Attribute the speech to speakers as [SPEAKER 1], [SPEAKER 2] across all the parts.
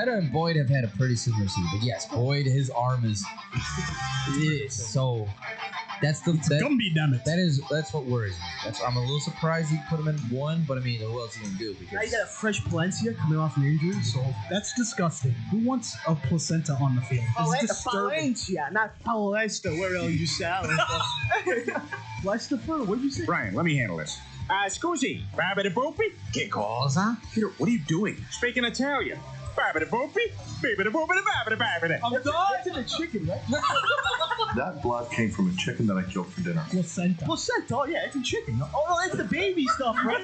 [SPEAKER 1] Placenta and Boyd have had a pretty similar season. But yes, Boyd, his arm is so. That's
[SPEAKER 2] Gumby, damn it.
[SPEAKER 1] That's what worries me. I'm a little surprised he put him in one, but I mean, who else he gonna do? Because
[SPEAKER 3] now you got a fresh Palencia coming off an injury, so
[SPEAKER 2] that's disgusting. Who wants a placenta on the field?
[SPEAKER 3] Palencia, not Palestra. Where are you selling? Christopher, what did you say?
[SPEAKER 4] Brian, let me handle this. Scusi, Babidi Boopy?
[SPEAKER 1] Che cosa?
[SPEAKER 4] Peter, what are you doing? Speaking Italian. Babidi Boopy? Babidi Boopy, Babidi Babidi.
[SPEAKER 3] I'm done. That's in the chicken, right?
[SPEAKER 5] That blood came from a chicken that I killed for dinner.
[SPEAKER 3] Placenta, oh yeah, it's in chicken. Oh no, it's the baby stuff, right?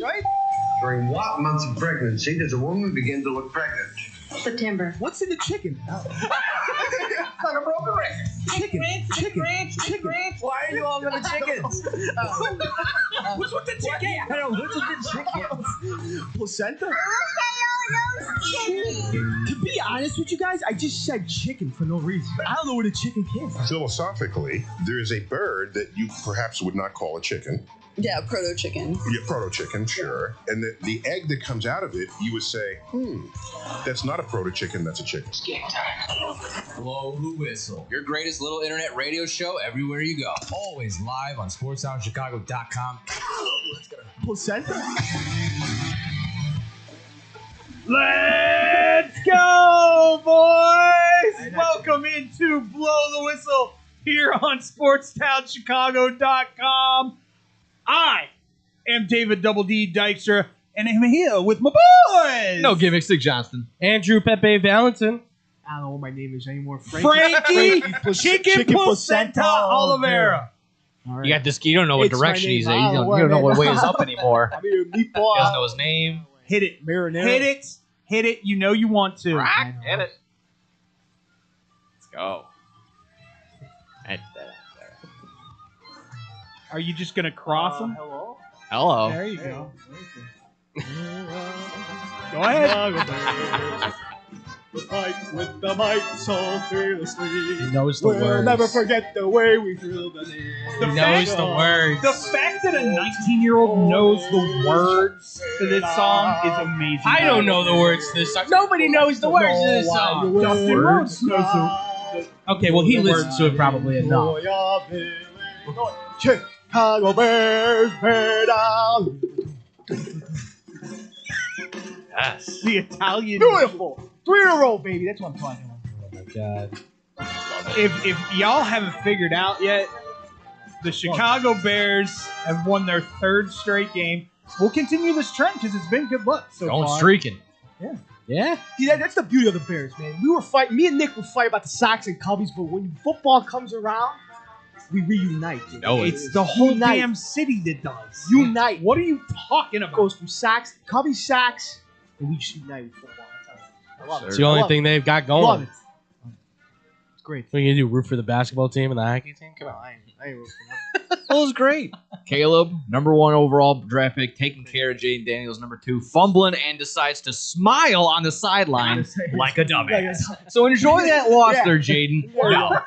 [SPEAKER 3] Right?
[SPEAKER 6] During what months of pregnancy does a woman begin to look pregnant?
[SPEAKER 7] September.
[SPEAKER 3] What's in the chicken?
[SPEAKER 6] Like a broken record.
[SPEAKER 3] Chicken.
[SPEAKER 1] Why are you all into chickens?
[SPEAKER 3] What's with the chicken?
[SPEAKER 1] I don't know, what's with the chickens?
[SPEAKER 3] Placenta? To be honest with you guys, I just said chicken for no reason. I don't know where the chicken came from.
[SPEAKER 8] Philosophically, there is a bird that you perhaps would not call a chicken.
[SPEAKER 7] Yeah, proto-chicken.
[SPEAKER 8] Yeah, proto-chicken, sure. And the egg that comes out of it, you would say, that's not a proto-chicken, that's a chicken.
[SPEAKER 1] Blow the whistle. Your greatest little internet radio show everywhere you go. Always live on sportsoundchicago.com. Let's go.
[SPEAKER 3] Placenta?
[SPEAKER 2] Let's go, boys! Welcome into Blow the Whistle here on SportsTownChicago.com. I am David Double D Dykstra, and I'm here with my boys.
[SPEAKER 9] No gimmicks, Dick Johnston.
[SPEAKER 10] Andrew Pepe Valentin.
[SPEAKER 3] I don't know what my name is anymore.
[SPEAKER 2] Frankie Chicken Placenta Oliveira.
[SPEAKER 3] Right.
[SPEAKER 9] You got this. You don't know what
[SPEAKER 3] It's
[SPEAKER 9] direction
[SPEAKER 3] my
[SPEAKER 9] he's
[SPEAKER 3] name.
[SPEAKER 9] in. You don't know what way he's up anymore.
[SPEAKER 3] I mean,
[SPEAKER 9] He
[SPEAKER 3] meatball.
[SPEAKER 9] doesn't know his name.
[SPEAKER 2] Hit it.
[SPEAKER 3] Marinara.
[SPEAKER 2] Hit it. You know you want to.
[SPEAKER 9] Hit it. Let's go.
[SPEAKER 2] Are you just going to cross them?
[SPEAKER 3] Hello?
[SPEAKER 9] Hello.
[SPEAKER 2] There you go. Go ahead.
[SPEAKER 3] Fight with the might so fearlessly.
[SPEAKER 10] He knows the
[SPEAKER 3] We'll
[SPEAKER 10] words.
[SPEAKER 3] never forget the way we threw the name.
[SPEAKER 10] He knows the words.
[SPEAKER 2] The fact that a 19-year-old knows the words to this song is amazing.
[SPEAKER 10] I don't know the words to this song. Nobody knows the words to this song.
[SPEAKER 2] Justin Rhodes knows
[SPEAKER 10] Okay, well, he listens to it probably enough.
[SPEAKER 3] Chicago Bears, bear down.
[SPEAKER 9] Yes.
[SPEAKER 2] the Italian.
[SPEAKER 3] Beautiful. 3 in a row, baby. That's what I'm talking about.
[SPEAKER 10] Oh, my God.
[SPEAKER 2] If y'all haven't figured out yet, the Chicago Bears have won their 3rd straight game. We'll continue this trend because it's been good luck so
[SPEAKER 9] Going
[SPEAKER 2] far.
[SPEAKER 9] streaking.
[SPEAKER 3] Yeah.
[SPEAKER 10] Yeah?
[SPEAKER 3] See, that's the beauty of the Bears, man. We were fighting. Me and Nick would fight about the Sox and Cubbies, but when football comes around, we reunite. Dude.
[SPEAKER 9] No,
[SPEAKER 2] It's the whole
[SPEAKER 3] Unite.
[SPEAKER 2] damn city that does.
[SPEAKER 3] Unite.
[SPEAKER 2] What are you talking
[SPEAKER 3] It
[SPEAKER 2] about?
[SPEAKER 3] goes from Sox, Cubbies, Sox, and we just unite with football. That's how I love it.
[SPEAKER 10] It's the only thing they've got
[SPEAKER 3] Love
[SPEAKER 10] going.
[SPEAKER 3] it. It's great.
[SPEAKER 10] What are you going to do, root for the basketball team and the hockey team? Come on.
[SPEAKER 3] I ain't rooting for
[SPEAKER 9] That was great. Caleb, number 1 overall draft pick, taking care of Jaden Daniels, number 2, fumbling and decides to smile on the sideline like a dumbass. So enjoy that loss there, Jaden. No.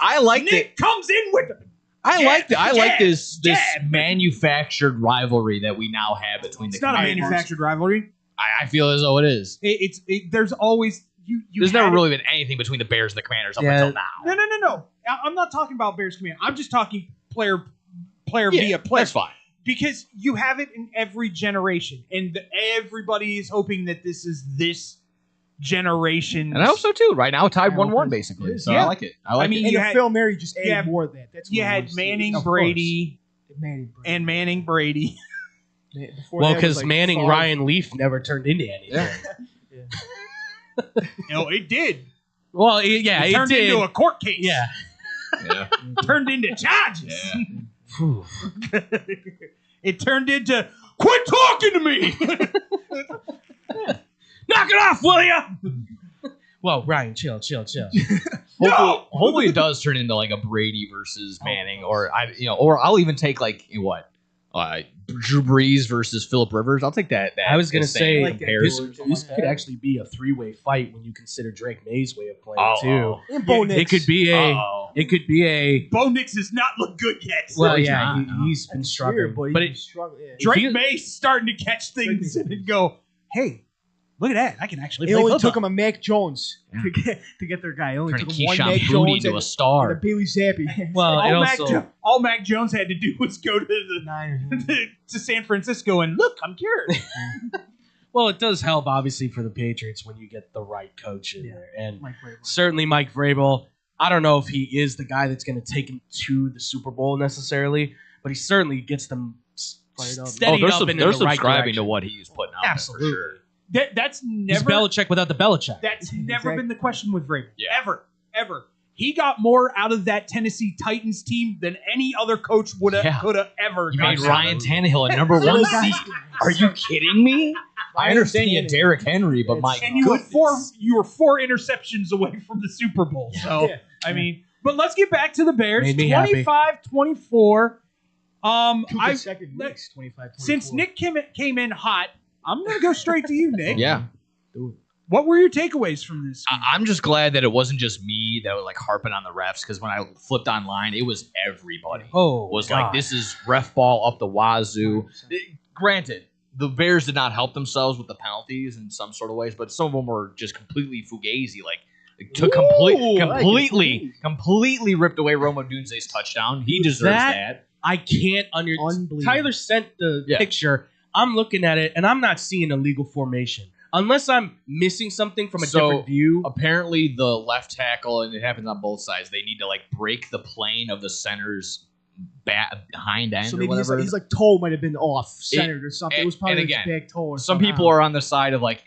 [SPEAKER 9] I like
[SPEAKER 2] Nick
[SPEAKER 9] it.
[SPEAKER 2] comes in with them.
[SPEAKER 9] I like this
[SPEAKER 2] jab.
[SPEAKER 9] manufactured rivalry that we now have between
[SPEAKER 2] It's
[SPEAKER 9] the
[SPEAKER 2] not a
[SPEAKER 9] Commanders.
[SPEAKER 2] manufactured rivalry.
[SPEAKER 9] I feel as though it is.
[SPEAKER 2] There's always you.
[SPEAKER 9] There's never really been anything between the Bears and the Commanders up until now.
[SPEAKER 2] No. I'm not talking about Bears Command. I'm just talking player via player.
[SPEAKER 9] That's fine.
[SPEAKER 2] Because you have it in every generation, and everybody is hoping that this is this generation.
[SPEAKER 9] And I hope so too. Right now, tied 1-1 basically. So
[SPEAKER 2] Yeah.
[SPEAKER 9] I like it. I like
[SPEAKER 3] And
[SPEAKER 9] it.
[SPEAKER 3] the Phil Mary just added
[SPEAKER 2] yeah,
[SPEAKER 3] more of that. That's
[SPEAKER 2] You
[SPEAKER 3] what I
[SPEAKER 2] had
[SPEAKER 3] wanna see.
[SPEAKER 2] Manning,
[SPEAKER 3] Of
[SPEAKER 2] Brady,
[SPEAKER 3] course. Manning, Brady.
[SPEAKER 2] and Manning Brady.
[SPEAKER 3] Before
[SPEAKER 10] Well,
[SPEAKER 3] that was
[SPEAKER 10] because
[SPEAKER 3] like
[SPEAKER 10] Manning,
[SPEAKER 3] Favre.
[SPEAKER 10] Ryan Leaf never turned into anything.
[SPEAKER 2] It did.
[SPEAKER 10] Well, it
[SPEAKER 2] Turned
[SPEAKER 10] did.
[SPEAKER 2] into a court case.
[SPEAKER 10] Yeah.
[SPEAKER 9] Yeah.
[SPEAKER 2] Turned into charges.
[SPEAKER 10] Whew.
[SPEAKER 2] It turned into quit talking to me. Knock it off, will ya?
[SPEAKER 10] Whoa, Ryan, chill.
[SPEAKER 9] Hopefully it does turn into like a Brady versus Manning, or I'll even take Drew Brees versus Phillip Rivers. I'll take that.
[SPEAKER 10] I was going to say
[SPEAKER 9] comparison.
[SPEAKER 10] this could actually be a 3-way fight when you consider Drake May's way of playing
[SPEAKER 9] Uh-oh.
[SPEAKER 10] too.
[SPEAKER 3] And Bo Nix.
[SPEAKER 10] It could be a.
[SPEAKER 2] Bo Nix has not looked good yet.
[SPEAKER 10] Well,
[SPEAKER 9] he's
[SPEAKER 10] yeah,
[SPEAKER 9] not,
[SPEAKER 10] he's been struggling,
[SPEAKER 3] Weird,
[SPEAKER 10] but
[SPEAKER 3] he's struggling. Yeah.
[SPEAKER 2] Drake May's starting to catch things and go, hey, Look at that. I can actually
[SPEAKER 3] It
[SPEAKER 2] play
[SPEAKER 3] only
[SPEAKER 2] football.
[SPEAKER 3] took him a Mac Jones to get their guy. It only
[SPEAKER 9] Turning
[SPEAKER 3] took him one
[SPEAKER 9] Keyshawn
[SPEAKER 3] Mac
[SPEAKER 9] Mooney
[SPEAKER 3] Jones
[SPEAKER 9] into
[SPEAKER 3] and
[SPEAKER 9] a star.
[SPEAKER 3] and a Bailey Zappi.
[SPEAKER 9] Well,
[SPEAKER 2] all Mac Jones had to do was go to to San Francisco and look, I'm cured.
[SPEAKER 10] Well, it does help, obviously, for the Patriots when you get the right coach in there. And
[SPEAKER 3] Mike Vrabel.
[SPEAKER 10] certainly Mike Vrabel, I don't know if he is the guy that's going to take them to the Super Bowl necessarily, but he certainly gets them steadied up into
[SPEAKER 9] they're
[SPEAKER 10] the right
[SPEAKER 9] subscribing
[SPEAKER 10] direction.
[SPEAKER 9] to what he's putting out.
[SPEAKER 10] Absolutely.
[SPEAKER 9] There for sure.
[SPEAKER 2] That's
[SPEAKER 10] He's
[SPEAKER 2] never
[SPEAKER 10] Belichick without the Belichick.
[SPEAKER 2] That's never been the question with Vrabel.
[SPEAKER 9] Yeah.
[SPEAKER 2] Ever. He got more out of that Tennessee Titans team than any other coach could have ever
[SPEAKER 9] You
[SPEAKER 2] gotten.
[SPEAKER 9] made Ryan Tannehill a number one seed. Are you kidding me? I understand you had Derrick Henry, but my
[SPEAKER 2] And you were four interceptions away from the Super Bowl. So I mean, but let's get back to the Bears.
[SPEAKER 10] Made me happy.
[SPEAKER 2] 25-24.
[SPEAKER 3] Weeks, 25-24.
[SPEAKER 2] Since Nick came in hot, I'm gonna go straight to you, Nick.
[SPEAKER 9] Yeah.
[SPEAKER 2] What were your takeaways from this game?
[SPEAKER 9] I'm just glad that it wasn't just me that was like harping on the refs, because when I flipped online, it was everybody. Was like, this is ref ball up the wazoo. Granted, the Bears did not help themselves with the penalties in some sort of ways, but some of them were just completely fugazi. Like, took completely ripped away Roma Dunze's touchdown. He deserves that.
[SPEAKER 10] I can't understand. Tyler sent the picture. I'm looking at it, and I'm not seeing a legal formation. Unless I'm missing something from a different view.
[SPEAKER 9] Apparently, the left tackle, and it happens on both sides, they need to like break the plane of the center's behind end
[SPEAKER 3] So
[SPEAKER 9] or
[SPEAKER 3] maybe
[SPEAKER 9] whatever.
[SPEAKER 3] his like toe might have been off centered or something. It was probably
[SPEAKER 9] and
[SPEAKER 3] his
[SPEAKER 9] again,
[SPEAKER 3] back toe. Or
[SPEAKER 9] some people are on the side of like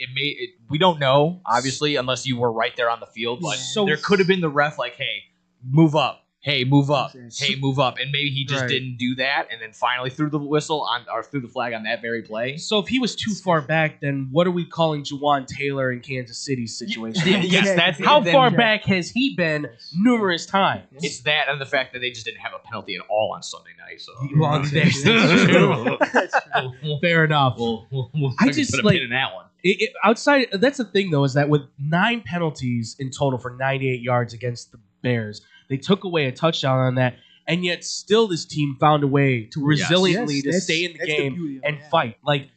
[SPEAKER 9] we don't know, obviously, unless you were right there on the field. But there could have been the ref like, hey, move up. Hey, move up. Hey, move up. And maybe he just didn't do that, and then finally threw the whistle or threw the flag on that very play.
[SPEAKER 10] So if he was too far back, then what are we calling Juwan Taylor in Kansas City's situation?
[SPEAKER 9] Yes, that's
[SPEAKER 10] how far back has he been numerous times?
[SPEAKER 9] It's that and the fact that they just didn't have a penalty at all on Sunday night. So
[SPEAKER 10] Well, that's true. Fair enough.
[SPEAKER 9] We'll
[SPEAKER 10] I just
[SPEAKER 9] put a pin in that one.
[SPEAKER 10] Outside, that's the thing though, is that with 9 penalties in total for 98 yards against the Bears, they took away a touchdown on that, and yet still this team found a way to resiliently to stay in the game and fight. Like,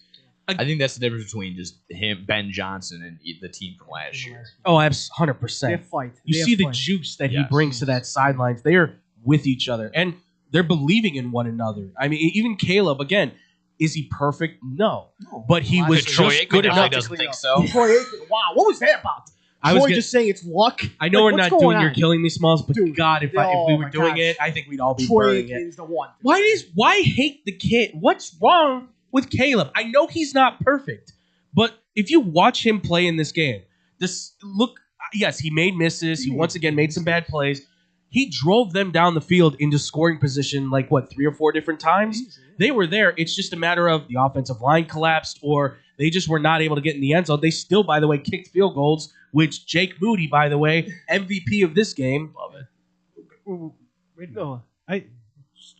[SPEAKER 9] I think that's the difference between just him, Ben Johnson, and the team from last year.
[SPEAKER 10] Oh, 100%.
[SPEAKER 3] They fight.
[SPEAKER 10] You see the juice that he brings to that sidelines. They are with each other, and they're believing in one another. I mean, even Caleb, again, is he perfect? No. But he was just good enough.
[SPEAKER 9] Doesn't think so.
[SPEAKER 3] Wow, what was that about?
[SPEAKER 10] I was
[SPEAKER 3] just saying it's luck.
[SPEAKER 10] I know
[SPEAKER 3] Like,
[SPEAKER 10] we're
[SPEAKER 3] what's
[SPEAKER 10] not
[SPEAKER 3] going
[SPEAKER 10] doing You're
[SPEAKER 3] on?
[SPEAKER 10] Killing Me Smalls, but
[SPEAKER 3] Dude,
[SPEAKER 10] God, if we
[SPEAKER 3] oh
[SPEAKER 10] were
[SPEAKER 3] my
[SPEAKER 10] doing
[SPEAKER 3] gosh.
[SPEAKER 10] it, I think we'd all be
[SPEAKER 3] Troy
[SPEAKER 10] burning
[SPEAKER 3] Aikman's
[SPEAKER 10] it.
[SPEAKER 3] the one.
[SPEAKER 10] Why hate the kid? What's wrong with Caleb? I know he's not perfect, but if you watch him play in this game, yes, he made misses. He once again made some bad plays. He drove them down the field into scoring position 3 or 4 different times. They were there. It's just a matter of the offensive line collapsed or they just were not able to get in the end zone. They still, by the way, kicked field goals, which Jake Moody, by the way, MVP of this game.
[SPEAKER 9] Love it.
[SPEAKER 2] Wait a minute.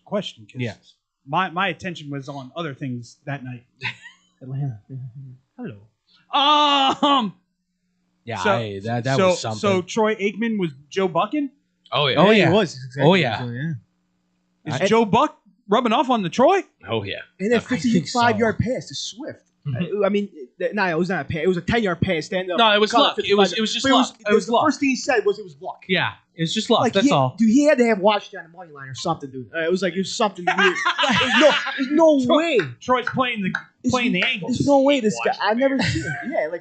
[SPEAKER 2] Question. 'Cause
[SPEAKER 10] Yes.
[SPEAKER 2] My attention was on other things that night.
[SPEAKER 3] Atlanta.
[SPEAKER 2] Hello.
[SPEAKER 10] Yeah,
[SPEAKER 2] So-
[SPEAKER 10] that was something.
[SPEAKER 2] So Troy Aikman was Joe Bucking?
[SPEAKER 9] Oh yeah.
[SPEAKER 10] Oh, yeah.
[SPEAKER 3] He was. Exactly.
[SPEAKER 10] Oh, yeah.
[SPEAKER 3] So, yeah.
[SPEAKER 2] Is Joe Buck rubbing off on the Troy?
[SPEAKER 9] Oh yeah.
[SPEAKER 3] And that
[SPEAKER 10] I think so.
[SPEAKER 3] 55-yard pass to Swift. I mean, no, it was not a pass. It was a 10-yard pass.
[SPEAKER 10] No, it was luck. It was just luck. It was
[SPEAKER 3] the
[SPEAKER 10] luck.
[SPEAKER 3] first thing he said was it was luck.
[SPEAKER 10] Yeah, it's just luck.
[SPEAKER 3] Like,
[SPEAKER 10] That's all.
[SPEAKER 3] Dude, he had to have watched it on the money line or something, dude. It was something weird. There's no way.
[SPEAKER 2] Troy's playing the angles.
[SPEAKER 3] There's no way this guy. I've never seen it. Yeah,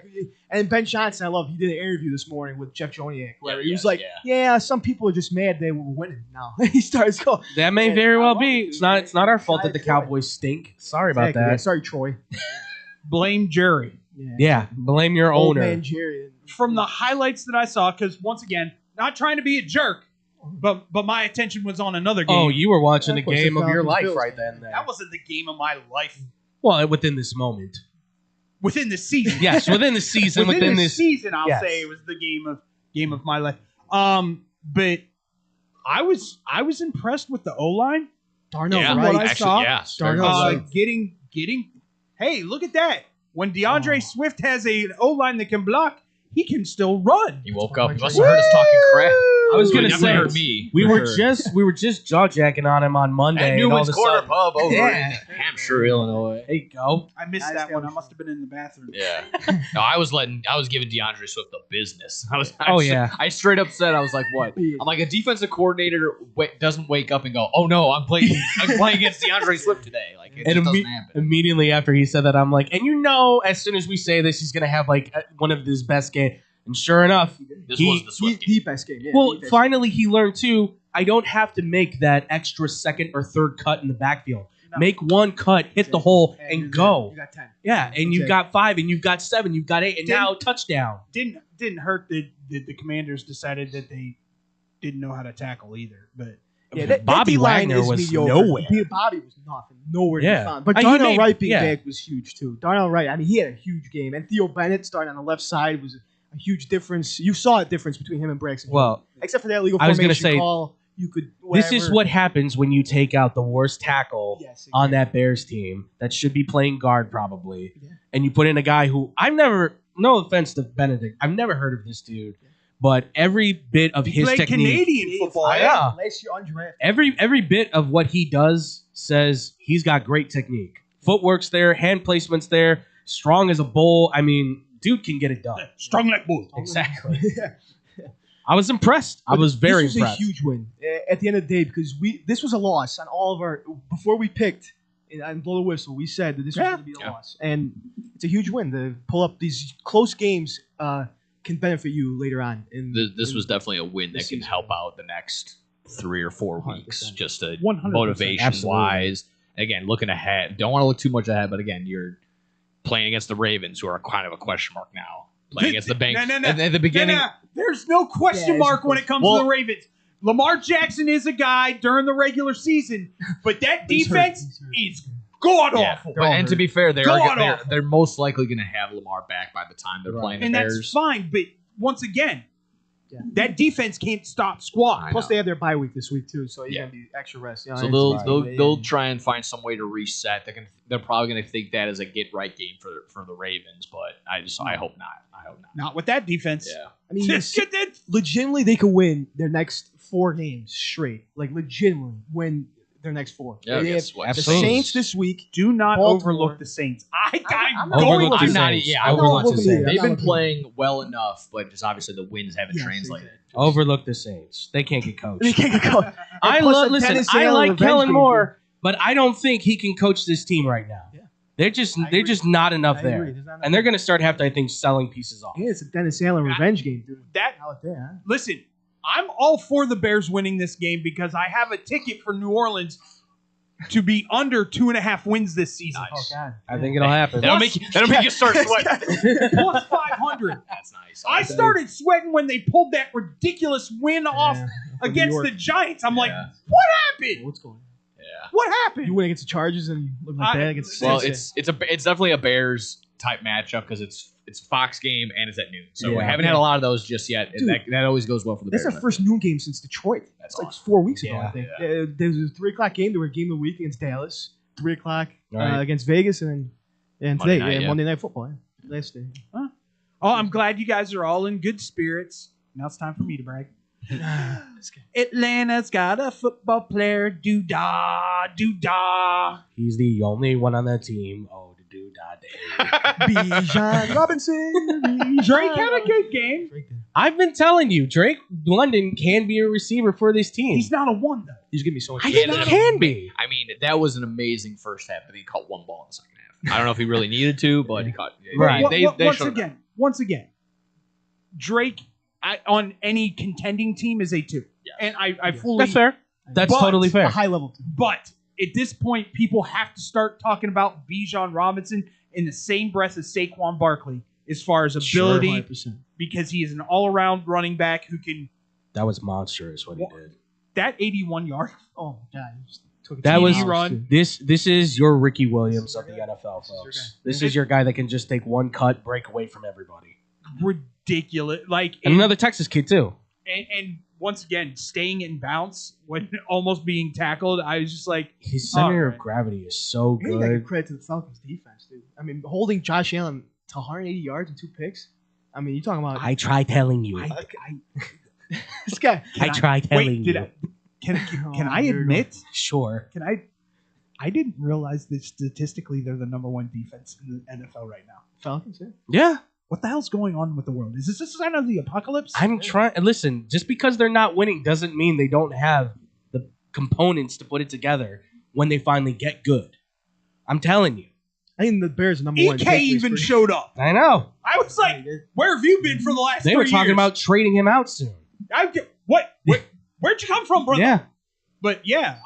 [SPEAKER 3] and Ben Johnson, I love. He did an interview this morning with Jeff Joniak where he was like, "Yeah, some people are just mad they were winning now." He starts going.
[SPEAKER 10] That may very well be. It's not our fault that the Cowboys stink. Sorry about that.
[SPEAKER 3] Sorry, Troy.
[SPEAKER 2] Blame Jerry.
[SPEAKER 10] Yeah, blame your
[SPEAKER 3] Old
[SPEAKER 10] owner.
[SPEAKER 3] man Jerry.
[SPEAKER 2] From the highlights that I saw, because once again, not trying to be a jerk, but my attention was on another game.
[SPEAKER 10] Oh, you were watching the
[SPEAKER 3] Of course,
[SPEAKER 10] game
[SPEAKER 3] the
[SPEAKER 10] of your
[SPEAKER 3] Falcons
[SPEAKER 10] life
[SPEAKER 3] Bills.
[SPEAKER 10] right then.
[SPEAKER 2] That wasn't the game of my life.
[SPEAKER 10] Well, within this moment.
[SPEAKER 2] Within the season.
[SPEAKER 10] Yes, within the season.
[SPEAKER 2] within
[SPEAKER 10] this
[SPEAKER 2] season, I'll
[SPEAKER 10] yes.
[SPEAKER 2] say it was the game of my life. But I was impressed with the O line.
[SPEAKER 3] Darnell
[SPEAKER 9] Yeah,
[SPEAKER 3] Wright.
[SPEAKER 2] what I saw.
[SPEAKER 3] Darnell Wright.
[SPEAKER 2] Getting. Hey, look at that! When DeAndre Swift has an O line that can block, he can still run.
[SPEAKER 9] He woke up. He must have heard us talking crap.
[SPEAKER 10] I was gonna
[SPEAKER 9] Definitely
[SPEAKER 10] say
[SPEAKER 9] hurt me.
[SPEAKER 10] we
[SPEAKER 9] for
[SPEAKER 10] were
[SPEAKER 9] sure.
[SPEAKER 10] just jaw jacking on him on Monday.
[SPEAKER 9] At
[SPEAKER 10] and all
[SPEAKER 9] Newman's
[SPEAKER 10] of a
[SPEAKER 9] Corner
[SPEAKER 10] sudden-
[SPEAKER 9] Pub over
[SPEAKER 10] Yeah.
[SPEAKER 9] in Hampshire, Illinois.
[SPEAKER 10] There you go.
[SPEAKER 2] I missed that one. I must have been in the bathroom.
[SPEAKER 9] Yeah. No, I was giving DeAndre Swift the business.
[SPEAKER 10] Oh, yeah.
[SPEAKER 9] I straight up said, I was like, what? I'm like, a defensive coordinator doesn't wake up and go, oh no, I'm playing against DeAndre Swift today. Like, it just doesn't happen.
[SPEAKER 10] Immediately after he said that, I'm like, and you know, as soon as we say this, he's gonna have like one of his best games. And sure enough,
[SPEAKER 9] This was the Swift game.
[SPEAKER 3] The best game. Yeah,
[SPEAKER 10] well,
[SPEAKER 3] the best
[SPEAKER 10] finally he learned too. I don't have to make that extra second or third cut in the backfield.
[SPEAKER 2] No.
[SPEAKER 10] Make one cut, hit the hole, and go.
[SPEAKER 3] You got 10.
[SPEAKER 10] Yeah, and you've got 5, and you've got 7, you've got 8, and now touchdown.
[SPEAKER 2] Didn't hurt that the Commanders decided that they didn't know how to tackle either. But
[SPEAKER 3] Yeah,
[SPEAKER 10] Bobby
[SPEAKER 3] that D-line
[SPEAKER 10] Wagner
[SPEAKER 3] is
[SPEAKER 10] was
[SPEAKER 3] mediocre.
[SPEAKER 10] nowhere.
[SPEAKER 3] Bobby was nothing. Nowhere to
[SPEAKER 10] Yeah.
[SPEAKER 3] be found. But
[SPEAKER 10] He
[SPEAKER 3] Darnell
[SPEAKER 10] made-
[SPEAKER 3] Wright being
[SPEAKER 10] yeah.
[SPEAKER 3] back was huge, too. Darnell Wright, I mean, he had a huge game. And Theo Bennett starting on the left side was a huge difference. You saw a difference between him and Braxton.
[SPEAKER 10] Well,
[SPEAKER 3] except for that legal
[SPEAKER 10] I was
[SPEAKER 3] formation
[SPEAKER 10] gonna say,
[SPEAKER 3] call, you could.
[SPEAKER 10] this is
[SPEAKER 3] whatever.
[SPEAKER 10] what happens when you take out the worst tackle
[SPEAKER 3] Yes,
[SPEAKER 10] on
[SPEAKER 3] exactly.
[SPEAKER 10] that Bears team that should be playing guard probably,
[SPEAKER 3] Yeah.
[SPEAKER 10] and you put in a guy who I've never. No offense to Benedict, I've never heard of this dude, but every bit of his
[SPEAKER 2] played
[SPEAKER 10] technique,
[SPEAKER 2] Canadian football.
[SPEAKER 10] Yeah.
[SPEAKER 3] Last year undrafted.
[SPEAKER 10] every bit of what he does says he's got great technique. Footwork's there, hand placement's there, strong as a bull. I mean, dude can get it done.
[SPEAKER 2] Strong like bull.
[SPEAKER 10] Exactly.
[SPEAKER 3] Yeah.
[SPEAKER 10] I was impressed. I was very
[SPEAKER 3] this was
[SPEAKER 10] impressed.
[SPEAKER 3] a huge win at the end of the day because this was a loss on all of our before we picked and blow the whistle. We said that this was going to be a loss, and it's a huge win to pull up these close games. Can benefit you later on.
[SPEAKER 9] This was definitely a win that can help out the next 3 or 4 weeks,
[SPEAKER 3] 100%.
[SPEAKER 9] just a
[SPEAKER 2] 100%.
[SPEAKER 9] motivation wise. Again, looking ahead, don't want to look too much ahead, but again, you're playing against the Ravens, who are kind of a question mark now. Playing against the Bengals.
[SPEAKER 2] No.
[SPEAKER 9] At the beginning,
[SPEAKER 2] There's no question
[SPEAKER 3] Yeah,
[SPEAKER 2] mark when it comes
[SPEAKER 9] Well-
[SPEAKER 2] to the Ravens. Lamar Jackson is a guy during the regular season, but that
[SPEAKER 3] He's hurt.
[SPEAKER 2] defense
[SPEAKER 3] He's hurt.
[SPEAKER 2] is god
[SPEAKER 9] yeah.
[SPEAKER 2] awful.
[SPEAKER 9] But, and to be fair,
[SPEAKER 2] God-awful.
[SPEAKER 9] they're most likely going to have Lamar back by the time they're playing the
[SPEAKER 2] And
[SPEAKER 9] Bears.
[SPEAKER 2] that's fine, but once again,
[SPEAKER 3] Yeah.
[SPEAKER 2] that defense can't stop squat.
[SPEAKER 9] I
[SPEAKER 3] Plus,
[SPEAKER 9] know.
[SPEAKER 3] they have their bye week this week too, so you're
[SPEAKER 9] Yeah.
[SPEAKER 3] gonna be extra rest. You know,
[SPEAKER 9] So
[SPEAKER 3] it's fine.
[SPEAKER 9] they'll try and find some way to reset. They're probably going to think that as a get right game for the Ravens, but I hope not. I hope not.
[SPEAKER 2] Not with that defense.
[SPEAKER 9] Yeah.
[SPEAKER 3] I mean,
[SPEAKER 2] Get that-
[SPEAKER 3] legitimately, they could win their next 4 games straight. Like legitimately win their next 4.
[SPEAKER 9] Yeah,
[SPEAKER 3] They
[SPEAKER 9] guess
[SPEAKER 3] have
[SPEAKER 9] what?
[SPEAKER 3] the
[SPEAKER 10] Absolutely.
[SPEAKER 3] Saints this week.
[SPEAKER 2] Do not
[SPEAKER 3] Baltimore.
[SPEAKER 2] overlook the Saints. I'm
[SPEAKER 3] I'm not
[SPEAKER 2] going
[SPEAKER 10] overlooking
[SPEAKER 2] to.
[SPEAKER 9] I'm not.
[SPEAKER 10] Saints.
[SPEAKER 9] Yeah,
[SPEAKER 3] I'm
[SPEAKER 9] I
[SPEAKER 3] not
[SPEAKER 9] overlooked the
[SPEAKER 3] overlooking
[SPEAKER 9] Saints.
[SPEAKER 3] it.
[SPEAKER 9] They've
[SPEAKER 3] I'm
[SPEAKER 9] been
[SPEAKER 3] not
[SPEAKER 9] playing well enough, but just obviously the wins haven't
[SPEAKER 3] Yes,
[SPEAKER 9] translated.
[SPEAKER 3] exactly.
[SPEAKER 10] Overlook the Saints. They can't get coached.
[SPEAKER 3] They can't go.
[SPEAKER 10] I
[SPEAKER 3] And plus
[SPEAKER 10] love.
[SPEAKER 3] the
[SPEAKER 10] Listen,
[SPEAKER 3] Dennis
[SPEAKER 10] I
[SPEAKER 3] Allen
[SPEAKER 10] like
[SPEAKER 3] revenge
[SPEAKER 10] Kellen
[SPEAKER 3] game,
[SPEAKER 10] Moore, but I don't think he can coach this team right now.
[SPEAKER 3] Yeah.
[SPEAKER 10] They're just
[SPEAKER 3] I
[SPEAKER 10] they're
[SPEAKER 3] agree.
[SPEAKER 10] just not enough
[SPEAKER 3] I
[SPEAKER 10] there,
[SPEAKER 3] agree. There's not enough
[SPEAKER 10] and they're going to start having, I think, selling pieces off.
[SPEAKER 3] Yeah, it's a Dennis Allen revenge game, dude.
[SPEAKER 2] That
[SPEAKER 3] How about that, huh?
[SPEAKER 2] listen, I'm all for the Bears winning this game because I have a ticket for New Orleans to be under 2.5 wins this season.
[SPEAKER 3] Oh God.
[SPEAKER 10] I think it'll happen.
[SPEAKER 9] That'll make you start sweating.
[SPEAKER 2] Plus 500.
[SPEAKER 9] That's nice.
[SPEAKER 2] I started sweating when they pulled that ridiculous win off
[SPEAKER 3] for
[SPEAKER 2] against
[SPEAKER 3] New
[SPEAKER 2] the
[SPEAKER 3] York.
[SPEAKER 2] Giants. I'm like,
[SPEAKER 9] Yeah.
[SPEAKER 2] what happened?
[SPEAKER 3] What's going on?
[SPEAKER 9] Yeah.
[SPEAKER 2] What
[SPEAKER 3] You
[SPEAKER 2] happened?
[SPEAKER 3] win against the Chargers and you look like that against the
[SPEAKER 9] Well,
[SPEAKER 3] Saints.
[SPEAKER 9] it's definitely a Bears type matchup because it's a Fox game and it's at noon. So
[SPEAKER 10] Yeah.
[SPEAKER 9] we haven't had a lot of those just yet. And
[SPEAKER 3] Dude.
[SPEAKER 9] that always goes well for the
[SPEAKER 3] That's
[SPEAKER 9] Bears.
[SPEAKER 3] our first noon game since Detroit.
[SPEAKER 9] That's
[SPEAKER 3] It's like
[SPEAKER 9] awesome.
[SPEAKER 3] 4 weeks ago,
[SPEAKER 10] Yeah.
[SPEAKER 3] I think. There was a 3:00 game. There were a game of the week against Dallas. 3:00
[SPEAKER 10] Right.
[SPEAKER 3] against Vegas, and
[SPEAKER 9] Monday
[SPEAKER 3] today,
[SPEAKER 9] night, yeah.
[SPEAKER 3] Monday Night Football. Yeah. Last day.
[SPEAKER 2] Oh, I'm glad you guys are all in good spirits. Now it's time for me to brag. Atlanta's got a football player. Do-da, do-da.
[SPEAKER 10] He's the only one on that team. Oh, the dude day.
[SPEAKER 3] Bijan Robinson.
[SPEAKER 2] Drake had a good game.
[SPEAKER 10] I've been telling you, Drake London can be a receiver for this team.
[SPEAKER 2] He's not a one, though.
[SPEAKER 3] He's giving me so much.
[SPEAKER 10] I
[SPEAKER 9] Yeah,
[SPEAKER 10] think he
[SPEAKER 9] no.
[SPEAKER 10] can be.
[SPEAKER 9] I mean, that was an amazing first half, but he caught one ball in the second half. I don't know if he really needed to, but he caught.
[SPEAKER 10] Right.
[SPEAKER 9] They
[SPEAKER 2] Once
[SPEAKER 9] showed
[SPEAKER 2] again, Drake on any contending team is a 2.
[SPEAKER 9] Yes.
[SPEAKER 2] And I fully...
[SPEAKER 10] That's fair. That's
[SPEAKER 2] But-
[SPEAKER 10] totally
[SPEAKER 3] A
[SPEAKER 10] fair.
[SPEAKER 3] high level team.
[SPEAKER 2] But at this point, people have to start talking about Bijan Robinson in the same breath as Saquon Barkley as far as ability,
[SPEAKER 3] 100%.
[SPEAKER 2] because he is an all-around running back who can...
[SPEAKER 10] That was monstrous what he did.
[SPEAKER 2] That 81 yard.
[SPEAKER 3] Oh God. he just took a
[SPEAKER 10] That
[SPEAKER 3] TD
[SPEAKER 10] was
[SPEAKER 3] run.
[SPEAKER 10] this is your Ricky Williams of the NFL,
[SPEAKER 3] This is your
[SPEAKER 10] folks. This is your guy that can just take one cut, break away from everybody.
[SPEAKER 2] Ridiculous. Like,
[SPEAKER 10] And another Texas kid too.
[SPEAKER 2] and once again, staying in bounce when almost being tackled, I was just like,
[SPEAKER 10] His center
[SPEAKER 2] Alright.
[SPEAKER 10] of gravity is so
[SPEAKER 3] I think I give
[SPEAKER 10] good.
[SPEAKER 3] credit to the Falcons defense, dude. I mean, holding Josh Allen to 180 yards and 2 picks. I mean, you're talking about.
[SPEAKER 10] I try telling you.
[SPEAKER 3] This guy.
[SPEAKER 10] I tried telling
[SPEAKER 2] Wait,
[SPEAKER 10] you.
[SPEAKER 2] Can
[SPEAKER 3] Oh,
[SPEAKER 2] I
[SPEAKER 3] here we
[SPEAKER 2] admit?
[SPEAKER 10] Sure.
[SPEAKER 2] Can I didn't realize that statistically they're the number one defense in the NFL right now.
[SPEAKER 3] Falcons, yeah.
[SPEAKER 10] Yeah.
[SPEAKER 2] What the hell's going on with the world? Is this a sign of the apocalypse?
[SPEAKER 10] I'm trying. Listen, just because they're not winning doesn't mean they don't have the components to put it together when they finally get good. I'm telling you.
[SPEAKER 3] I think the Bears are number one.
[SPEAKER 2] EK even showed up.
[SPEAKER 10] I know.
[SPEAKER 2] I was like, where have you been for the last 3
[SPEAKER 10] They were
[SPEAKER 2] years?
[SPEAKER 10] talking about trading him out soon.
[SPEAKER 2] Where'd you come from, brother?
[SPEAKER 10] Yeah.
[SPEAKER 2] But yeah,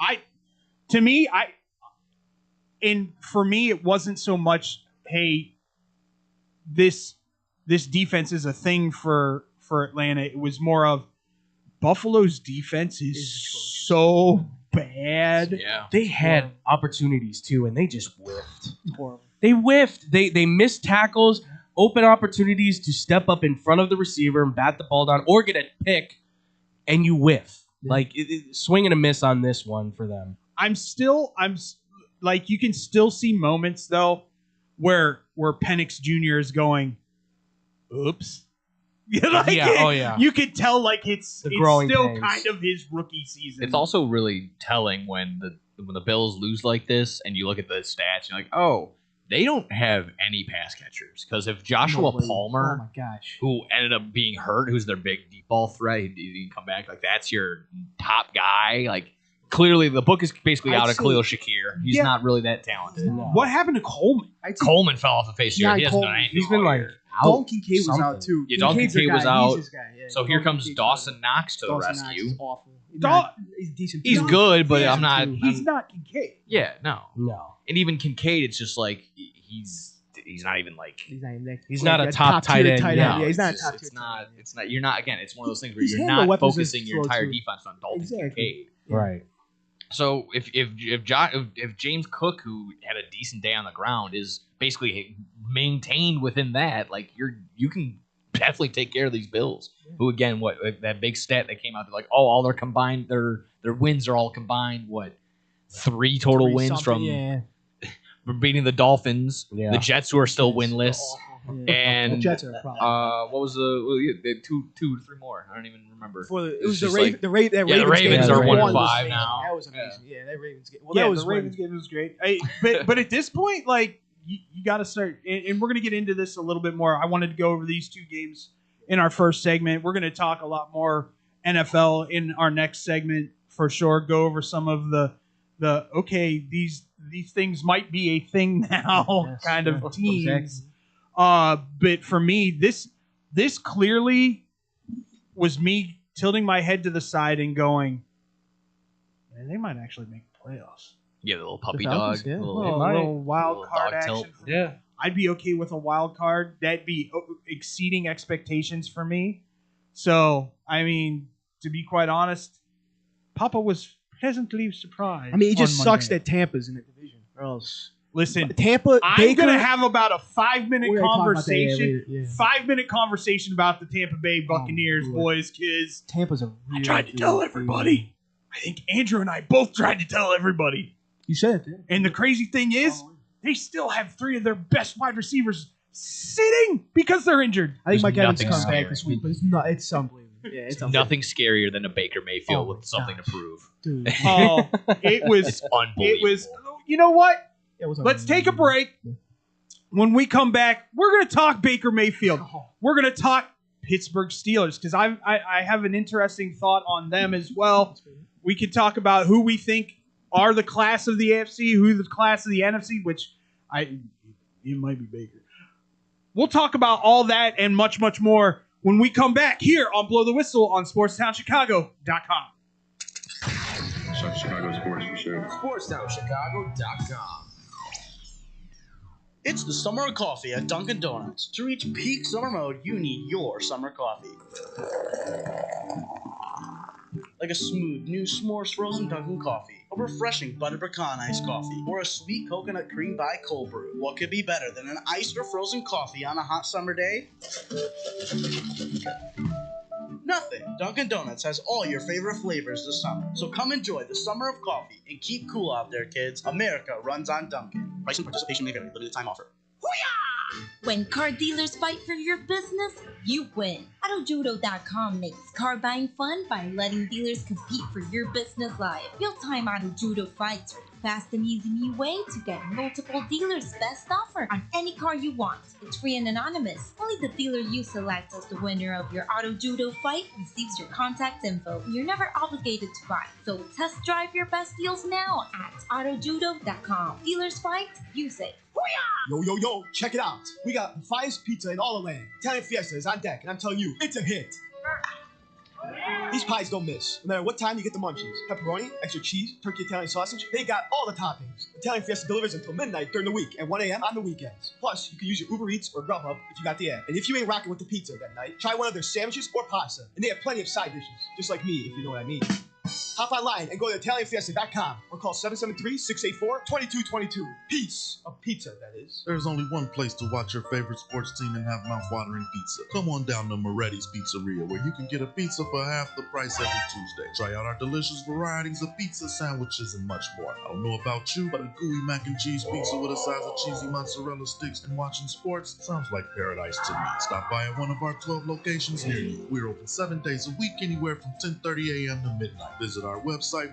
[SPEAKER 2] for me, it wasn't so much, hey, this defense is a thing for Atlanta. It was more of Buffalo's defense is so bad.
[SPEAKER 9] Yeah.
[SPEAKER 10] They had opportunities too, and they just whiffed.
[SPEAKER 3] Horrible.
[SPEAKER 10] They whiffed. They missed tackles, open opportunities to step up in front of the receiver and bat the ball down, or get a pick, and you whiff. Like swing and a miss on this one for them.
[SPEAKER 2] You can still see moments though where Penix Jr. is going, oops.
[SPEAKER 10] Yeah.
[SPEAKER 2] You could tell like it's
[SPEAKER 10] growing
[SPEAKER 2] still
[SPEAKER 10] pains.
[SPEAKER 2] kind of his rookie season.
[SPEAKER 9] It's also really telling when the Bills lose like this, and you look at the stats, you're like, oh, they don't have any pass catchers. Because if Joshua Palmer,
[SPEAKER 3] Oh my gosh.
[SPEAKER 9] who ended up being hurt, who's their big deep ball threat, he can come back, like that's your top guy. Like clearly, the book is basically out of Khalil Shakir. He's not really that talented.
[SPEAKER 2] What happened to Coleman?
[SPEAKER 9] Coleman fell off the face of the earth. He hasn't done
[SPEAKER 3] Coleman.
[SPEAKER 9] anything.
[SPEAKER 10] He's been
[SPEAKER 9] all
[SPEAKER 10] like
[SPEAKER 9] year.
[SPEAKER 3] Dalton Kincaid was
[SPEAKER 10] something.
[SPEAKER 3] out too.
[SPEAKER 9] Yeah, Dalton
[SPEAKER 3] Kincaid's their
[SPEAKER 9] Kincaid was
[SPEAKER 3] guy.
[SPEAKER 9] out.
[SPEAKER 3] He's his guy. Yeah.
[SPEAKER 9] So here comes
[SPEAKER 3] Kincaid's
[SPEAKER 9] Dawson Knox to the
[SPEAKER 3] Dawson Knox
[SPEAKER 9] rescue.
[SPEAKER 3] is awful. He's decent.
[SPEAKER 9] He's good, but
[SPEAKER 2] Yeah,
[SPEAKER 9] I'm not.
[SPEAKER 2] He's not Kincaid.
[SPEAKER 9] Yeah, no.
[SPEAKER 10] No.
[SPEAKER 9] And even Kincaid, it's just like he's not even like.
[SPEAKER 3] He's not even there.
[SPEAKER 10] He's not a top tight
[SPEAKER 3] tier
[SPEAKER 10] end.
[SPEAKER 3] tight
[SPEAKER 10] Yeah.
[SPEAKER 3] end. Yeah, he's not a
[SPEAKER 9] it's
[SPEAKER 3] top
[SPEAKER 9] just-
[SPEAKER 3] tier
[SPEAKER 9] It's not.
[SPEAKER 3] tight end.
[SPEAKER 9] It's not. You're not. Again, it's one of those things where
[SPEAKER 3] He's
[SPEAKER 9] you're
[SPEAKER 3] handling
[SPEAKER 9] not
[SPEAKER 3] weapons
[SPEAKER 9] focusing
[SPEAKER 3] as
[SPEAKER 9] your
[SPEAKER 3] slow,
[SPEAKER 9] entire
[SPEAKER 3] too.
[SPEAKER 9] defense on Dalton
[SPEAKER 3] Exactly.
[SPEAKER 9] Kincaid.
[SPEAKER 10] Right.
[SPEAKER 9] So if James Cook, who had a decent day on the ground, is basically maintained within that, like you can definitely take care of these Bills. Who again, that big stat that came out, they're like, oh, all their combined their wins are all combined. What 3 total wins from beating the Dolphins, the Jets who are still winless, and
[SPEAKER 3] The Jets are a problem.
[SPEAKER 9] what was the 2 to 3 more? I don't even remember.
[SPEAKER 3] It was the
[SPEAKER 9] just
[SPEAKER 3] Raven.
[SPEAKER 9] like-
[SPEAKER 3] the Ravens
[SPEAKER 9] the Ravens
[SPEAKER 3] game
[SPEAKER 10] are
[SPEAKER 3] was
[SPEAKER 10] 1-5
[SPEAKER 3] amazing.
[SPEAKER 9] now.
[SPEAKER 3] That was amazing. Yeah, that Ravens game. Well,
[SPEAKER 2] Yeah,
[SPEAKER 3] that was
[SPEAKER 2] the Ravens game was great. But at this point, like you got to start, and we're gonna get into this a little bit more. I wanted to go over these 2 games in our first segment. We're gonna talk a lot more NFL in our next segment for sure. Go over some of the okay, these things might be a thing now
[SPEAKER 3] Yes,
[SPEAKER 2] kind
[SPEAKER 3] yeah.
[SPEAKER 2] of teams.
[SPEAKER 3] Exactly.
[SPEAKER 2] But for me, this clearly was me tilting my head to the side and going, man, they might actually make the playoffs.
[SPEAKER 9] Yeah, the little puppy
[SPEAKER 3] Falcons,
[SPEAKER 9] dog.
[SPEAKER 3] yeah.
[SPEAKER 2] Little wild
[SPEAKER 9] little
[SPEAKER 2] card
[SPEAKER 9] dog tilt.
[SPEAKER 2] action. For
[SPEAKER 10] Yeah.
[SPEAKER 2] me. I'd be okay with a wild card. That'd be exceeding expectations for me. So, I mean, to be quite honest, Papa was pleasantly surprised.
[SPEAKER 3] I mean, it just
[SPEAKER 2] on
[SPEAKER 3] sucks
[SPEAKER 2] Monday.
[SPEAKER 3] that Tampa's in the division. Or else
[SPEAKER 2] Listen,
[SPEAKER 3] Tampa,
[SPEAKER 2] I'm
[SPEAKER 3] Baker,
[SPEAKER 2] gonna have about a 5-minute
[SPEAKER 3] We're gonna talk about that, yeah,
[SPEAKER 2] conversation.
[SPEAKER 3] later, yeah.
[SPEAKER 2] 5-minute conversation about the Tampa Bay Buccaneers,
[SPEAKER 3] boy.
[SPEAKER 2] boys, kids.
[SPEAKER 3] Tampa's a
[SPEAKER 2] I
[SPEAKER 3] really
[SPEAKER 2] tried to tell
[SPEAKER 3] good
[SPEAKER 2] everybody.
[SPEAKER 3] team.
[SPEAKER 2] I think Andrew and I both tried to tell everybody.
[SPEAKER 3] You said it. Didn't
[SPEAKER 2] And the crazy thing is, they still have 3 of their best wide receivers sitting because they're injured.
[SPEAKER 3] I think
[SPEAKER 9] There's
[SPEAKER 3] Mike Evans
[SPEAKER 9] nothing
[SPEAKER 3] comes back
[SPEAKER 9] scary.
[SPEAKER 3] this week, but it's unbelievable. Yeah, it's unbelievable.
[SPEAKER 9] Nothing scarier than a Baker Mayfield
[SPEAKER 3] Oh
[SPEAKER 9] with something
[SPEAKER 3] gosh.
[SPEAKER 9] to prove.
[SPEAKER 3] Dude.
[SPEAKER 2] Oh, it was.
[SPEAKER 9] It's unbelievable.
[SPEAKER 2] It was. You know what?
[SPEAKER 3] It was
[SPEAKER 2] Let's take a
[SPEAKER 3] unbelievable.
[SPEAKER 2] break. When we come back, we're going to talk Baker Mayfield. We're going to talk Pittsburgh Steelers because I have an interesting thought on them as well. We could talk about who we think are the class of the AFC, who the class of the NFC, which it might be Baker. We'll talk about all that and much, much more when we come back here on Blow the Whistle on SportsTownChicago.com.
[SPEAKER 5] Chicago sports for sure.
[SPEAKER 1] SportsTownChicago.com.
[SPEAKER 11] It's the summer of coffee at Dunkin' Donuts. To reach peak summer mode, you need your summer coffee. Like a smooth new s'mores frozen Dunkin' coffee, a refreshing butter pecan iced coffee, or a sweet coconut cream by cold brew. What could be better than an iced or frozen coffee on a hot summer day? Nothing. Dunkin' Donuts has all your favorite flavors this summer. So come enjoy the summer of coffee and keep cool out there, kids. America runs on Dunkin'. Price and participation may vary. Limited time offer. Hoo-yah!
[SPEAKER 12] When car dealers fight for your business, you win. AutoJudo.com makes car buying fun by letting dealers compete for your business live. Real-time Auto Judo fights are the fast and easy new way to get multiple dealers' best offer on any car you want. It's free and anonymous. Only the dealer you select as the winner of your Auto Judo fight receives your contact info. You're never obligated to buy, so test drive your best deals now at AutoJudo.com. Dealers fight, you save.
[SPEAKER 3] Yo, yo, yo, check it out. We got the finest pizza in all the land. Italian Fiesta is on deck, and I'm telling you, it's a hit. These pies don't miss. No matter what time you get the munchies. Pepperoni, extra cheese, turkey Italian sausage, they got all the toppings. Italian Fiesta delivers until midnight during the week and 1 a.m. on the weekends. Plus, you can use your Uber Eats or Grubhub if you got the app. And if you ain't rocking with the pizza that night, try one of their sandwiches or pasta. And they have plenty of side dishes, just like me, if you know what I mean. Hop online and go to ItalianFiesta.com or call 773-684-2222. Piece of pizza, that is.
[SPEAKER 13] There's only one place to watch your favorite sports team and have mouth-watering pizza. Come on down to Moretti's Pizzeria, where you can get a pizza for half the price every Tuesday. Try out our delicious varieties of pizza, sandwiches, and much more. I don't know about you, but a gooey mac and cheese pizza with a size of cheesy mozzarella sticks and watching sports sounds like paradise to me. Stop by at one of our 12 locations near you. We're open 7 days a week, anywhere from 10:30 a.m. to midnight. Visit our website,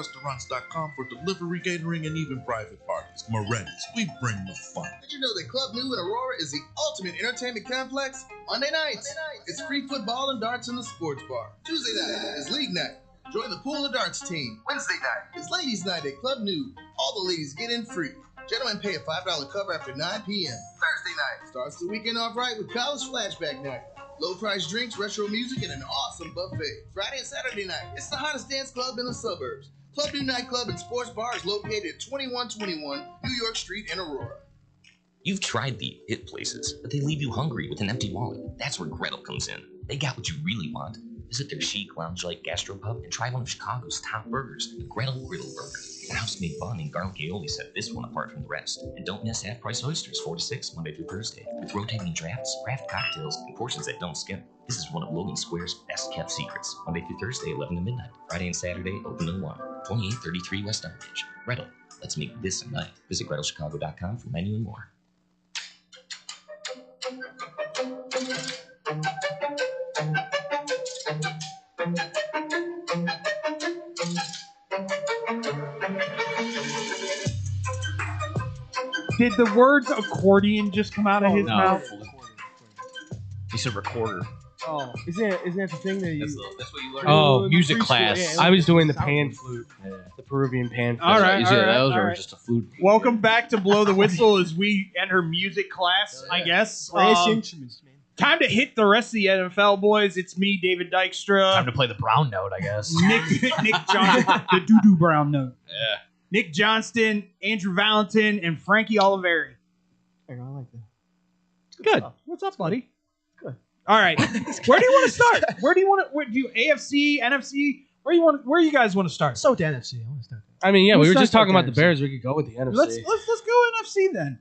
[SPEAKER 13] Moretti'sRestaurants.com, for delivery, catering, and even private parties. Moretti's, we bring the fun.
[SPEAKER 14] Did you know that Club New in Aurora is the ultimate entertainment complex? Monday nights, it's free football and darts in the sports bar. Tuesday night is league night. Join the pool and darts team. Wednesday night is ladies' night at Club New. All the ladies get in free. Gentlemen pay a $5 cover after 9 p.m. Thursday night starts the weekend off right with college flashback night. Low-price drinks, retro music, and an awesome buffet. Friday and Saturday night, it's the hottest dance club in the suburbs. Club New Nightclub and Sports Bar is located at 2121 New York Street in Aurora.
[SPEAKER 15] You've tried the hit places, but they leave you hungry with an empty wallet. That's where Gretel comes in. They got what you really want. Visit their chic, lounge-like gastropub and try one of Chicago's top burgers, the Gretel Griddle Burger. The house-made bun and garlic aioli set this one apart from the rest. And don't miss half-price oysters, 4 to 6, Monday through Thursday, with rotating drafts, craft cocktails, and portions that don't skip. This is one of Logan Square's best-kept secrets. Monday through Thursday, 11 to midnight. Friday and Saturday, open till 1. 2833 West Armitage. Gretel, let's make this a night. Visit GretelChicago.com for menu and more.
[SPEAKER 2] Did the words accordion just come out of his mouth?
[SPEAKER 9] He said recorder.
[SPEAKER 3] Oh, isn't that the thing that you?
[SPEAKER 9] That's what you learned.
[SPEAKER 10] Oh, music
[SPEAKER 3] preschool,
[SPEAKER 10] class.
[SPEAKER 3] yeah,
[SPEAKER 10] I was doing the pan flute. The Peruvian pan flute.
[SPEAKER 2] All right,
[SPEAKER 9] Is it those
[SPEAKER 2] all
[SPEAKER 9] or
[SPEAKER 2] right.
[SPEAKER 9] just a flute?
[SPEAKER 2] Welcome back to Blow the Whistle as we enter music class, I guess.
[SPEAKER 3] Brass instruments, man.
[SPEAKER 2] Time to hit the rest of the NFL, boys. It's me, David Dykstra.
[SPEAKER 9] Time to play the brown note, I guess.
[SPEAKER 2] Nick Johnston, the doo-doo brown note.
[SPEAKER 9] Yeah.
[SPEAKER 2] Nick Johnston, Andrew Valentin, and Frankie Oliveri.
[SPEAKER 3] I like that.
[SPEAKER 2] Good. What's up, buddy?
[SPEAKER 3] Good.
[SPEAKER 2] All right. Where do you want to start? Where do you want to? Where do you AFC, NFC? Where you guys want to start?
[SPEAKER 3] So with the NFC. I want to start there.
[SPEAKER 10] I mean, yeah, we
[SPEAKER 2] Let's
[SPEAKER 10] were
[SPEAKER 2] start
[SPEAKER 10] just talking
[SPEAKER 2] with
[SPEAKER 10] about the
[SPEAKER 2] NFC.
[SPEAKER 10] Bears. We could go with the NFC.
[SPEAKER 2] Let's go NFC then.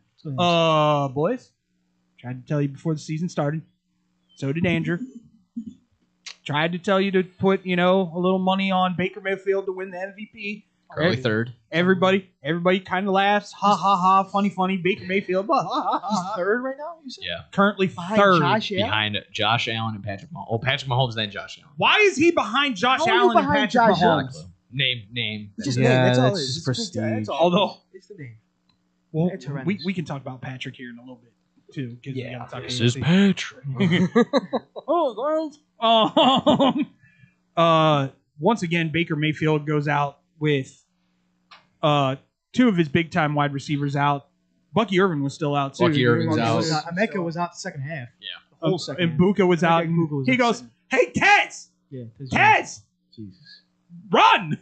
[SPEAKER 2] Boys. Tried to tell you before the season started. So did Andrew. Tried to tell you to put, a little money on Baker Mayfield to win the MVP.
[SPEAKER 9] Early third.
[SPEAKER 2] Everybody kind of laughs. Ha ha ha. Funny. Baker Mayfield. Ha, ha, ha,
[SPEAKER 3] He's
[SPEAKER 2] ha.
[SPEAKER 3] third right now. You said?
[SPEAKER 9] Yeah.
[SPEAKER 2] Currently
[SPEAKER 3] Behind
[SPEAKER 2] third.
[SPEAKER 3] Josh Allen?
[SPEAKER 9] Behind Josh Allen and Patrick Mahomes. Oh, Patrick Mahomes then Josh Allen.
[SPEAKER 2] Why is he behind Josh
[SPEAKER 3] How are you
[SPEAKER 2] Allen and
[SPEAKER 3] behind
[SPEAKER 2] Patrick
[SPEAKER 3] Josh
[SPEAKER 2] Mahomes?
[SPEAKER 3] Allen?
[SPEAKER 9] Name.
[SPEAKER 3] Just
[SPEAKER 10] Yeah,
[SPEAKER 3] name. That's all it
[SPEAKER 10] that's
[SPEAKER 3] is. It's
[SPEAKER 10] prestige.
[SPEAKER 3] That's all.
[SPEAKER 2] Although,
[SPEAKER 3] It's the name.
[SPEAKER 2] well,
[SPEAKER 3] It's horrendous.
[SPEAKER 2] we can talk about Patrick here in a little bit too. 'Cause we gotta talk
[SPEAKER 9] This is
[SPEAKER 2] AFC.
[SPEAKER 9] Patrick.
[SPEAKER 2] Oh, girls. Once again, Baker Mayfield goes out with two of his big-time wide receivers out. Bucky Irvin was still out, too.
[SPEAKER 9] Bucky Irvin's out.
[SPEAKER 3] Emeka was out the second half.
[SPEAKER 9] Yeah.
[SPEAKER 3] The whole second
[SPEAKER 2] And
[SPEAKER 3] half.
[SPEAKER 2] Buka was out.
[SPEAKER 3] Buka was
[SPEAKER 2] He
[SPEAKER 3] out
[SPEAKER 2] goes,
[SPEAKER 3] second.
[SPEAKER 2] hey, Tez!
[SPEAKER 3] Yeah,
[SPEAKER 2] Tez!
[SPEAKER 3] Jesus.
[SPEAKER 2] Run!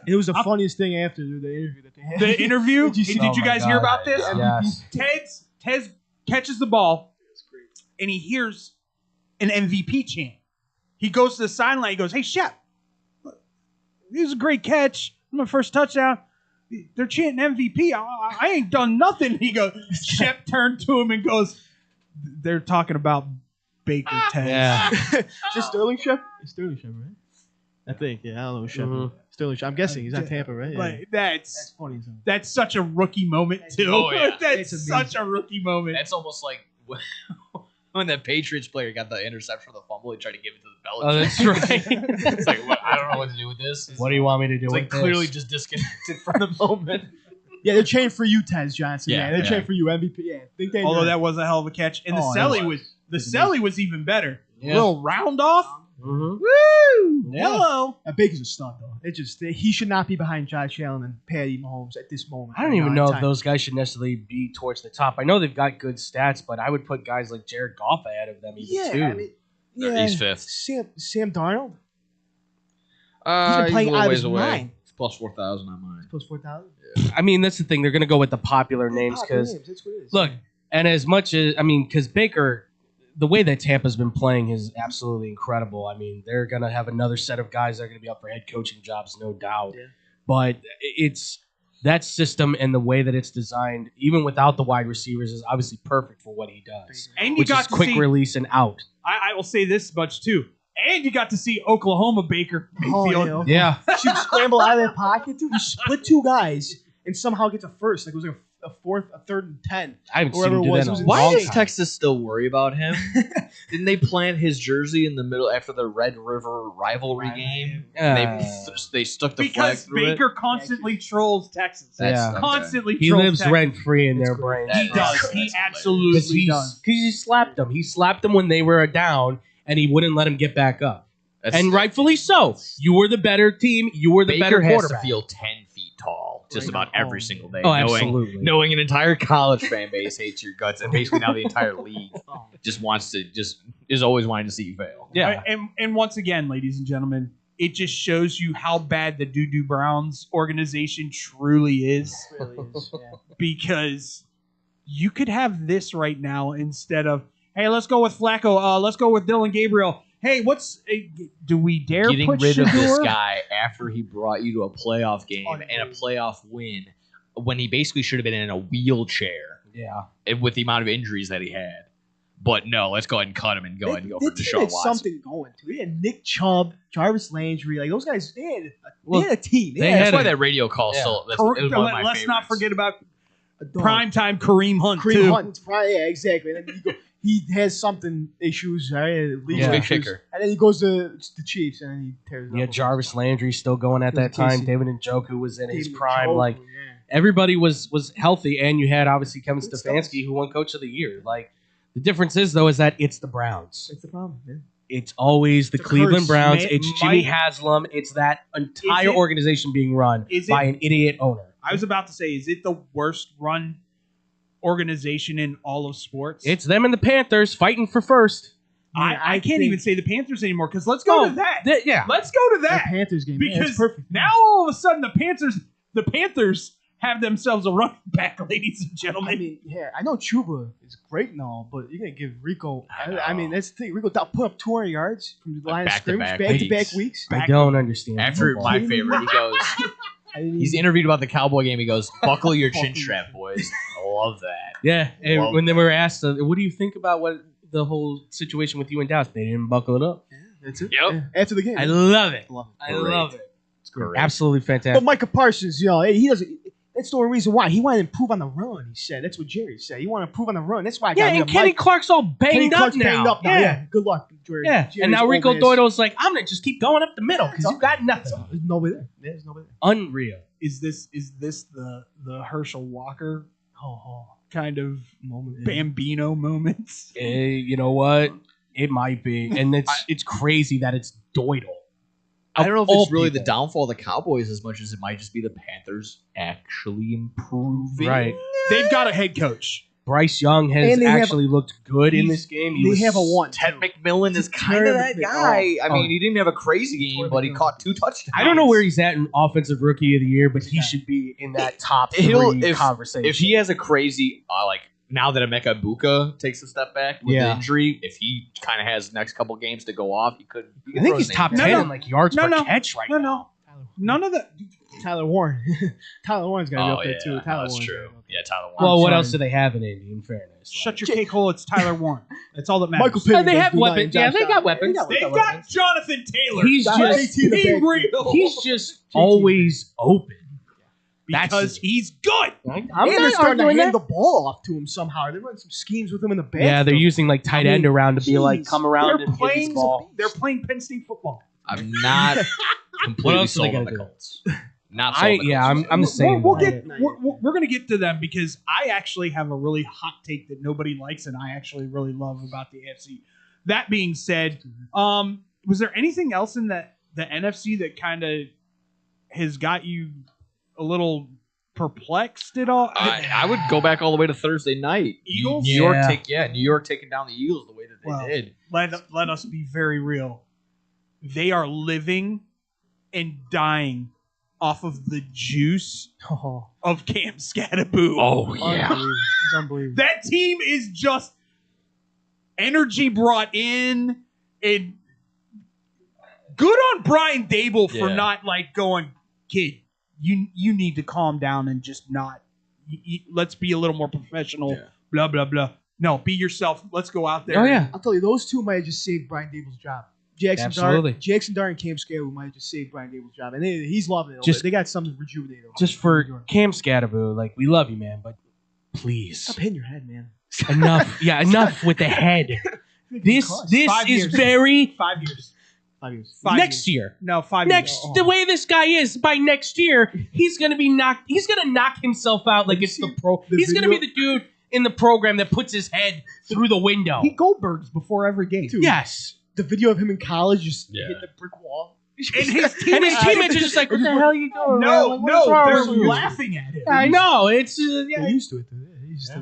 [SPEAKER 3] It was the funniest thing after the interview that they had.
[SPEAKER 2] The interview?
[SPEAKER 3] Did you see-
[SPEAKER 2] Did you guys hear about this?
[SPEAKER 10] Yes.
[SPEAKER 2] Tez catches the ball, and he hears an MVP chant. He goes to the sideline. He goes, hey, Shep, this is a great catch. My first touchdown. They're chanting MVP. I ain't done nothing. He goes, Shep turned to him and goes, they're talking about Baker Tez.
[SPEAKER 10] Yeah.
[SPEAKER 3] Is it Sterling Shep? It's Sterling Shep, right? I think. Yeah, I don't know. Sheffield. Sterling. I'm guessing he's on Tampa, right?
[SPEAKER 2] Like
[SPEAKER 3] Yeah.
[SPEAKER 2] that's
[SPEAKER 3] funny.
[SPEAKER 2] That's such a rookie moment too.
[SPEAKER 9] Oh, yeah.
[SPEAKER 2] That's such a rookie moment.
[SPEAKER 9] That's almost like when that Patriots player got the interception for the fumble, he tried to give it to the Belichick.
[SPEAKER 10] Oh, that's right.
[SPEAKER 9] It's like, what, I don't know what to do with this.
[SPEAKER 10] What do you want me to do
[SPEAKER 9] It's
[SPEAKER 10] with
[SPEAKER 9] like
[SPEAKER 10] this?
[SPEAKER 9] clearly just disconnected from the moment.
[SPEAKER 3] Yeah, they're cheering for you, Tez Johnson.
[SPEAKER 9] Yeah,
[SPEAKER 3] Yeah, they're
[SPEAKER 9] yeah.
[SPEAKER 3] cheering for you, MVP. Yeah, think they.
[SPEAKER 2] Although that was a hell of a catch, and the
[SPEAKER 3] Oh,
[SPEAKER 2] Selly
[SPEAKER 3] it
[SPEAKER 2] was Selly was even better.
[SPEAKER 3] Yeah.
[SPEAKER 2] Little round off.
[SPEAKER 10] Mm-hmm.
[SPEAKER 2] Woo!
[SPEAKER 3] Yeah.
[SPEAKER 2] Hello.
[SPEAKER 3] Baker's a stud though. It just he should not be behind Josh Allen and Patty Mahomes at this moment.
[SPEAKER 10] I don't even know if those guys should necessarily be towards the top. I know they've got good stats, but I would put guys like Jared Goff ahead of them even too.
[SPEAKER 3] I mean, yeah,
[SPEAKER 9] He's fifth.
[SPEAKER 3] Sam Darnold.
[SPEAKER 9] He's
[SPEAKER 3] been playing
[SPEAKER 9] a little
[SPEAKER 3] out of
[SPEAKER 9] ways
[SPEAKER 3] his
[SPEAKER 9] away.
[SPEAKER 3] mind.
[SPEAKER 9] It's plus 4,000 on mine.
[SPEAKER 3] Plus 4,000.
[SPEAKER 10] I mean, that's the thing. They're going to go with the popular names because
[SPEAKER 3] That's what it is.
[SPEAKER 10] look, and as much as because Baker, the way that Tampa's been playing is absolutely incredible. I mean, they're going to have another set of guys that are going to be up for head coaching jobs, no doubt.
[SPEAKER 3] Yeah.
[SPEAKER 10] But it's that system and the way that it's designed, even without the wide receivers, is obviously perfect for what he does.
[SPEAKER 2] And you
[SPEAKER 10] which
[SPEAKER 2] got
[SPEAKER 10] is
[SPEAKER 2] to
[SPEAKER 10] quick
[SPEAKER 2] see,
[SPEAKER 10] release and out.
[SPEAKER 2] I will say this much too. And you got to see Oklahoma Baker Mayfield.
[SPEAKER 10] Yeah.
[SPEAKER 3] She would scramble out of that pocket, dude. You split two guys and somehow get to first. Like it was like a third and 10.
[SPEAKER 10] I haven't
[SPEAKER 3] Wherever
[SPEAKER 10] seen
[SPEAKER 3] it
[SPEAKER 10] him do
[SPEAKER 3] was.
[SPEAKER 10] that
[SPEAKER 3] It was
[SPEAKER 10] in a
[SPEAKER 9] Why
[SPEAKER 10] long
[SPEAKER 9] does
[SPEAKER 3] insane.
[SPEAKER 9] Texas still worry about him? Didn't they plant his jersey in the middle after the Red River rivalry game? They stuck the flag
[SPEAKER 2] Because
[SPEAKER 9] through
[SPEAKER 2] Baker
[SPEAKER 9] it?
[SPEAKER 2] constantly trolls Texas.
[SPEAKER 10] Yeah.
[SPEAKER 9] okay.
[SPEAKER 2] Constantly
[SPEAKER 10] He
[SPEAKER 2] trolls
[SPEAKER 10] lives
[SPEAKER 2] Texas.
[SPEAKER 10] rent free in their brains.
[SPEAKER 2] He does. He
[SPEAKER 10] Because
[SPEAKER 2] absolutely does.
[SPEAKER 10] he slapped them. He slapped them when they were down, and he wouldn't let them get back up. And rightfully so. You were the better team. You were the
[SPEAKER 9] Baker
[SPEAKER 10] better
[SPEAKER 9] has to
[SPEAKER 10] quarterback.
[SPEAKER 9] feel 10 feet tall just about every single day.
[SPEAKER 10] Oh, absolutely.
[SPEAKER 9] Knowing an entire college fan base hates your guts, and basically now the entire league is always wanting to see you fail.
[SPEAKER 10] Yeah.
[SPEAKER 2] And once again, ladies and gentlemen, it just shows you how bad the Doo Doo Browns organization truly is. Because you could have this right now instead of, hey, let's go with Flacco. Let's go with Dylan Gabriel. Hey, do we dare
[SPEAKER 9] Getting
[SPEAKER 2] put
[SPEAKER 9] rid of this
[SPEAKER 2] Shador?
[SPEAKER 9] guy after he brought you to a playoff game and a playoff win when he basically should have been in a wheelchair.
[SPEAKER 10] Yeah.
[SPEAKER 9] With the amount of injuries that he had. But no, let's go ahead and cut him and go ahead and go for
[SPEAKER 3] They
[SPEAKER 9] Deshaun
[SPEAKER 3] had
[SPEAKER 9] Watson.
[SPEAKER 3] something going to. They had Nick Chubb, Jarvis Landry, like those guys. They had a team.
[SPEAKER 9] That's why that radio call still. It was one of my
[SPEAKER 2] Let's not
[SPEAKER 9] favorites.
[SPEAKER 2] forget about primetime Kareem Hunt too.
[SPEAKER 3] Kareem Hunt, yeah, exactly. And then he has something issues, right?
[SPEAKER 10] Yeah.
[SPEAKER 9] Big kicker.
[SPEAKER 3] And then he goes to the Chiefs, and then he tears it
[SPEAKER 10] Yeah,
[SPEAKER 3] up.
[SPEAKER 10] Jarvis Landry still going at that time. David Njoku was in his
[SPEAKER 3] David
[SPEAKER 10] prime.
[SPEAKER 3] Njoku,
[SPEAKER 10] Like
[SPEAKER 3] yeah.
[SPEAKER 10] everybody was healthy, and you had obviously Kevin Stefanski who won Coach of the Year. Like the difference is though is that it's the Browns.
[SPEAKER 3] That's the problem. Yeah.
[SPEAKER 10] It's always the
[SPEAKER 3] It's a
[SPEAKER 10] Cleveland
[SPEAKER 3] curse.
[SPEAKER 10] Browns.
[SPEAKER 2] May-
[SPEAKER 10] It's Jimmy
[SPEAKER 2] might-
[SPEAKER 10] Haslam. It's that entire
[SPEAKER 2] it-
[SPEAKER 10] organization being run
[SPEAKER 2] is
[SPEAKER 10] by
[SPEAKER 2] it-
[SPEAKER 10] an idiot owner.
[SPEAKER 2] I was about to say, is it the worst run organization in all of sports?
[SPEAKER 10] It's them and the Panthers fighting for first.
[SPEAKER 2] I can't even say the Panthers anymore because let's go to that.
[SPEAKER 10] Yeah.
[SPEAKER 2] Let's go to that.
[SPEAKER 3] The Panthers game. Yeah,
[SPEAKER 2] Because
[SPEAKER 3] it's perfect.
[SPEAKER 2] now all of a sudden the Panthers have themselves a running back, ladies and gentlemen.
[SPEAKER 3] I mean, yeah, I know Chuba is great and all, but you're gonna give Rico. I mean, that's the thing. Rico put up 200 yards from the line of scrimmage, back-to-back weeks.
[SPEAKER 10] I don't understand.
[SPEAKER 9] After my favorite, he goes. He's interviewed about the Cowboy game. He goes, "Buckle your chin strap, boys." I love that.
[SPEAKER 10] Yeah, and
[SPEAKER 9] Love
[SPEAKER 10] when they were asked, what do you think about what the whole situation with you and Dallas? They didn't buckle it up.
[SPEAKER 3] That's it.
[SPEAKER 9] Yep.
[SPEAKER 3] Yeah, after the game.
[SPEAKER 10] I love it. I
[SPEAKER 9] Great.
[SPEAKER 10] love it.
[SPEAKER 9] It's great.
[SPEAKER 10] Absolutely
[SPEAKER 3] But
[SPEAKER 10] fantastic.
[SPEAKER 3] Micah Parsons, he doesn't. That's the only reason why he wanted to improve on the run. He said that's what Jerry said. He wanted to improve on the run. That's why I got
[SPEAKER 10] Yeah,
[SPEAKER 3] rid
[SPEAKER 10] and
[SPEAKER 3] of
[SPEAKER 10] Kenny
[SPEAKER 3] Mike.
[SPEAKER 10] Clark's all
[SPEAKER 3] Kenny
[SPEAKER 10] banged up
[SPEAKER 3] Clark's
[SPEAKER 10] now.
[SPEAKER 3] banged up now. Yeah. Good luck, Jerry.
[SPEAKER 10] Yeah,
[SPEAKER 3] Jerry's
[SPEAKER 10] and now
[SPEAKER 3] old
[SPEAKER 10] Rico
[SPEAKER 3] man.
[SPEAKER 10] Doido's like, I'm gonna just keep going up the middle because you got nothing.
[SPEAKER 3] There's nobody there. Yeah, there's nobody there.
[SPEAKER 10] Unreal.
[SPEAKER 2] Is this the Herschel Walker kind of
[SPEAKER 3] Moment.
[SPEAKER 2] Bambino moments?
[SPEAKER 10] You know what? It might be, and it's crazy that it's Doidle.
[SPEAKER 9] I don't know if
[SPEAKER 10] Of
[SPEAKER 9] it's really
[SPEAKER 10] all
[SPEAKER 9] the
[SPEAKER 10] people.
[SPEAKER 9] downfall of the Cowboys as much as it might just be the Panthers actually improving.
[SPEAKER 10] Right.
[SPEAKER 2] They've got a head coach.
[SPEAKER 10] Bryce Young has
[SPEAKER 3] And they have-
[SPEAKER 10] actually looked good in this game.
[SPEAKER 3] They have a one.
[SPEAKER 9] Ted McMillan is kind
[SPEAKER 3] Terry
[SPEAKER 9] of that
[SPEAKER 3] McMillan.
[SPEAKER 9] guy. I
[SPEAKER 10] Oh.
[SPEAKER 9] mean, he didn't have a crazy game, but he caught 2 touchdowns.
[SPEAKER 10] I don't know where he's at in offensive rookie of the year, but he should be in that top three conversation.
[SPEAKER 9] If he has a crazy, now that Emeka Ibuka takes a step back with the injury, if he kind of has next couple games to go off, he could.
[SPEAKER 10] I think he's top 10 in like yards per catch right now.
[SPEAKER 2] None of the
[SPEAKER 3] Tyler Warren. Tyler Warren's got to be up there too. Tyler
[SPEAKER 15] that's
[SPEAKER 3] Warren's
[SPEAKER 15] true.
[SPEAKER 3] gotta be up
[SPEAKER 15] Yeah, Tyler Warren.
[SPEAKER 10] Well, what
[SPEAKER 3] sorry.
[SPEAKER 10] else do they have in Indy? In fairness,
[SPEAKER 2] Shut your cake hole. It's Tyler Warren. That's all that matters.
[SPEAKER 3] Michael Pittman.
[SPEAKER 10] they have
[SPEAKER 3] does
[SPEAKER 10] weapons.
[SPEAKER 3] Josh
[SPEAKER 10] Yeah, they got
[SPEAKER 3] Allen.
[SPEAKER 10] weapons.
[SPEAKER 2] They've got Jonathan Taylor.
[SPEAKER 10] He's just
[SPEAKER 2] Be real.
[SPEAKER 10] he's just always open.
[SPEAKER 2] because he's good.
[SPEAKER 3] And they're starting to hand the ball off to him somehow. They're running some schemes with him in the back.
[SPEAKER 10] Yeah, they're using like tight end around to be like come around
[SPEAKER 2] They're
[SPEAKER 10] and get his ball.
[SPEAKER 2] playing Penn State football.
[SPEAKER 15] I'm not
[SPEAKER 10] What
[SPEAKER 15] completely
[SPEAKER 10] else do they
[SPEAKER 15] sold on
[SPEAKER 10] gotta
[SPEAKER 15] the
[SPEAKER 10] do?
[SPEAKER 15] Colts. Not sold on the Colts.
[SPEAKER 10] I'm the same.
[SPEAKER 2] We're going to get to them because I actually have a really hot take that nobody likes and I actually really love about the AFC. That being said, was there anything else in the NFC that kind of has got you a little perplexed at all?
[SPEAKER 9] I would go back all the way to Thursday night.
[SPEAKER 2] Eagles?
[SPEAKER 9] New York taking down the Eagles the way that they did.
[SPEAKER 2] Let us be very real. They are living and dying off of the juice of Cam Scatterboo.
[SPEAKER 9] Oh, yeah.
[SPEAKER 3] It's unbelievable.
[SPEAKER 2] That team is just energy brought in, and good on Brian Dable for not like going, kid, you need to calm down and just not. Let's be a little more professional.
[SPEAKER 3] Yeah.
[SPEAKER 2] Blah blah blah. No, be yourself. Let's go out there.
[SPEAKER 10] Oh yeah,
[SPEAKER 3] I'll tell you, those two might have just saved Brian Dable's job. Jackson Dart and Cam Scatterboo might have just saved Brian Dable's job, and he's loving it. They got something rejuvenated.
[SPEAKER 10] Just for Cam Scatterboo, like we love you, man, but please
[SPEAKER 3] stop hitting your head, man.
[SPEAKER 10] Enough. Yeah, enough with the head. This is very
[SPEAKER 2] 5 years.
[SPEAKER 3] 5 years.
[SPEAKER 10] Next year.
[SPEAKER 2] No, 5
[SPEAKER 10] next
[SPEAKER 2] years.
[SPEAKER 10] The way this guy is, by next year, he's gonna knock himself out like it's the pro. He's gonna be the dude in the program that puts his head through the window.
[SPEAKER 2] He Goldbergs before every game.
[SPEAKER 3] Dude,
[SPEAKER 10] yes.
[SPEAKER 3] The video of him in college just hitting the brick wall.
[SPEAKER 2] And his
[SPEAKER 10] teammates are just like, what the hell are you doing?
[SPEAKER 2] No, they're
[SPEAKER 3] you?
[SPEAKER 2] laughing at him.
[SPEAKER 10] I know. It's
[SPEAKER 3] They're used to it.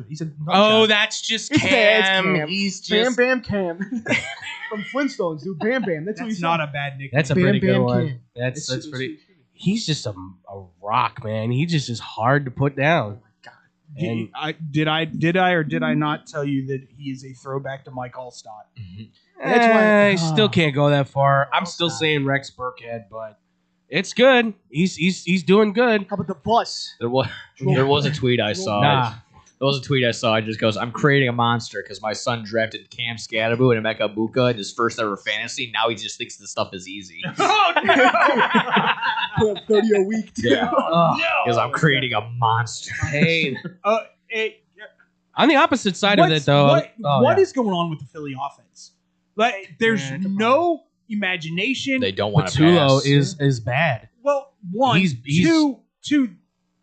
[SPEAKER 3] He's a
[SPEAKER 10] oh, that's just Cam.
[SPEAKER 3] Cam.
[SPEAKER 10] He's just
[SPEAKER 3] Bam Cam from Flintstones, dude. Bam Bam.
[SPEAKER 2] That's not a bad nickname.
[SPEAKER 10] That's a
[SPEAKER 3] Bam
[SPEAKER 10] pretty good
[SPEAKER 3] Bam
[SPEAKER 10] one.
[SPEAKER 3] Cam.
[SPEAKER 10] That's pretty. He's just a rock, man. He just is hard to put down.
[SPEAKER 2] And did I not tell you that he is a throwback to Mike Allstott?
[SPEAKER 10] Mm-hmm. That's why I still can't go that far. I'm still saying Rex Burkhead, but it's good. He's doing good.
[SPEAKER 3] How about the bus?
[SPEAKER 9] There was a tweet I saw. There was a tweet I saw. It just goes, "I'm creating a monster because my son drafted Cam Scatterboo and Emeka Buka in his first ever fantasy. Now he just thinks this stuff is easy."
[SPEAKER 2] Oh no!
[SPEAKER 3] Put up 30 a week.
[SPEAKER 9] Yeah, because I'm creating a monster.
[SPEAKER 10] Hey, on the opposite side of it, though,
[SPEAKER 2] what is going on with the Philly offense? Like, there's no imagination.
[SPEAKER 9] They don't want to
[SPEAKER 10] Tulo
[SPEAKER 9] pass.
[SPEAKER 10] is bad.
[SPEAKER 2] Well, one,
[SPEAKER 10] He's-
[SPEAKER 2] two.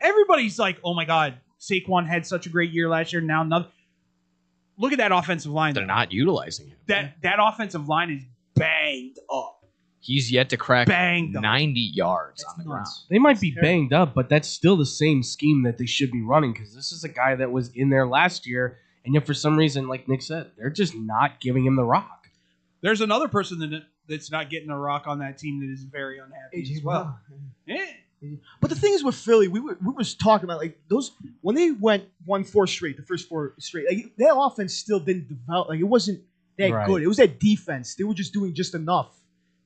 [SPEAKER 2] Everybody's like, "Oh my God, Saquon had such a great year last year. Now nothing." Look at that offensive line.
[SPEAKER 9] They're not utilizing him.
[SPEAKER 2] That offensive line is banged up.
[SPEAKER 9] He's yet to crack
[SPEAKER 2] Banged up.
[SPEAKER 9] 90 yards on the ground.
[SPEAKER 10] They might be banged up, but that's still the same scheme that they should be running because this is a guy that was in there last year, and yet for some reason, like Nick said, they're just not giving him the rock.
[SPEAKER 2] There's another person that's not getting a rock on that team that is very unhappy as well. Yeah.
[SPEAKER 3] But the thing is with Philly, we was talking about like those when they won 4 straight, the first 4 straight, like their offense still didn't develop. Like it wasn't that
[SPEAKER 10] Right.
[SPEAKER 3] good. It was that defense. They were just doing just enough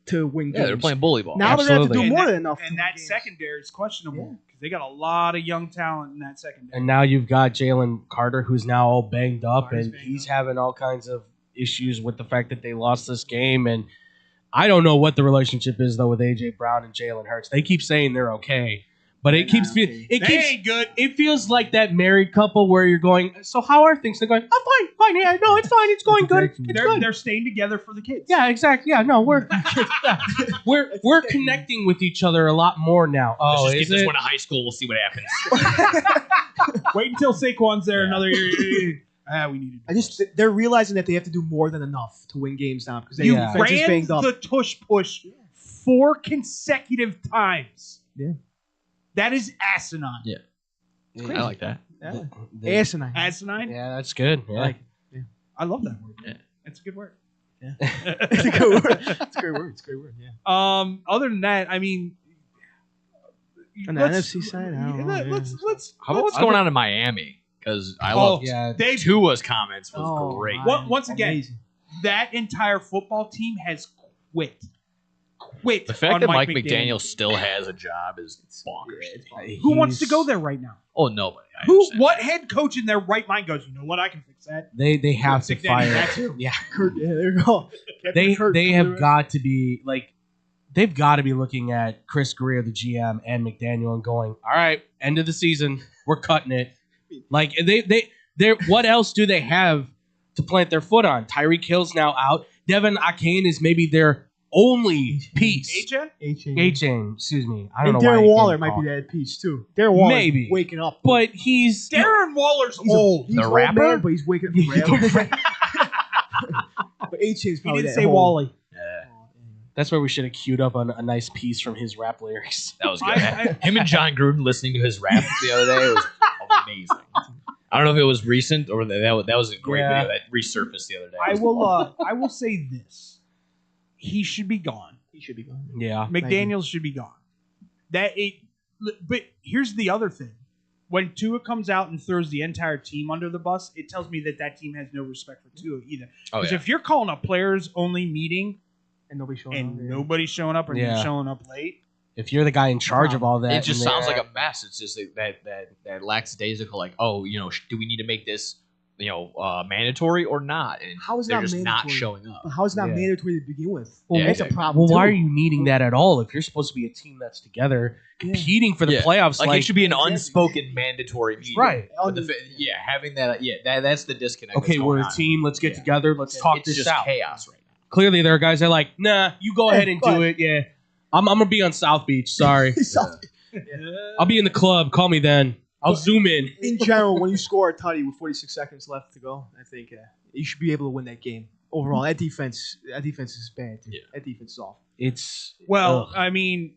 [SPEAKER 3] to win games.
[SPEAKER 9] Yeah, they're playing bully ball.
[SPEAKER 3] Now they're gonna have to do
[SPEAKER 10] Absolutely.
[SPEAKER 3] more than enough.
[SPEAKER 2] And that secondary is questionable because they got a lot of young talent in that secondary.
[SPEAKER 10] And now you've got Jalen Carter, who's now all banged up,
[SPEAKER 2] Carter's
[SPEAKER 10] and
[SPEAKER 2] banged
[SPEAKER 10] he's having all kinds of issues with the fact that they lost this game. And I don't know what the relationship is though with AJ Brown and Jalen Hurts. They keep saying they're okay, but it keeps
[SPEAKER 2] They ain't good.
[SPEAKER 10] It feels like that married couple where you're going, so how are things? They're going, oh, fine, yeah, no, it's fine, it's going good, it's good.
[SPEAKER 2] They're staying together for the kids.
[SPEAKER 10] Yeah, exactly. Yeah, no, we're connecting with each other a lot more now. Oh,
[SPEAKER 15] Let's just
[SPEAKER 10] is
[SPEAKER 15] get this
[SPEAKER 10] it?
[SPEAKER 15] one to high school. We'll see what happens.
[SPEAKER 2] Wait until Saquon's there another year. We need to.
[SPEAKER 3] They're realizing that they have to do more than enough to win games now because
[SPEAKER 2] You
[SPEAKER 3] their defense is
[SPEAKER 2] ran
[SPEAKER 3] banged up.
[SPEAKER 2] the tush push 4 consecutive times.
[SPEAKER 3] Yeah.
[SPEAKER 2] That is asinine.
[SPEAKER 9] Yeah.
[SPEAKER 3] Crazy.
[SPEAKER 9] I like that.
[SPEAKER 3] Yeah. Asinine.
[SPEAKER 2] Asinine?
[SPEAKER 10] Yeah, that's good. Yeah.
[SPEAKER 2] I love that word.
[SPEAKER 9] Yeah.
[SPEAKER 2] That's a good word.
[SPEAKER 3] Yeah. It's a good word. It's a great word. It's a great word. Yeah.
[SPEAKER 2] Other than that, I mean,
[SPEAKER 3] On the NFC side, I don't know.
[SPEAKER 2] Let's.
[SPEAKER 9] How about what's going on in Miami? Because I love Tua's comments was great.
[SPEAKER 2] Once again, that entire football team has quit.
[SPEAKER 9] The fact
[SPEAKER 2] on
[SPEAKER 9] that
[SPEAKER 2] Mike
[SPEAKER 9] Mike McDaniel still has a job is bonkers.
[SPEAKER 2] Who wants to go there right now?
[SPEAKER 9] Oh, nobody.
[SPEAKER 2] What head coach in their right mind goes, you know what, I can fix that?
[SPEAKER 10] They have to
[SPEAKER 2] Stick that in
[SPEAKER 10] fire.
[SPEAKER 2] that too.
[SPEAKER 10] Yeah,
[SPEAKER 3] there you go.
[SPEAKER 10] they have got to be like, they've got to be looking at Chris Greer, the GM, and McDaniel, and going, all right, end of the season, we're cutting it. Like they what else do they have to plant their foot on? Tyreek Hill's now out. Devin Akane is maybe their only piece. A-Chain, excuse me. I don't
[SPEAKER 3] and
[SPEAKER 10] know
[SPEAKER 3] Darren
[SPEAKER 10] why
[SPEAKER 3] Waller might be that piece too. Darren Waller
[SPEAKER 10] Maybe.
[SPEAKER 3] waking up,
[SPEAKER 10] but he's
[SPEAKER 2] Darren Waller's old.
[SPEAKER 3] He's
[SPEAKER 10] the
[SPEAKER 3] old,
[SPEAKER 10] rapper?
[SPEAKER 3] man, but he's waking up. But A-Chain's
[SPEAKER 2] He
[SPEAKER 3] probably
[SPEAKER 2] didn't
[SPEAKER 3] that
[SPEAKER 2] say
[SPEAKER 3] whole-
[SPEAKER 2] Wally.
[SPEAKER 10] That's where we should have queued up a nice piece from his rap lyrics.
[SPEAKER 9] That was good. Him and John Gruden listening to his rap the other day was amazing. I don't know if it was recent or that was a great video that resurfaced the other day.
[SPEAKER 2] I will say this. He should be gone.
[SPEAKER 3] He should be gone.
[SPEAKER 10] Yeah.
[SPEAKER 2] McDaniels should be gone. But here's the other thing. When Tua comes out and throws the entire team under the bus, it tells me that team has no respect for Tua either. Because if you're calling a players-only meeting
[SPEAKER 3] and nobody's
[SPEAKER 2] showing up or you're showing up late,
[SPEAKER 10] if you're the guy in charge of all that,
[SPEAKER 9] it just sounds like a mess. It's just that lackadaisical, like, oh, do we need to make this, mandatory or not? And
[SPEAKER 3] how is
[SPEAKER 9] they're
[SPEAKER 3] that
[SPEAKER 9] just not
[SPEAKER 3] mandatory?
[SPEAKER 9] showing up.
[SPEAKER 3] But how is that mandatory to begin with?
[SPEAKER 10] Well,
[SPEAKER 3] that's a problem.
[SPEAKER 10] Well, why
[SPEAKER 3] too.
[SPEAKER 10] are you needing that at all? If you're supposed to be a team that's together, competing for the playoffs,
[SPEAKER 9] like, it should be an unspoken mandatory meeting,
[SPEAKER 10] right?
[SPEAKER 9] But having that, that's the disconnect.
[SPEAKER 10] Okay, we're a team. Let's get together. Let's talk
[SPEAKER 9] It's
[SPEAKER 10] this
[SPEAKER 9] just
[SPEAKER 10] out.
[SPEAKER 9] chaos right now.
[SPEAKER 10] Clearly, there are guys that are like, nah, you go ahead and do it. Yeah, I'm gonna be on South Beach. Sorry, I'll be in the club. Call me then. I'll zoom in.
[SPEAKER 3] In general, when you score a tutty with 46 seconds left to go, I think you should be able to win that game. Overall, that defense is bad. Too. That defense is off.
[SPEAKER 10] It's
[SPEAKER 2] I mean,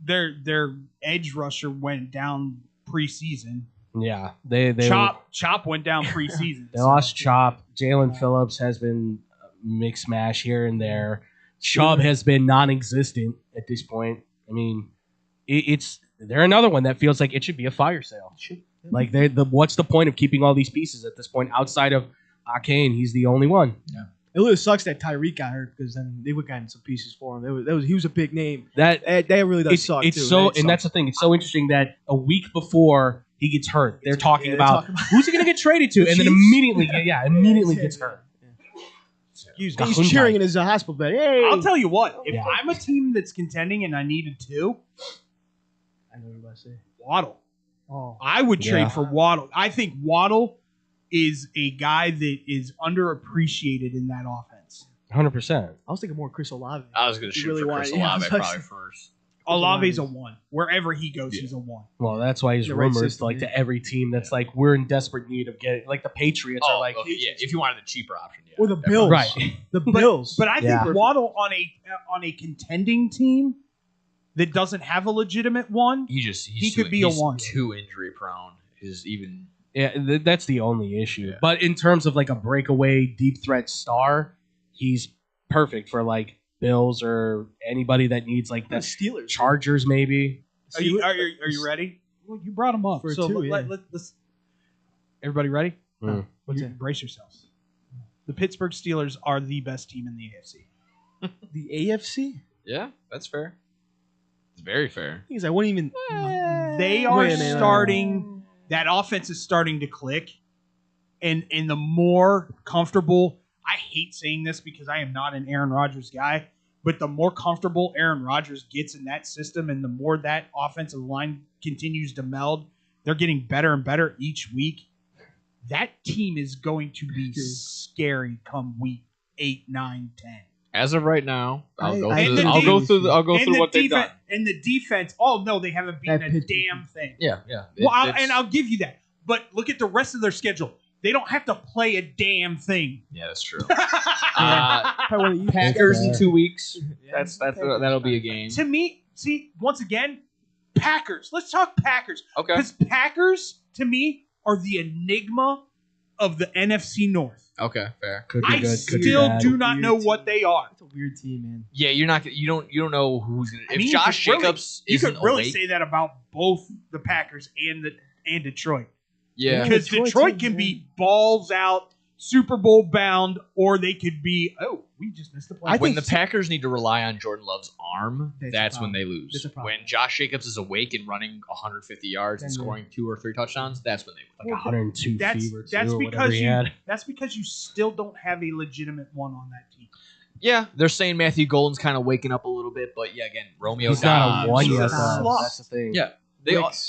[SPEAKER 2] their edge rusher went down preseason.
[SPEAKER 10] Yeah, they
[SPEAKER 2] Chop went down preseason.
[SPEAKER 10] They lost Chop. Jalen Phillips has been mix mash here and there. Chubb has been non-existent at this point. I mean, they're another one that feels like it should be a fire sale. Like what's the point of keeping all these pieces at this point outside of Akane? He's the only one.
[SPEAKER 3] Yeah. It really sucks that Tyreek got hurt because then they would have gotten some pieces for him. He was a big name. That really does suck too.
[SPEAKER 10] That's the thing. It's so interesting that a week before he gets hurt, they're talking about who's he going to get traded to, and then immediately gets hurt.
[SPEAKER 3] He's cheering in his hospital bed. Hey!
[SPEAKER 2] I'll tell you what. If I'm a team that's contending and I needed two,
[SPEAKER 3] I know what you're about to say.
[SPEAKER 2] Waddle.
[SPEAKER 3] Oh.
[SPEAKER 2] I would trade for Waddle. I think Waddle is a guy that is underappreciated in that offense.
[SPEAKER 10] 100%.
[SPEAKER 3] I was thinking more Chris Olave.
[SPEAKER 9] I was going to shoot for Chris Olave probably first.
[SPEAKER 2] Olave's a 1. Wherever he goes, he's a 1.
[SPEAKER 10] Well, that's why he's rumored to every team that's like, we're in desperate need of getting, like the Patriots are like,
[SPEAKER 9] if you wanted the cheaper option,
[SPEAKER 3] or the Bills,
[SPEAKER 10] right?
[SPEAKER 3] The Bills.
[SPEAKER 2] But I think Waddle on a contending team that doesn't have a legitimate one, he could be a 1.
[SPEAKER 9] Too injury prone. Is even
[SPEAKER 10] that's the only issue. Yeah. But in terms of like a breakaway deep threat star, he's perfect for like Bills or anybody that needs like the
[SPEAKER 3] Steelers,
[SPEAKER 10] Chargers maybe.
[SPEAKER 2] Are you ready? Well, you brought them up, so let's. Everybody ready? Brace yourselves. The Pittsburgh Steelers are the best team in the AFC.
[SPEAKER 3] The AFC?
[SPEAKER 9] Yeah, that's fair. It's very fair.
[SPEAKER 3] Because I wouldn't even.
[SPEAKER 2] They are starting. That offense is starting to click, and the more comfortable. I hate saying this because I am not an Aaron Rodgers guy, but the more comfortable Aaron Rodgers gets in that system, and the more that offensive line continues to meld, they're getting better and better each week. That team is going to be scary come week 8, 9, 10.
[SPEAKER 9] As of right now, I'll go through what they've done.
[SPEAKER 2] And the defense, they haven't beaten a damn thing.
[SPEAKER 9] Yeah.
[SPEAKER 2] Well, I'll give you that. But look at the rest of their schedule. They don't have to play a damn thing.
[SPEAKER 9] Yeah, that's true. Packers in 2 weeks. That'll be a game.
[SPEAKER 2] To me, see, once again, Packers. Let's talk Packers.
[SPEAKER 9] Okay.
[SPEAKER 2] Because Packers, to me, are the enigma of the NFC North.
[SPEAKER 9] Okay, fair.
[SPEAKER 2] I still do not know what they are.
[SPEAKER 3] It's a weird team, man.
[SPEAKER 9] Yeah, you don't know who's gonna. If Josh Jacobs isn't
[SPEAKER 2] you could really
[SPEAKER 9] awake,
[SPEAKER 2] say that about both the Packers and Detroit.
[SPEAKER 9] Yeah,
[SPEAKER 2] because Detroit can be balls out. Super Bowl bound, or they could be, we just missed the play.
[SPEAKER 9] When the Packers need to rely on Jordan Love's arm, that's when they lose.
[SPEAKER 3] That's a problem.
[SPEAKER 9] When Josh Jacobs is awake and running 150 yards and scoring 2 or 3 touchdowns, that's when they win.
[SPEAKER 10] Like 102 fever, too,
[SPEAKER 2] that's because you still don't have a legitimate one on that team.
[SPEAKER 9] Yeah, they're saying Matthew Golden's kind of waking up a little bit, but yeah, again, Romeo
[SPEAKER 10] He's not a one
[SPEAKER 9] Dobbs,
[SPEAKER 10] yet, though. That's the thing.
[SPEAKER 9] Yeah.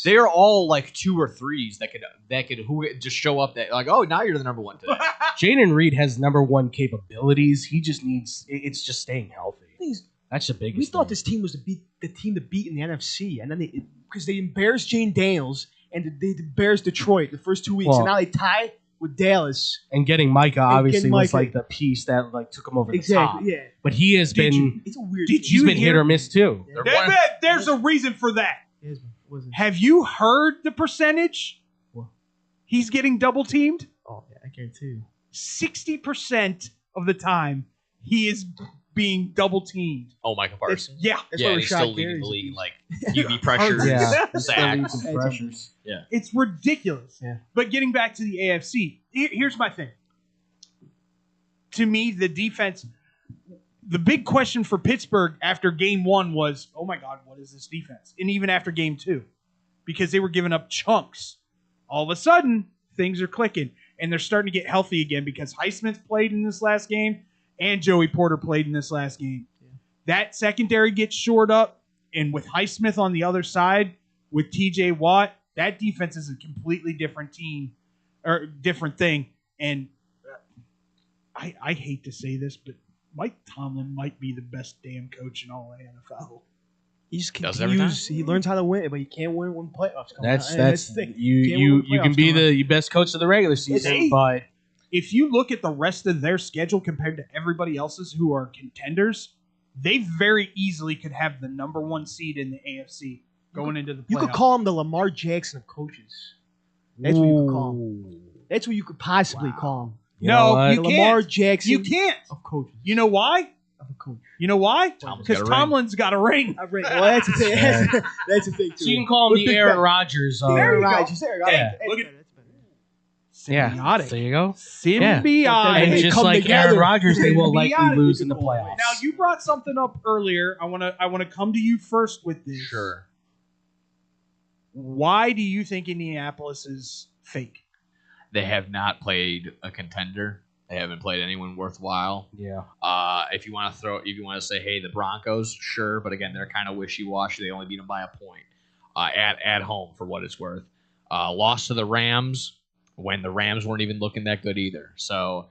[SPEAKER 9] They are all like 2 or 3s that could who just show up that like, oh, now you're the number 1 today.
[SPEAKER 10] Jaden Reed has number 1 capabilities. He just needs it's just staying healthy. That's the biggest.
[SPEAKER 3] We thought this team was the team to beat in the NFC, and then because they embarrassed Jane Daniels and they embarrassed Detroit the first 2 weeks, and now they tie with Dallas.
[SPEAKER 10] And getting Micah obviously was like the piece that like took him over the top.
[SPEAKER 3] Yeah.
[SPEAKER 10] But he has been
[SPEAKER 3] it's a weird.
[SPEAKER 10] He's been hit or miss too.
[SPEAKER 2] There's a reason for that. Have you heard the percentage?
[SPEAKER 3] What?
[SPEAKER 2] He's getting double teamed.
[SPEAKER 3] Oh, yeah, I guarantee you.
[SPEAKER 2] 60% of the time, he is being double teamed.
[SPEAKER 9] Oh, Micah Parsons.
[SPEAKER 2] Yeah,
[SPEAKER 9] he's still leading the league in like UV pressures, sacks.
[SPEAKER 10] Pressures.
[SPEAKER 9] Yeah,
[SPEAKER 2] it's ridiculous.
[SPEAKER 3] Yeah.
[SPEAKER 2] But getting back to the AFC, here's my thing. To me, the defense. The big question for Pittsburgh after game 1 was, oh my God, what is this defense? And even after game 2, because they were giving up chunks. All of a sudden, things are clicking, and they're starting to get healthy again because Highsmith played in this last game and Joey Porter played in this last game. Yeah. That secondary gets shored up, and with Highsmith on the other side, with TJ Watt, that defense is a completely different team or different thing. And I hate to say this, but Mike Tomlin might be the best damn coach in all the NFL.
[SPEAKER 3] He just continues. He learns how to win, but he can't win when playoffs come.
[SPEAKER 10] That's the thing. You can be the best coach of the regular season, but
[SPEAKER 2] if you look at the rest of their schedule compared to everybody else's who are contenders, they very easily could have the number 1 seed in the AFC going into the playoffs.
[SPEAKER 3] You could call him the Lamar Jackson of coaches. That's what you could call him. That's what you could possibly call him.
[SPEAKER 2] No, you can't.
[SPEAKER 3] Lamar Jackson.
[SPEAKER 2] You can't.
[SPEAKER 3] Of coaches.
[SPEAKER 2] You know why?
[SPEAKER 3] Of a coach.
[SPEAKER 2] You know why? Because Tomlin's got a ring.
[SPEAKER 3] A ring. Well, that's a thing. That's a thing too.
[SPEAKER 10] So you can call him the Aaron Rodgers.
[SPEAKER 3] Aaron Rodgers.
[SPEAKER 2] Look at
[SPEAKER 10] symbiotic. There you go.
[SPEAKER 2] Symbiotic.
[SPEAKER 10] Yeah. And just like Aaron Rodgers, they will likely lose in the playoffs.
[SPEAKER 2] Now you brought something up earlier. I want to come to you first with this.
[SPEAKER 9] Sure.
[SPEAKER 2] Why do you think Indianapolis is fake?
[SPEAKER 9] They have not played a contender. They haven't played anyone worthwhile.
[SPEAKER 10] Yeah.
[SPEAKER 9] If you want to say, hey, the Broncos, sure, but again, they're kind of wishy-washy. They only beat them by a point at home for what it's worth. Lost to the Rams when the Rams weren't even looking that good either. So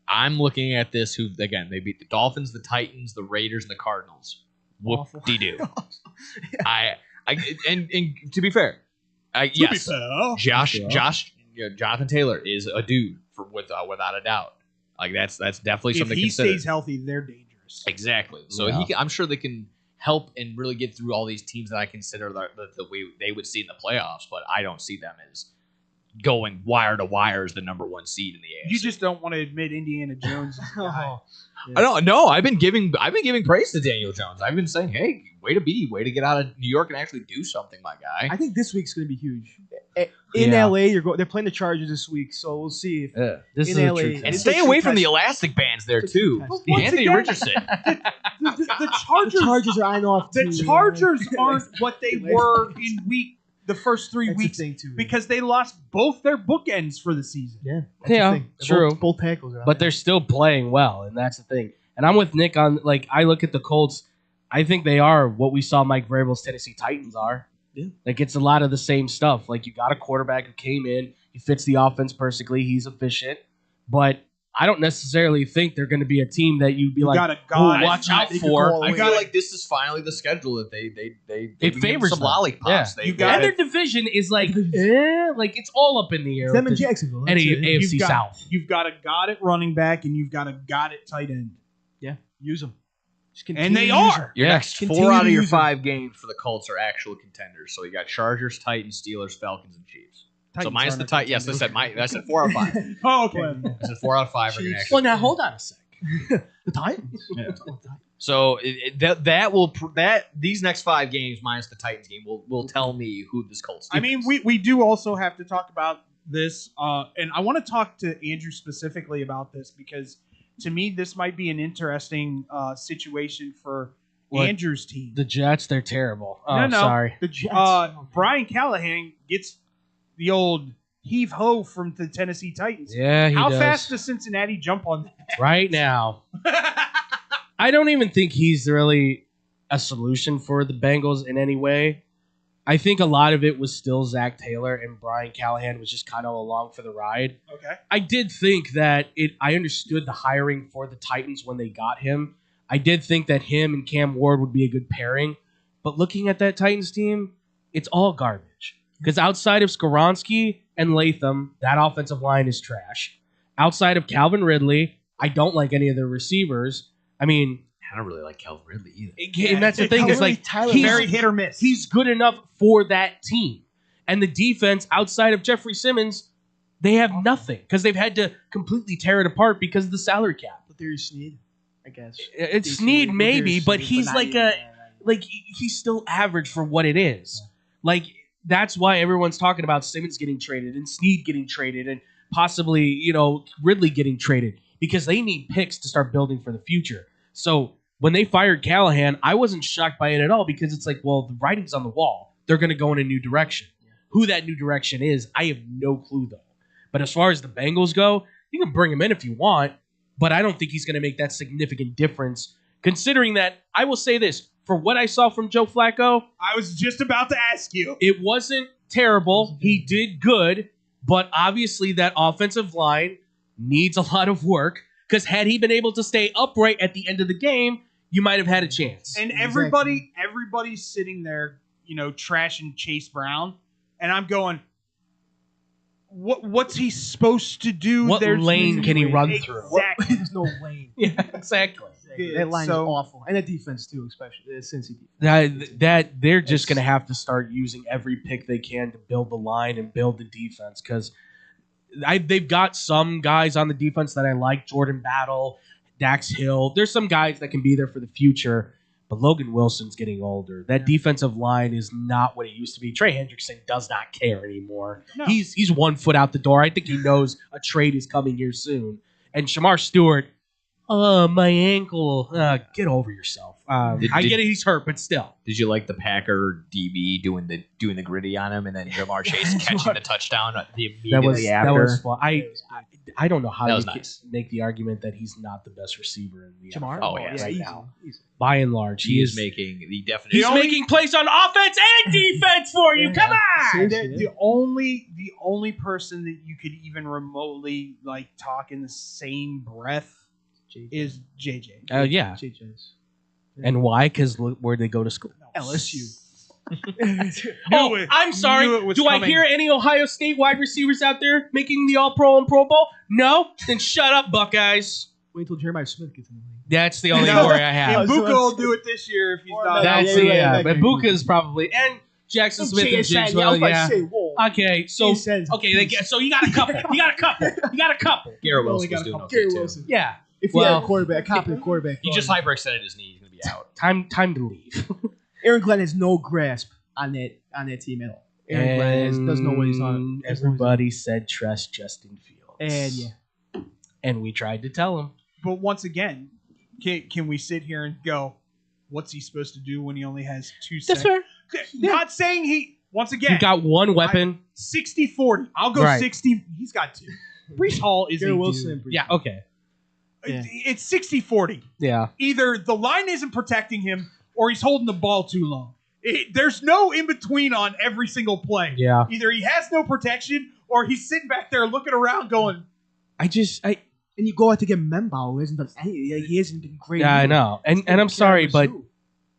[SPEAKER 9] I'm looking at this. They beat the Dolphins, the Titans, the Raiders, and the Cardinals. Whoop-de-doo. And to be fair, yes, Jonathan Taylor is a dude without a doubt. Like that's definitely something to consider.
[SPEAKER 2] If he stays healthy, they're dangerous.
[SPEAKER 9] Exactly. So I'm sure they can help and really get through all these teams that I consider that they would see in the playoffs, but I don't see them as going wire to wire as the number 1 seed in the AFC.
[SPEAKER 2] You just don't want to admit Indiana Jones is the guy.
[SPEAKER 9] I don't know. I've been giving praise to Daniel Jones. I've been saying, hey, way to get out of New York and actually do something, my guy.
[SPEAKER 3] I think this week's going to be huge. In LA, they're playing the Chargers this week, so we'll see if
[SPEAKER 10] this
[SPEAKER 3] in
[SPEAKER 10] is
[SPEAKER 3] LA.
[SPEAKER 9] And stay away from the elastic bands there too. Anthony Richardson.
[SPEAKER 2] The
[SPEAKER 3] Chargers are eyeing off.
[SPEAKER 2] The Chargers aren't what they were in the first 3 weeks because they lost both their bookends for the season.
[SPEAKER 3] Yeah,
[SPEAKER 10] true.
[SPEAKER 3] Both tackles are
[SPEAKER 10] but they're still playing well, and that's the thing. And I'm with Nick on I look at the Colts. I think they are what we saw Mike Vrabel's Tennessee Titans are.
[SPEAKER 3] Yeah.
[SPEAKER 10] Like it's a lot of the same stuff. Like you got a quarterback who came in, he fits the offense perfectly, he's efficient, but I don't necessarily think they're going to be a team that you'd be watch out for.
[SPEAKER 9] I feel like this is finally the schedule that they
[SPEAKER 10] favors
[SPEAKER 9] some lollipops.
[SPEAKER 10] Yeah. And their division is it's all up in the air.
[SPEAKER 3] Them and Jacksonville.
[SPEAKER 10] And AFC South.
[SPEAKER 2] You've got a got it running back and you've got a got it tight end.
[SPEAKER 3] Yeah, use them.
[SPEAKER 2] And they are.
[SPEAKER 9] Your next 4 out of your 5 games for the Colts are actual contenders. So you got Chargers, Titans, Steelers, Falcons, and Chiefs. So minus the Titans. Yes, I said 4 out of 5.
[SPEAKER 2] Oh, okay.
[SPEAKER 9] I said 4 out of 5 are going to actually.
[SPEAKER 10] Well, now hold on a sec.
[SPEAKER 3] The Titans.
[SPEAKER 9] Yeah. So these next 5 games minus the Titans game will tell me who this Colts team
[SPEAKER 2] I mean,
[SPEAKER 9] is.
[SPEAKER 2] we do also have to talk about this, and I want to talk to Andrew specifically about this because to me this might be an interesting situation for Andrew's team.
[SPEAKER 10] The Jets, they're terrible. Oh,
[SPEAKER 2] no,
[SPEAKER 10] sorry.
[SPEAKER 3] The Jets.
[SPEAKER 2] Brian Callahan gets the old heave ho from the Tennessee Titans.
[SPEAKER 10] Yeah, he
[SPEAKER 2] How
[SPEAKER 10] does.
[SPEAKER 2] fast does Cincinnati jump on that?
[SPEAKER 10] Right now. I don't even think he's really a solution for the Bengals in any way. I think a lot of it was still Zach Taylor, and Brian Callahan was just kind of along for the ride.
[SPEAKER 2] Okay.
[SPEAKER 10] I did think that I understood the hiring for the Titans when they got him. I did think that him and Cam Ward would be a good pairing. But looking at that Titans team, it's all garbage. Because outside of Skoronski and Latham, that offensive line is trash. Outside of Calvin Ridley, I don't like any of the receivers. I mean,
[SPEAKER 9] I don't really like Calvin Ridley either.
[SPEAKER 10] and that's the thing. It's like
[SPEAKER 2] he's very hit or miss.
[SPEAKER 10] He's good enough for that team. And the defense, outside of Jeffrey Simmons, they have nothing. Because they've had to completely tear it apart because of the salary cap.
[SPEAKER 3] But there's Snead, I guess.
[SPEAKER 10] It's Snead maybe, but he's he's still average for what it is. Like, that's why everyone's talking about Simmons getting traded and Snead getting traded and possibly, Ridley getting traded because they need picks to start building for the future. So when they fired Callahan, I wasn't shocked by it at all because it's like, well, the writing's on the wall. They're going to go in a new direction. Who that new direction is, I have no clue, though. But as far as the Bengals go, you can bring him in if you want, but I don't think he's going to make that significant difference, considering that, I will say this, for what I saw from Joe Flacco,
[SPEAKER 2] I was just about to ask you.
[SPEAKER 10] It wasn't terrible. He did good, but obviously that offensive line needs a lot of work. Because had he been able to stay upright at the end of the game, you might have had a chance.
[SPEAKER 2] And everybody's sitting there, trashing Chase Brown, and I'm going, what's he supposed to do?
[SPEAKER 10] What lane can he run through?
[SPEAKER 2] Exactly.
[SPEAKER 3] There's no lane.
[SPEAKER 10] Yeah, exactly.
[SPEAKER 3] That line is awful, and the defense too, especially the Cincy
[SPEAKER 10] defense. That they're just going to have to start using every pick they can to build the line and build the defense because. They've got some guys on the defense that I like, Jordan Battle, Dax Hill. There's some guys that can be there for the future, but Logan Wilson's getting older. That defensive line is not what it used to be. Trey Hendrickson does not care anymore. No. He's 1 foot out the door. I think he knows a trade is coming here soon. And Shamar Stewart, my ankle. Get over yourself. I get it, he's hurt, but still.
[SPEAKER 9] Did you like the Packer DB doing the gritty on him, and then Jamar Chase catching the touchdown immediately after?
[SPEAKER 10] That was fun. I don't know how you can make the argument that he's not the best receiver in the
[SPEAKER 3] Jamar?
[SPEAKER 10] NFL right now. By and large,
[SPEAKER 9] he is making the definition.
[SPEAKER 10] He's making plays on offense and defense for you. Come on.
[SPEAKER 2] The only person that you could even remotely talk in the same breath is JJ.
[SPEAKER 10] Yeah.
[SPEAKER 3] JJ's.
[SPEAKER 10] And why? Because where'd they go to school?
[SPEAKER 3] LSU.
[SPEAKER 10] I'm sorry. Do I hear any Ohio State wide receivers out there making the All-Pro and Pro Bowl? No? Then shut up, Buckeyes.
[SPEAKER 3] Wait until Jeremiah Smith gets in the league.
[SPEAKER 10] That's the only worry I have.
[SPEAKER 2] Ibuka will do it this year if he's not.
[SPEAKER 10] But Ibuka is probably and Jackson Smith and James Well, yeah. Okay, so you got a couple.
[SPEAKER 9] Garrett Wilson was doing okay too.
[SPEAKER 10] Yeah.
[SPEAKER 3] If he had a quarterback, a competent quarterback.
[SPEAKER 9] He just hyperextended his knee. He's going to be out.
[SPEAKER 10] Time to leave.
[SPEAKER 3] Aaron Glenn has no grasp on that team at all. Aaron Glenn doesn't know what he's on.
[SPEAKER 10] Everybody said trust Justin Fields.
[SPEAKER 3] And
[SPEAKER 10] and we tried to tell him.
[SPEAKER 2] But once again, can we sit here and go, what's he supposed to do when he only has 2 seconds?
[SPEAKER 10] That's fair.
[SPEAKER 2] Not saying he, once again.
[SPEAKER 10] He got one weapon.
[SPEAKER 2] 60-40. I'll go 60. He's got 2. Breece Hall is
[SPEAKER 3] Garrett Wilson and Breece.
[SPEAKER 10] Yeah, okay.
[SPEAKER 2] Yeah. It's 60-40.
[SPEAKER 10] Yeah.
[SPEAKER 2] Either the line isn't protecting him or he's holding the ball too long. There's no in-between on every single play.
[SPEAKER 10] Yeah.
[SPEAKER 2] Either he has no protection or he's sitting back there looking around going,
[SPEAKER 3] and you go out to get Memba, who hasn't done anything. He hasn't been great.
[SPEAKER 10] Yeah, I know. And I'm sorry, but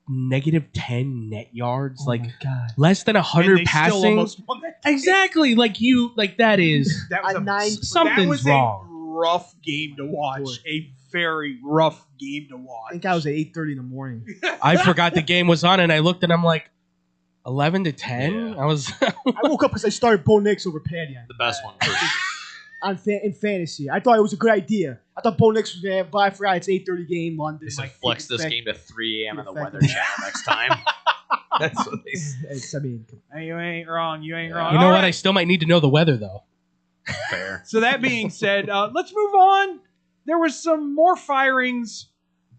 [SPEAKER 10] -10 net yards,
[SPEAKER 3] my God.
[SPEAKER 10] Less than 100 passing. Exactly. That is something's wrong.
[SPEAKER 2] Rough game to watch. A very rough game to watch.
[SPEAKER 3] I think I was at 8:30 in the morning.
[SPEAKER 10] I forgot the game was on, and I looked, and I'm like, 11-10.
[SPEAKER 9] Yeah.
[SPEAKER 3] I woke up because I started Bo Nix over Patty.
[SPEAKER 9] The best one.
[SPEAKER 3] In fantasy, I thought it was a good idea. I thought Bo Nix was gonna have, but I forgot it's 8:30 game London.
[SPEAKER 9] They said flex this game to 3 a.m. on the Weather Channel next time. That's what they said.
[SPEAKER 2] You ain't wrong. You ain't wrong.
[SPEAKER 10] You know what? I still might need to know the weather though.
[SPEAKER 9] Fair.
[SPEAKER 2] So that being said, let's move on. There was some more firings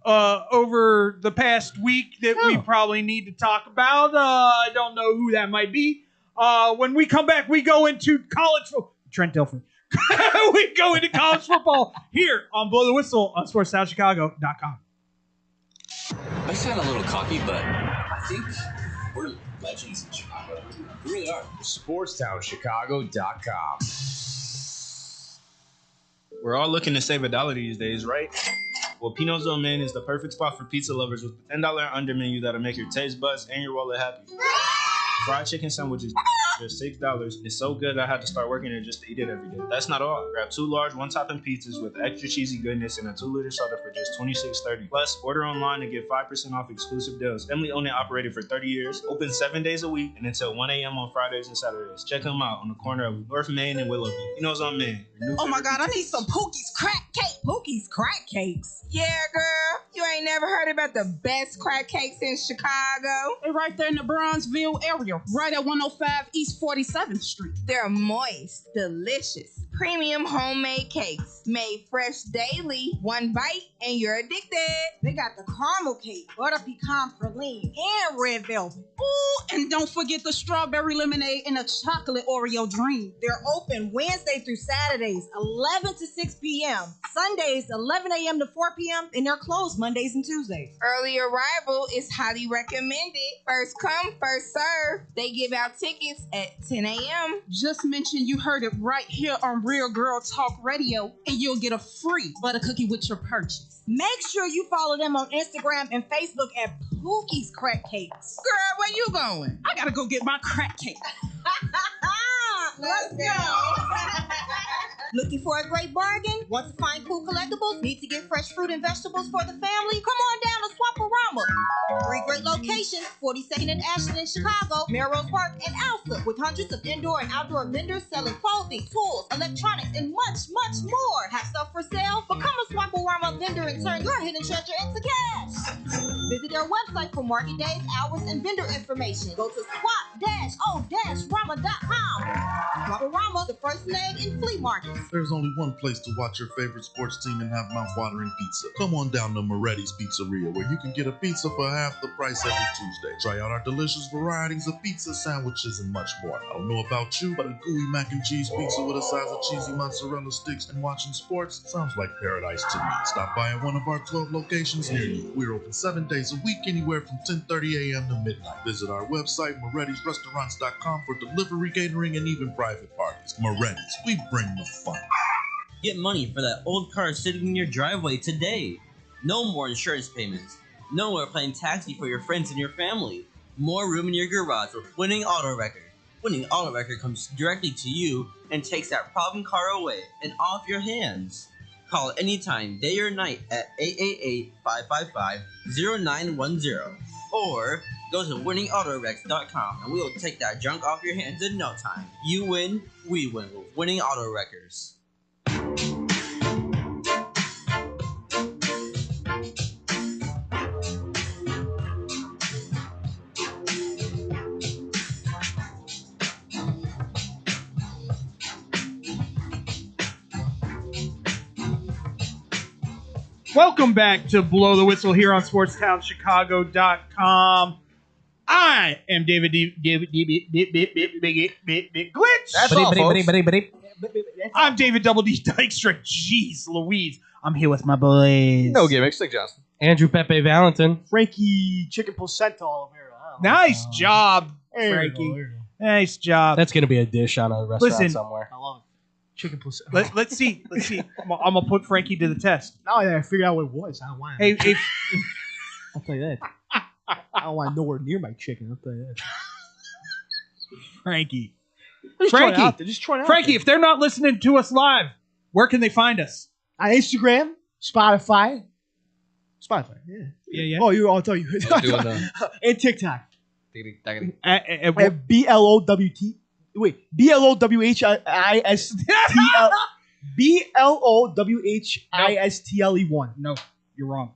[SPEAKER 2] over the past week that we probably need to talk about. I don't know who that might be. When we come back, we go into college football. Trent Dilfer. We go into college football here on Blow the Whistle on SportsTownChicago.com.
[SPEAKER 1] I sound a little cocky, but I think we're legends in Chicago. We really are. SportsTownChicago.com.
[SPEAKER 16] We're all looking to save $1 these days, right? Well, Pino's Old Man is the perfect spot for pizza lovers with the $10 and under menu that'll make your taste buds and your wallet happy. Fried chicken sandwiches, just $6. It's so good I had to start working there just to eat it every day. That's not all. Grab 2 large one-topping pizzas with extra cheesy goodness and a 2-liter soda for just $26.30. Plus, order online and get 5% off exclusive deals. Family owned and operated for 30 years, open 7 days a week, and until 1 a.m. on Fridays and Saturdays. Check them out on the corner of North Main and Willoughby. Pino's Old Man.
[SPEAKER 17] Oh my God, I need some Pookie's crack cake. Pookie's crack cakes. Yeah, girl. You ain't never heard about the best crack cakes in Chicago?
[SPEAKER 18] They're right there in the Bronzeville area, right at 105 East 47th Street.
[SPEAKER 17] They're moist, delicious, premium homemade cakes made fresh daily. One bite and you're addicted.
[SPEAKER 18] They got the caramel cake, butter pecan praline, and red velvet. Ooh, and don't forget the strawberry lemonade and the chocolate Oreo dream.
[SPEAKER 19] They're open Wednesday through Saturdays, 11 to 6 p.m. Sundays, 11 a.m. to 4 p.m. And they're closed Mondays and Tuesdays.
[SPEAKER 17] Early arrival is highly recommended. First come, first serve. They give out tickets at 10 a.m.
[SPEAKER 18] Just mention you heard it right here on Real Girl Talk Radio, and you'll get a free butter cookie with your purchase.
[SPEAKER 19] Make sure you follow them on Instagram and Facebook at Pookie's Crack Cakes.
[SPEAKER 17] Girl, where you going?
[SPEAKER 18] I gotta go get my crack cake.
[SPEAKER 19] Let's go. Looking for a great bargain? Want to find cool collectibles? Need to get fresh fruit and vegetables for the family? Come on down to Swaparama. 3 great locations, 42nd and Ashland in Chicago, Melrose Park, and Alpha, with hundreds of indoor and outdoor vendors selling clothing, tools, electronics, and much, much more. Have stuff for sale? Become a Swaparama vendor and turn your hidden treasure into cash. Visit their website for market days, hours, and vendor information. Go to swap-o-rama.com. Swaparama, the first name in flea markets.
[SPEAKER 13] There's only one place to watch your favorite sports team and have mouth-watering pizza. Come on down to Moretti's Pizzeria, where you can get a pizza for half the price every Tuesday. Try out our delicious varieties of pizza, sandwiches, and much more. I don't know about you, but a gooey mac and cheese pizza with a size of cheesy mozzarella sticks and watching sports sounds like paradise to me. Stop by at one of our 12 locations near you. We're open 7 days a week, anywhere from 10:30 a.m. to midnight. Visit our website, Moretti'sRestaurants.com, for delivery, catering, and even private parties. Moretti's, we bring the fun.
[SPEAKER 20] Get money for that old car sitting in your driveway today. No more insurance payments. No more playing taxi for your friends and your family. More room in your garage with Winning Auto Record. Winning Auto Record comes directly to you and takes that problem car away and off your hands. Call anytime, day or night, at 888-555-0910. Or go to winningautorex.com and we will take that junk off your hands in no time. You win, we win with Winning Auto Wreckers.
[SPEAKER 2] Welcome back to Blow the Whistle here on SportsTownChicago.com. I am David Glitch.
[SPEAKER 10] That's all, folks.
[SPEAKER 2] I'm David Double D Dykstra. Jeez Louise. I'm here with my boys.
[SPEAKER 9] No gimmicks, like Justin.
[SPEAKER 10] Andrew Pepe Valentin.
[SPEAKER 3] Frankie Chicken Placenta Oliveira.
[SPEAKER 2] Nice job, Frankie. Nice job.
[SPEAKER 10] That's going to be a dish on a restaurant somewhere.
[SPEAKER 3] I love it. Chicken placenta.
[SPEAKER 2] Let's see. I'm gonna put Frankie to the test.
[SPEAKER 3] Now I figured out what it was. I don't want it.
[SPEAKER 2] Hey,
[SPEAKER 3] I'll tell you that. I don't want nowhere near my chicken. I'll tell you that.
[SPEAKER 2] Frankie.
[SPEAKER 3] Just try it out there.
[SPEAKER 2] Frankie, if they're not listening to us live, where can they find us?
[SPEAKER 3] On Instagram, Spotify. Yeah. Oh, I'll tell you. And TikTok. At BLOWT. Wait, BLOWHISTL. BLOWHISTLE1.
[SPEAKER 2] No, you're wrong.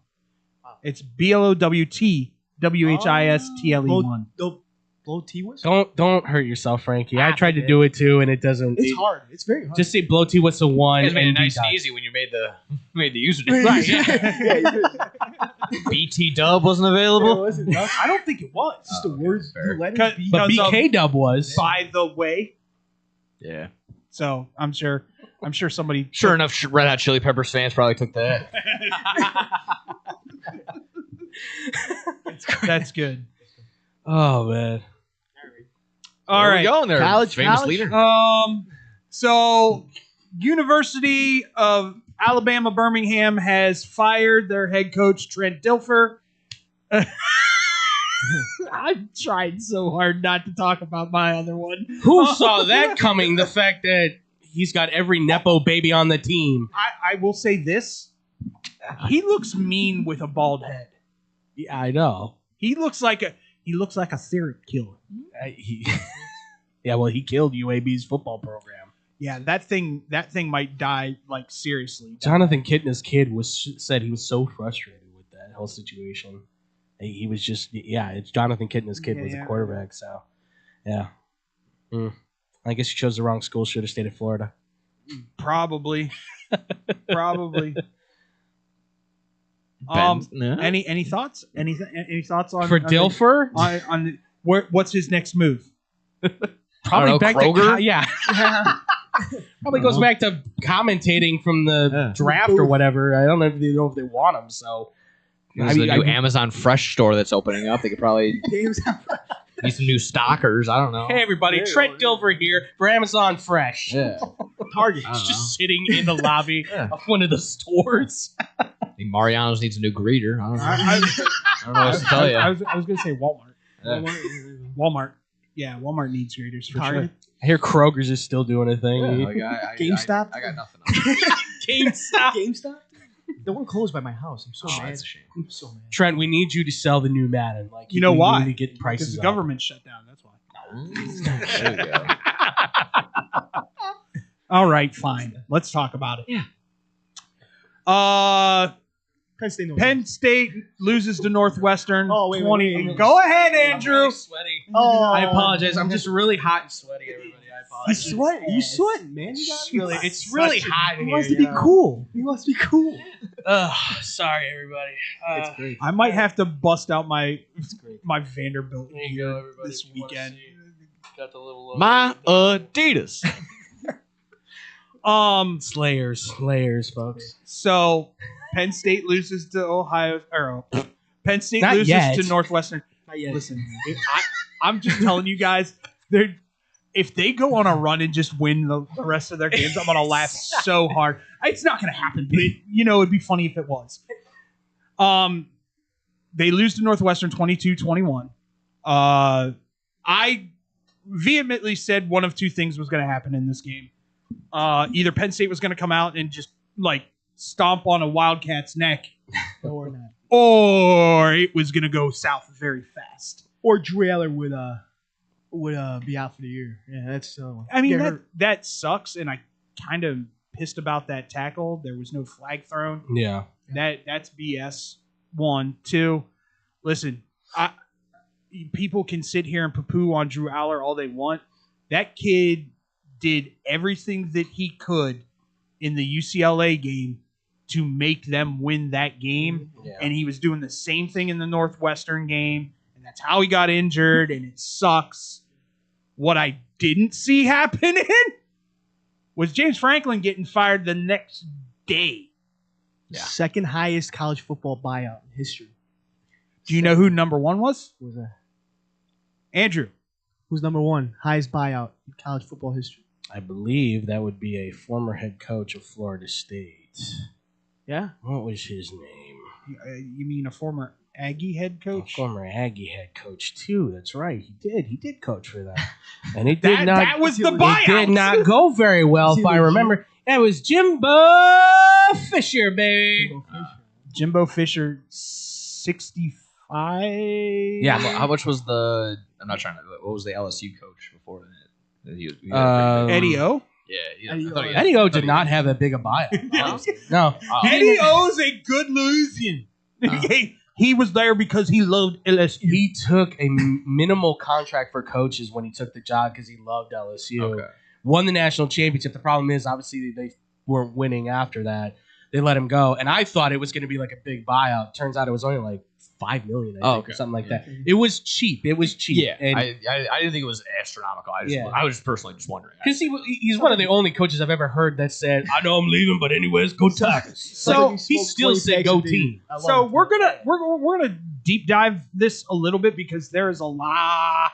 [SPEAKER 2] It's BLOWTWHISTLE1.
[SPEAKER 3] Nope. Blow T whistle.
[SPEAKER 10] Don't hurt yourself, Frankie. I tried to do it too, and it doesn't.
[SPEAKER 3] It's hard. It's very hard.
[SPEAKER 10] Just say blow T whistle 1
[SPEAKER 9] It made it
[SPEAKER 10] and be
[SPEAKER 9] nice
[SPEAKER 10] done.
[SPEAKER 9] and easy when you made the username.
[SPEAKER 10] Right. Yeah.
[SPEAKER 9] BT Dub wasn't available.
[SPEAKER 3] I don't think it was. Just the words, the letters.
[SPEAKER 10] But
[SPEAKER 2] Because of-
[SPEAKER 10] BK Dub was.
[SPEAKER 2] By the way.
[SPEAKER 9] Yeah.
[SPEAKER 2] So I'm sure somebody.
[SPEAKER 9] Sure enough, Red Hot Chili Peppers fans probably took that.
[SPEAKER 2] That's good.
[SPEAKER 10] Oh man.
[SPEAKER 2] All
[SPEAKER 9] Where are
[SPEAKER 2] right.
[SPEAKER 9] we going there?
[SPEAKER 3] College,
[SPEAKER 9] famous
[SPEAKER 3] college?
[SPEAKER 9] leader.
[SPEAKER 2] So University of Alabama Birmingham has fired their head coach Trent Dilfer. I'm trying so hard not to talk about my other one.
[SPEAKER 10] Who saw that coming? The fact that he's got every Nepo baby on the team.
[SPEAKER 2] I will say this. He looks mean with a bald head.
[SPEAKER 10] Yeah, I know.
[SPEAKER 2] He looks like a serial killer.
[SPEAKER 10] Yeah, well, he killed UAB's football program.
[SPEAKER 2] Yeah, that thing might die, like, seriously.
[SPEAKER 10] Jonathan Kitna's kid said he was so frustrated with that whole situation. He was just, it's Jonathan Kitna's kid was a quarterback, so, yeah. I guess he chose the wrong school, should have stayed at Florida.
[SPEAKER 2] Probably.
[SPEAKER 9] No.
[SPEAKER 2] Any thoughts? Any thoughts on
[SPEAKER 10] For Dilfer?
[SPEAKER 2] On what's his next move?
[SPEAKER 10] Probably back
[SPEAKER 9] Kroger?
[SPEAKER 10] to yeah. Probably goes back to commentating from the draft or whatever. I don't know if they want him. So
[SPEAKER 9] There's the new Amazon Fresh store that's opening up. They could probably need some new stockers. I don't know.
[SPEAKER 10] Hey everybody, Trent Dilfer here for Amazon Fresh.
[SPEAKER 9] Yeah.
[SPEAKER 3] Target.
[SPEAKER 10] He's just sitting in the lobby of one of the stores.
[SPEAKER 9] I think Mariano's needs a new greeter. I don't know. I don't know what to tell you.
[SPEAKER 2] I was going to say Walmart.
[SPEAKER 9] Yeah.
[SPEAKER 2] Walmart. Yeah, Walmart needs graders for sure.
[SPEAKER 10] I hear Kroger's is still doing a thing.
[SPEAKER 3] GameStop.
[SPEAKER 9] I got nothing on.
[SPEAKER 3] GameStop. The one closed by my house. I'm so mad.
[SPEAKER 9] That's a shame.
[SPEAKER 3] I'm so mad.
[SPEAKER 10] Trent, we need you to sell the new Madden. Like
[SPEAKER 2] You know
[SPEAKER 10] we
[SPEAKER 2] why?
[SPEAKER 10] need to get prices
[SPEAKER 2] Because the
[SPEAKER 10] up.
[SPEAKER 2] government shut down. That's why.
[SPEAKER 9] There you go.
[SPEAKER 2] All right, fine. Let's talk about it.
[SPEAKER 9] Yeah.
[SPEAKER 2] Penn State loses to Northwestern.
[SPEAKER 3] Oh, wait,
[SPEAKER 2] 20.
[SPEAKER 3] wait.
[SPEAKER 2] Go ahead, Andrew.
[SPEAKER 10] Sweaty.
[SPEAKER 3] Oh,
[SPEAKER 10] I apologize. I'm just really hot and sweaty, everybody. I apologize.
[SPEAKER 3] You sweating, man. You gotta
[SPEAKER 10] It's really hot in
[SPEAKER 3] He
[SPEAKER 10] here.
[SPEAKER 3] wants to be cool. He wants to be cool.
[SPEAKER 10] Sorry, everybody.
[SPEAKER 3] It's great.
[SPEAKER 2] I might have to bust out my Vanderbilt
[SPEAKER 10] There you go, everybody.
[SPEAKER 2] this
[SPEAKER 10] if you wanna
[SPEAKER 2] weekend.
[SPEAKER 10] see. Got the little
[SPEAKER 9] My Adidas.
[SPEAKER 10] Slayers, folks.
[SPEAKER 2] So Penn State loses to Penn State
[SPEAKER 10] Not
[SPEAKER 2] loses
[SPEAKER 10] yet.
[SPEAKER 2] to Northwestern.
[SPEAKER 3] Not yet.
[SPEAKER 2] Listen, I'm just telling you guys, if they go on a run and just win the rest of their games, I'm gonna laugh so hard. It's not gonna happen, but it'd be funny if it was. They lose to Northwestern 22-21. I vehemently said one of two things was gonna happen in this game. Either Penn State was gonna come out and just like stomp on a Wildcat's neck,
[SPEAKER 3] or not.
[SPEAKER 2] or it was gonna go south very fast.
[SPEAKER 3] Or Drew Aller would be out for the year. Yeah, that's.
[SPEAKER 2] I mean that sucks, and I kind of pissed about that tackle. There was no flag thrown.
[SPEAKER 10] Yeah.
[SPEAKER 2] That's BS. 1, 2. Listen, people can sit here and poo-poo on Drew Aller all they want. That kid did everything that he could in the UCLA game to make them win that game, and he was doing the same thing in the Northwestern game, and that's how he got injured, and it sucks. What I didn't see happening was James Franklin getting fired the next day.
[SPEAKER 3] Second highest college football buyout in history.
[SPEAKER 2] Do you know who number one was?
[SPEAKER 3] Who was that?
[SPEAKER 2] Andrew.
[SPEAKER 3] Who's number one? Highest buyout in college football history.
[SPEAKER 10] I believe that would be a former head coach of Florida State.
[SPEAKER 3] Yeah?
[SPEAKER 10] What was his name?
[SPEAKER 2] You mean a former Aggie head coach?
[SPEAKER 10] A former Aggie head coach, too. That's right. He did coach for that. And it did not.
[SPEAKER 2] That was the buyout.
[SPEAKER 10] It did not go very well, if I remember. That was Jimbo Fisher, baby.
[SPEAKER 2] Jimbo Fisher, 65.
[SPEAKER 9] Yeah. How much was the? I'm not trying to. What was the LSU coach before that?
[SPEAKER 2] Eddie O.
[SPEAKER 9] Yeah.
[SPEAKER 10] Eddie O did not have that big a buyout. No.
[SPEAKER 2] Eddie O's a good losing. He He was there because he loved LSU.
[SPEAKER 10] He took a minimal contract for coaches when he took the job because he loved LSU.
[SPEAKER 9] Okay.
[SPEAKER 10] Won the national championship. The problem is, obviously, they weren't winning after that. They let him go, and I thought it was going to be like a big buyout. Turns out it was only like $5 million, I think, or something like that. It was cheap. It was cheap.
[SPEAKER 9] Yeah,
[SPEAKER 10] and
[SPEAKER 9] I didn't think it was astronomical. I was just personally just wondering.
[SPEAKER 10] because he's one of the only coaches I've ever heard that said, "I know I'm leaving, but anyways, go Tigers."
[SPEAKER 2] So
[SPEAKER 10] he still said, "Go team."
[SPEAKER 2] So we're gonna deep dive this a little bit because there is a lot.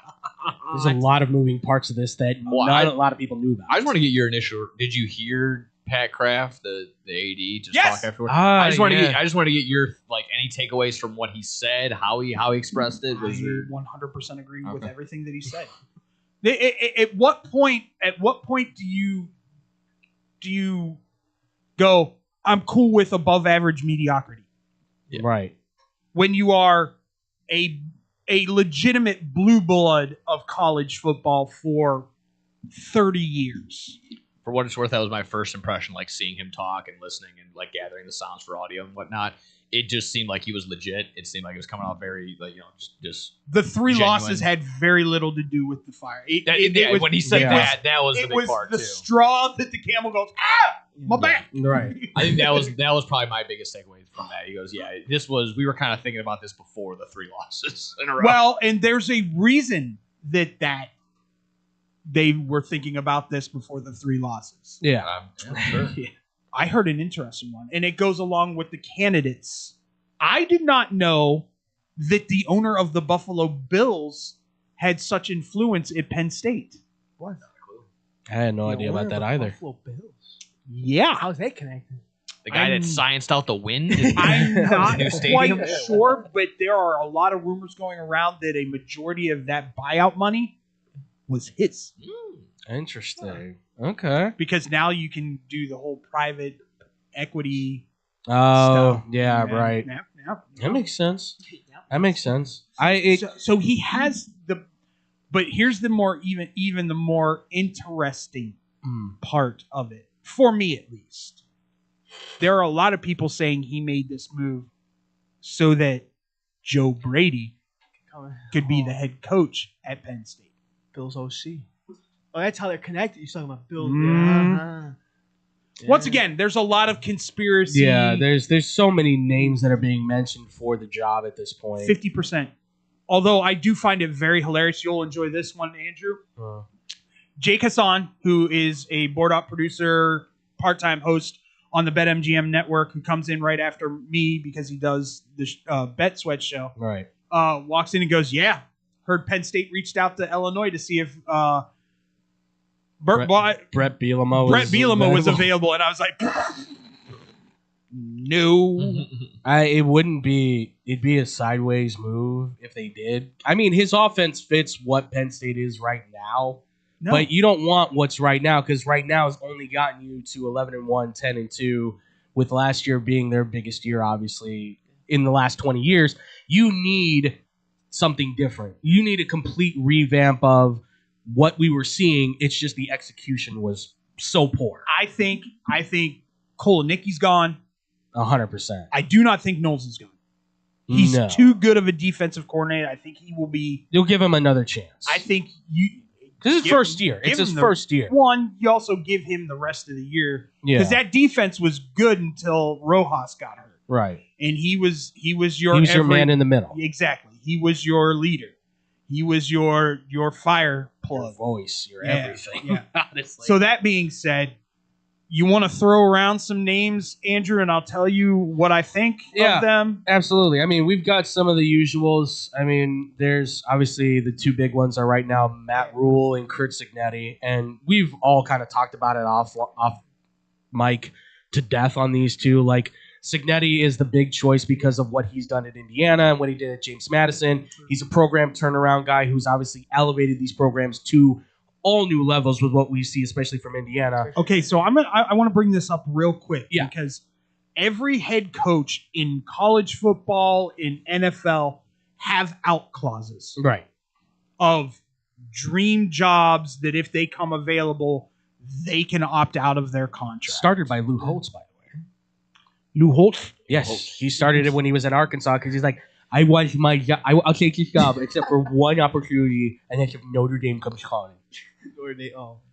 [SPEAKER 10] There's a lot of moving parts of this that not a lot of people knew about.
[SPEAKER 9] I just want to get your initial. Did you hear Pat Kraft, the AD, just
[SPEAKER 2] Yes!
[SPEAKER 9] talk afterwards?
[SPEAKER 10] Ah,
[SPEAKER 9] I just want to
[SPEAKER 10] yeah.
[SPEAKER 9] get your any takeaways from what he said, how he expressed it. Was there?
[SPEAKER 2] 100% agree with everything that he said. At what point do you go, I'm cool with above average mediocrity?
[SPEAKER 9] Yeah.
[SPEAKER 10] Right.
[SPEAKER 2] When you are a legitimate blue blood of college football for 30 years.
[SPEAKER 9] For what it's worth, that was my first impression, like seeing him talk and listening and like gathering the sounds for audio and whatnot. It just seemed like he was legit. It seemed like it was coming out very, just
[SPEAKER 2] the three
[SPEAKER 9] genuine.
[SPEAKER 2] losses had very little to do with the fire.
[SPEAKER 9] When he said that was the big part
[SPEAKER 2] the
[SPEAKER 9] too.
[SPEAKER 2] straw that the camel goes, my back.
[SPEAKER 10] Right.
[SPEAKER 9] I think that was probably my biggest takeaway from that. He goes, we were kind of thinking about this before the 3 losses in a row.
[SPEAKER 2] Well, and there's a reason that they were thinking about this before the 3 losses.
[SPEAKER 10] Yeah.
[SPEAKER 9] Sure.
[SPEAKER 2] I heard an interesting one, and it goes along with the candidates. I did not know that the owner of the Buffalo Bills had such influence at Penn State.
[SPEAKER 3] What?
[SPEAKER 10] I had no idea about that either.
[SPEAKER 3] Buffalo Bills.
[SPEAKER 2] Yeah.
[SPEAKER 3] How's that connected?
[SPEAKER 9] The guy that scienced out the wind.
[SPEAKER 2] I'm not
[SPEAKER 9] new stadium?
[SPEAKER 2] quite sure, but there are a lot of rumors going around that a majority of that buyout money was his.
[SPEAKER 10] Interesting. Okay.
[SPEAKER 2] Because now you can do the whole private equity
[SPEAKER 10] Oh,
[SPEAKER 2] stuff.
[SPEAKER 10] yeah, right.
[SPEAKER 2] Yeah.
[SPEAKER 10] That makes sense. That makes sense.
[SPEAKER 2] So he has but here's the more even the more interesting part of it, for me at least. There are a lot of people saying he made this move so that Joe Brady could be the head coach at Penn State.
[SPEAKER 3] Bills OC. Oh, that's how they're connected. You're talking about Bills.
[SPEAKER 2] Once again, there's a lot of conspiracy.
[SPEAKER 10] Yeah, there's so many names that are being mentioned for the job at this point.
[SPEAKER 2] 50%. Although I do find it very hilarious. You'll enjoy this one, Andrew. Jake Hassan, who is a board-op producer, part-time host on the BetMGM network, who comes in right after me because he does the Bet Sweat show.
[SPEAKER 10] Right.
[SPEAKER 2] Walks in and goes, yeah, heard Penn State reached out to Illinois to see if
[SPEAKER 10] Brett Bielema
[SPEAKER 2] was available. And I was like, no.
[SPEAKER 10] It'd be a sideways move if they did. I mean, his offense fits what Penn State is right now.
[SPEAKER 2] No.
[SPEAKER 10] But you don't want what's right now, because right now has only gotten you to 11-1, 10-2, with last year being their biggest year, obviously, in the last 20 years. You need something different. You need a complete revamp of what we were seeing. It's just the execution was so poor.
[SPEAKER 2] I think Kolonicki's gone.
[SPEAKER 10] 100%.
[SPEAKER 2] I do not think Knowles is gone. He's too good of a defensive coordinator. I think he will be.
[SPEAKER 10] You'll give him another chance.
[SPEAKER 2] I think
[SPEAKER 10] this is his first year. It's his first year.
[SPEAKER 2] One, you also give him the rest of the year.
[SPEAKER 10] Yeah.
[SPEAKER 2] Because that defense was good until Rojas got hurt.
[SPEAKER 10] Right.
[SPEAKER 2] And he was your
[SPEAKER 10] man in the middle.
[SPEAKER 2] Exactly. He was your leader. He was your fire plug.
[SPEAKER 10] Your voice, your everything.
[SPEAKER 2] Yeah.
[SPEAKER 10] Honestly.
[SPEAKER 2] So that being said, you want to throw around some names, Andrew, and I'll tell you what I think of them?
[SPEAKER 10] Absolutely. I mean, we've got some of the usuals. I mean, there's obviously the 2 big ones are right now Matt Rule and Kurt Cignetti, and we've all kind of talked about it off mic to death on these two. Like, Cignetti is the big choice because of what he's done at Indiana and what he did at James Madison. He's a program turnaround guy who's obviously elevated these programs to all new levels with what we see, especially from Indiana.
[SPEAKER 2] Okay, so I want to bring this up real quick because every head coach in college football, in NFL, have out clauses.
[SPEAKER 10] Right.
[SPEAKER 2] Of dream jobs that if they come available, they can opt out of their contract.
[SPEAKER 10] Started by Lou Holtz, by the way.
[SPEAKER 2] Lou Holtz?
[SPEAKER 10] Yes, he started it when he was in Arkansas because he's like, I want my job. I'll take this job except for one opportunity, and that's if Notre Dame comes calling.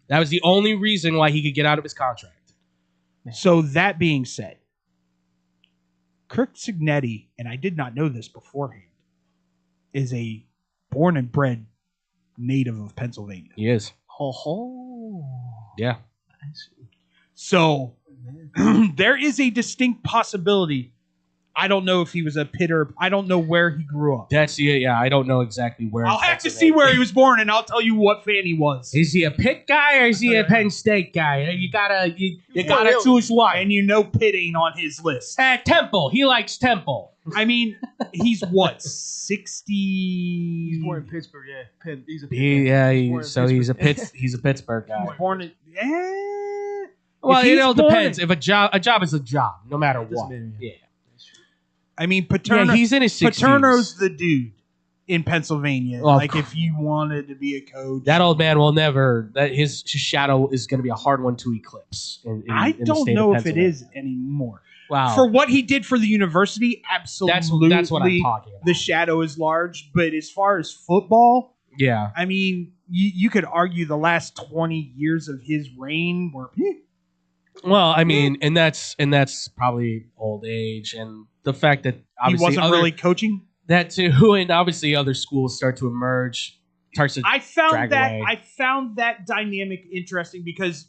[SPEAKER 10] That was the only reason why he could get out of his contract.
[SPEAKER 2] So that being said, Kirk Cignetti, and I did not know this beforehand, is a born and bred native of Pennsylvania.
[SPEAKER 10] He is.
[SPEAKER 3] Ho ho.
[SPEAKER 10] Yeah.
[SPEAKER 2] So there is a distinct possibility. I don't know if he was a Pitter. I don't know where he grew up.
[SPEAKER 10] That's yeah. I don't know exactly where.
[SPEAKER 2] I'll have to see where he was born, and I'll tell you what fan he was.
[SPEAKER 10] Is he a Pitt guy or is he a Penn State guy? You gotta choose one.
[SPEAKER 2] And you know Pitt ain't on his list.
[SPEAKER 10] Temple. He likes Temple.
[SPEAKER 2] I mean, he's what, 60?
[SPEAKER 3] He's born in Pittsburgh. Yeah, Pitt. He's a
[SPEAKER 10] He's a Pittsburgh guy.
[SPEAKER 2] He's born in.
[SPEAKER 10] Well, it all depends. If a job is a job, no matter what. Yeah.
[SPEAKER 2] I mean, Paterno.
[SPEAKER 10] Yeah, he's in his 60s.
[SPEAKER 2] Paterno's the dude in Pennsylvania.
[SPEAKER 10] Well,
[SPEAKER 2] like, if you wanted to be a coach,
[SPEAKER 10] that old man will never. That his shadow is going to be a hard one to eclipse.
[SPEAKER 2] I don't know if it is anymore.
[SPEAKER 10] Wow.
[SPEAKER 2] For what he did for the university, absolutely.
[SPEAKER 10] That's what I'm talking about.
[SPEAKER 2] The shadow is large, but as far as football,
[SPEAKER 10] yeah.
[SPEAKER 2] I mean, you could argue the last 20 years of his reign were.
[SPEAKER 10] Well, I mean, and that's probably old age and the fact that obviously
[SPEAKER 2] he wasn't really coaching.
[SPEAKER 10] That too, and obviously other schools start to emerge.
[SPEAKER 2] I found that dynamic interesting because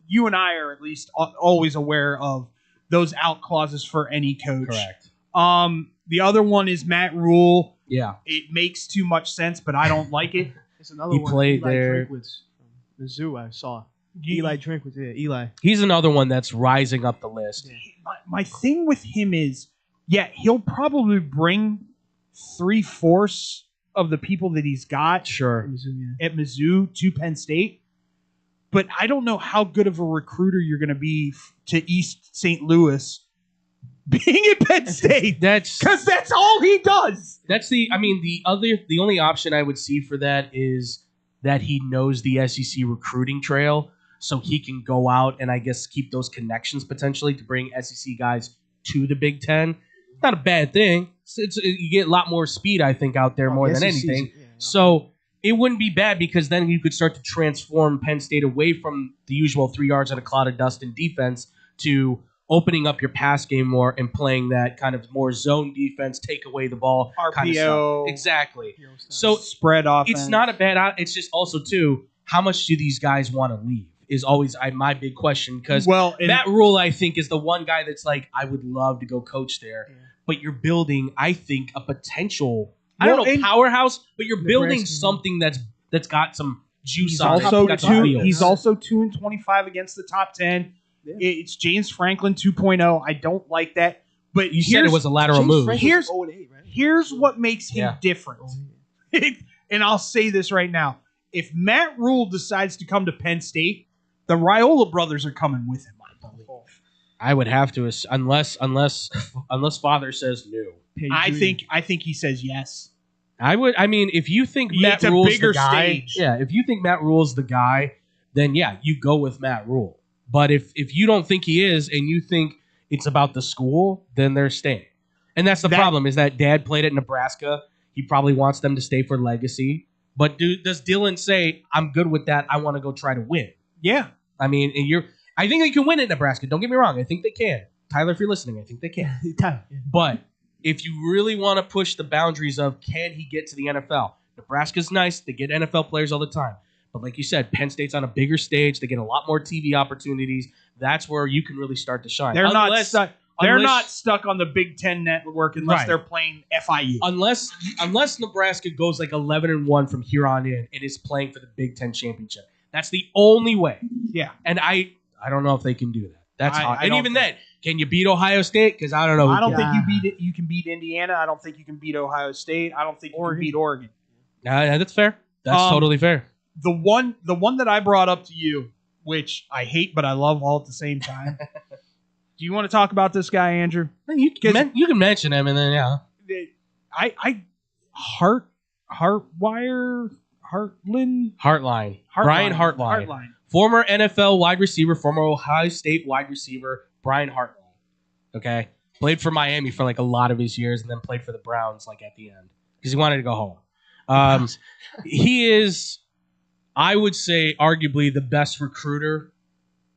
[SPEAKER 2] you and I are at least always aware of those out clauses for any coach.
[SPEAKER 10] Correct.
[SPEAKER 2] The other one is Matt Rule.
[SPEAKER 10] Yeah,
[SPEAKER 2] it makes too much sense, but I don't like it.
[SPEAKER 3] It's another one.
[SPEAKER 10] Played
[SPEAKER 3] Eli
[SPEAKER 10] there.
[SPEAKER 3] Drinkwitz from the zoo. I saw Eli Drinkwitz. Yeah, Eli.
[SPEAKER 10] He's another one that's rising up the list.
[SPEAKER 2] Yeah. My thing with him is, he'll probably bring 3/4 of the people that he's got at Mizzou to Penn State. But I don't know how good of a recruiter you're going to be to East St. Louis being at Penn State. Because that's all he does.
[SPEAKER 10] That's the only option I would see for that is that he knows the SEC recruiting trail, so he can go out and I guess keep those connections potentially to bring SEC guys to the Big Ten. Not a bad thing. You get a lot more speed, I think, out there more than anything. So it wouldn't be bad because then you could start to transform Penn State away from the usual 3 yards at a cloud of dust in defense to opening up your pass game more and playing that kind of more zone defense, take away the ball.
[SPEAKER 2] RPO.
[SPEAKER 10] Kind of stuff. Exactly. So
[SPEAKER 2] spread offense.
[SPEAKER 10] It's not a bad. It's just also, too, how much do these guys want to leave? Is always my big question because Matt Rule, I think, is the one guy that's like, I would love to go coach there. Yeah. But you're building, I think, a potential, powerhouse, but you're building something that's got some juice on it.
[SPEAKER 2] He's also 2-25 against the top 10. Yeah. It's James Franklin 2.0. I don't like that. But
[SPEAKER 10] you said it was a lateral move.
[SPEAKER 2] Here's what makes him different. And I'll say this right now. If Matt Rule decides to come to Penn State, the Raiola brothers are coming with him, I believe.
[SPEAKER 10] I would have to, unless Father says no.
[SPEAKER 2] I think he says yes.
[SPEAKER 10] I would. I mean, if you think Matt Rule's the guy, if you think Matt Rule's the guy, then you go with Matt Rule. But if you don't think he is, and you think it's about the school, then they're staying. And that's the problem: is that Dad played at Nebraska. He probably wants them to stay for legacy. But does Dylan say, "I'm good with that. I want to go try to win"?
[SPEAKER 2] Yeah.
[SPEAKER 10] I mean, I think they can win at Nebraska. Don't get me wrong. I think they can. Tyler, if you're listening, I think they can. But if you really want to push the boundaries of can he get to the NFL, Nebraska's nice. They get NFL players all the time. But like you said, Penn State's on a bigger stage. They get a lot more TV opportunities. That's where you can really start to shine.
[SPEAKER 2] They're not stuck on the Big Ten network unless they're playing FIU.
[SPEAKER 10] Unless Nebraska goes like 11-1 from here on in and is playing for the Big Ten championship. That's the only way.
[SPEAKER 2] Yeah.
[SPEAKER 10] And I don't know if they can do that. That's hard. And even then, can you beat Ohio State? Because I don't know.
[SPEAKER 2] I don't think you can beat Indiana. I don't think you can beat Ohio State. I don't think you can beat Oregon.
[SPEAKER 10] That's fair. That's totally fair.
[SPEAKER 2] The one that I brought up to you, which I hate but I love all at the same time. Do you want to talk about this guy, Andrew?
[SPEAKER 10] You can mention him, and then Hartline. Brian Hartline. Former NFL wide receiver, former Ohio State wide receiver, Brian Hartline. Okay. Played for Miami for like a lot of his years, and then played for the Browns like at the end because he wanted to go home. He is, I would say, arguably the best recruiter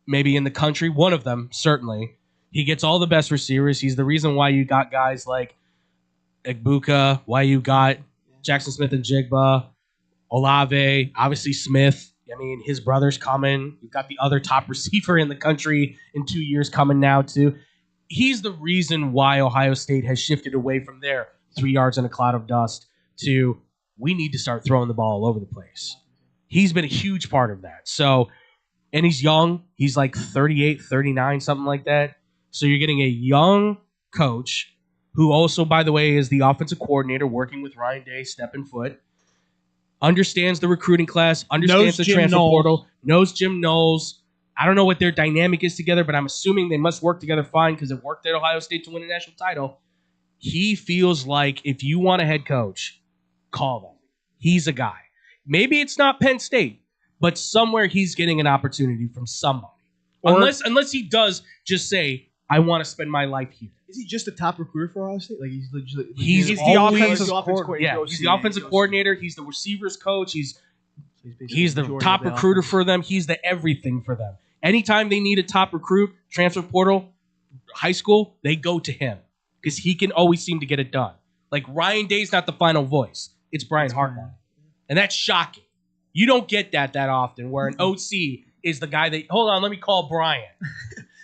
[SPEAKER 10] maybe in the country. One of them, certainly. He gets all the best receivers. He's the reason why you got guys like Egbuka, why you got Jackson Smith and Jigba, Olave, obviously Smith. I mean, his brother's coming. You've got the other top receiver in the country in 2 years coming now, too. He's the reason why Ohio State has shifted away from their 3 yards in a cloud of dust to we need to start throwing the ball all over the place. He's been a huge part of that. So, and he's young. He's like 38, 39, something like that. So you're getting a young coach who also, by the way, is the offensive coordinator working with Ryan Day, stepping foot, understands the recruiting class, understands the transfer portal, knows Jim Knowles. I don't know what their dynamic is together, but I'm assuming they must work together fine because it worked at Ohio State to win a national title. He feels like if you want a head coach, call them. He's a guy. Maybe it's not Penn State, but somewhere he's getting an opportunity from somebody. Unless he does just say, I want to spend my life here.
[SPEAKER 3] Is he just the top recruiter for Ohio State? Like he's
[SPEAKER 10] He's
[SPEAKER 3] the
[SPEAKER 10] offensive
[SPEAKER 3] coordinator.
[SPEAKER 10] Yeah, he's the offensive coordinator. He's the receivers coach. He's the top recruiter for them. He's the everything for them. Anytime they need a top recruit, transfer portal, high school, they go to him because he can always seem to get it done. Like Ryan Day's not the final voice. It's Brian Hartline. And that's shocking. You don't get that often where an OC is the guy that, hold on, let me call Brian.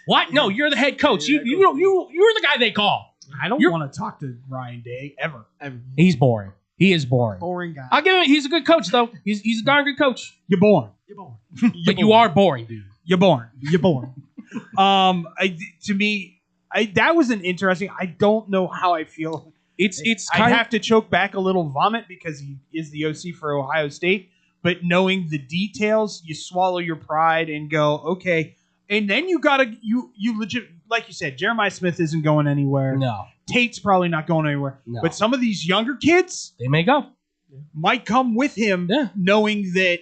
[SPEAKER 10] What? No, you're the head coach. You're the guy they call.
[SPEAKER 2] I don't want to talk to Ryan Day ever.
[SPEAKER 10] He's boring. He is boring.
[SPEAKER 2] Boring guy.
[SPEAKER 10] I'll give him. He's a good coach though. He's a darn good coach.
[SPEAKER 2] You're boring.
[SPEAKER 10] But you are boring, dude.
[SPEAKER 2] You're boring. To me, that was an interesting. I don't know how I feel. I have to choke back a little vomit because he is the OC for Ohio State. But knowing the details, you swallow your pride and go, okay. And then you gotta you legit, like you said, Jeremiah Smith isn't going anywhere.
[SPEAKER 10] No.
[SPEAKER 2] Tate's probably not going anywhere.
[SPEAKER 10] No.
[SPEAKER 2] But some of these younger kids,
[SPEAKER 10] they may go.
[SPEAKER 2] Might come with him, knowing that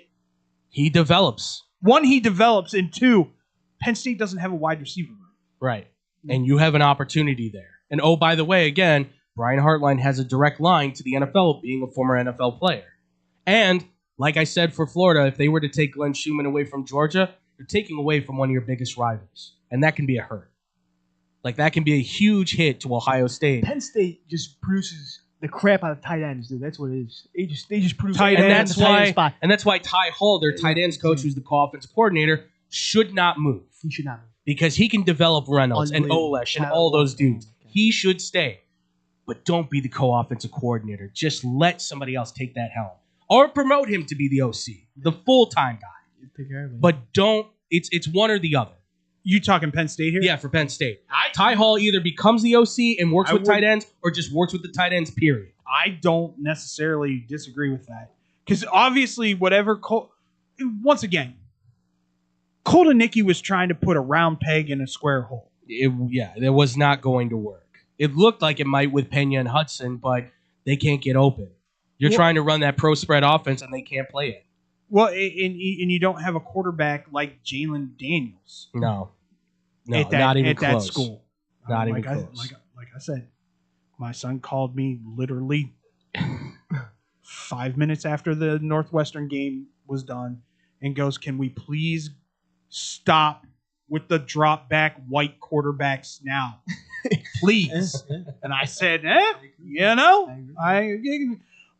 [SPEAKER 10] he develops.
[SPEAKER 2] One, he develops, and two, Penn State doesn't have a wide receiver room.
[SPEAKER 10] Right. And you have an opportunity there. And oh, by the way, again, Brian Hartline has a direct line to the NFL, being a former NFL player. And like I said for Florida, if they were to take Glenn Schumann away from Georgia, you're taking away from one of your biggest rivals. And that can be a hurt. Like, that can be a huge hit to Ohio State.
[SPEAKER 3] Penn State just produces the crap out of tight ends, dude. That's what it is. They just produce
[SPEAKER 10] tight ends. And that's why
[SPEAKER 3] Ty
[SPEAKER 10] Ty Hall, their tight ends coach, who's the co-offensive coordinator, should not move.
[SPEAKER 3] He should not move.
[SPEAKER 10] Because he can develop Reynolds and Olesh and all those dudes. He should stay. But don't be the co-offensive coordinator. Just let somebody else take that helm. Or promote him to be the OC, the full-time guy.
[SPEAKER 3] Take care of him.
[SPEAKER 10] But don't, it's one or the other.
[SPEAKER 2] You talking Penn State here?
[SPEAKER 10] Yeah, for Penn State. Ty Hall either becomes the OC and works with tight ends or just works with the tight ends, period.
[SPEAKER 2] I don't necessarily disagree with that. Because obviously, once again, Koldenicki was trying to put a round peg in a square hole.
[SPEAKER 10] It was not going to work. It looked like it might with Pena and Hudson, but they can't get open. You're trying to run that pro spread offense, and they can't play it.
[SPEAKER 2] Well, and you don't have a quarterback like Jalen Daniels.
[SPEAKER 10] No,
[SPEAKER 2] not even
[SPEAKER 10] close.
[SPEAKER 2] That school.
[SPEAKER 10] Not even close.
[SPEAKER 2] Like I said, my son called me literally 5 minutes after the Northwestern game was done and goes, "Can we please stop with the drop back white quarterbacks now, please?" And I said,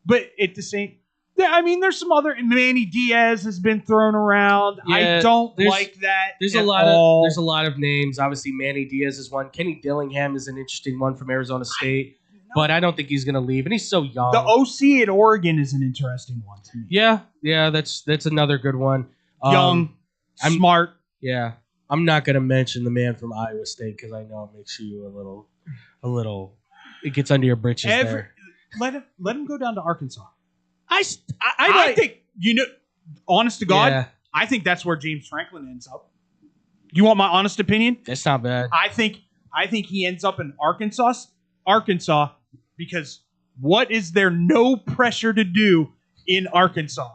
[SPEAKER 2] but at the same. I mean, there's some other. Manny Diaz has been thrown around.
[SPEAKER 10] Yeah,
[SPEAKER 2] I don't like that.
[SPEAKER 10] There's a lot of names. Obviously, Manny Diaz is one. Kenny Dillingham is an interesting one from Arizona State, but I don't think he's going to leave, and he's so young.
[SPEAKER 2] The OC at Oregon is an interesting one to me.
[SPEAKER 10] Yeah, that's another good one.
[SPEAKER 2] Young, smart.
[SPEAKER 10] Yeah, I'm not going to mention the man from Iowa State because I know it makes you a little. It gets under your britches there.
[SPEAKER 2] Let him go down to Arkansas. I think, honest to God, I think that's where James Franklin ends up. You want my honest opinion?
[SPEAKER 10] That's not bad.
[SPEAKER 2] I think he ends up in Arkansas, because what is there no pressure to do in Arkansas?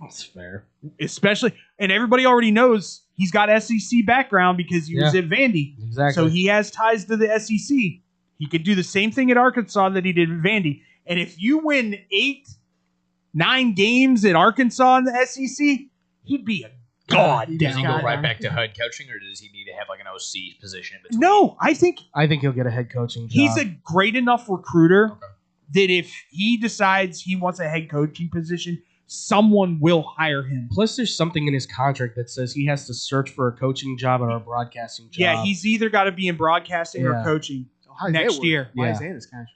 [SPEAKER 10] That's fair.
[SPEAKER 2] Especially, and everybody already knows he's got SEC background because he was at Vandy.
[SPEAKER 10] Exactly.
[SPEAKER 2] So he has ties to the SEC. He could do the same thing at Arkansas that he did with Vandy. And if you win 8-9 games at Arkansas in the SEC, he'd be a god.
[SPEAKER 9] Does he go right back to head coaching, or does he need to have like an OC position in between?
[SPEAKER 2] No, I think
[SPEAKER 10] he'll get a head coaching job.
[SPEAKER 2] he's a great enough recruiter that if he decides he wants a head coaching position, someone will hire him.
[SPEAKER 10] Plus, there's something in his contract that says he has to search for a coaching job or a broadcasting job.
[SPEAKER 2] Yeah, he's either got to be in broadcasting or coaching next year.
[SPEAKER 3] Why is that in his contract?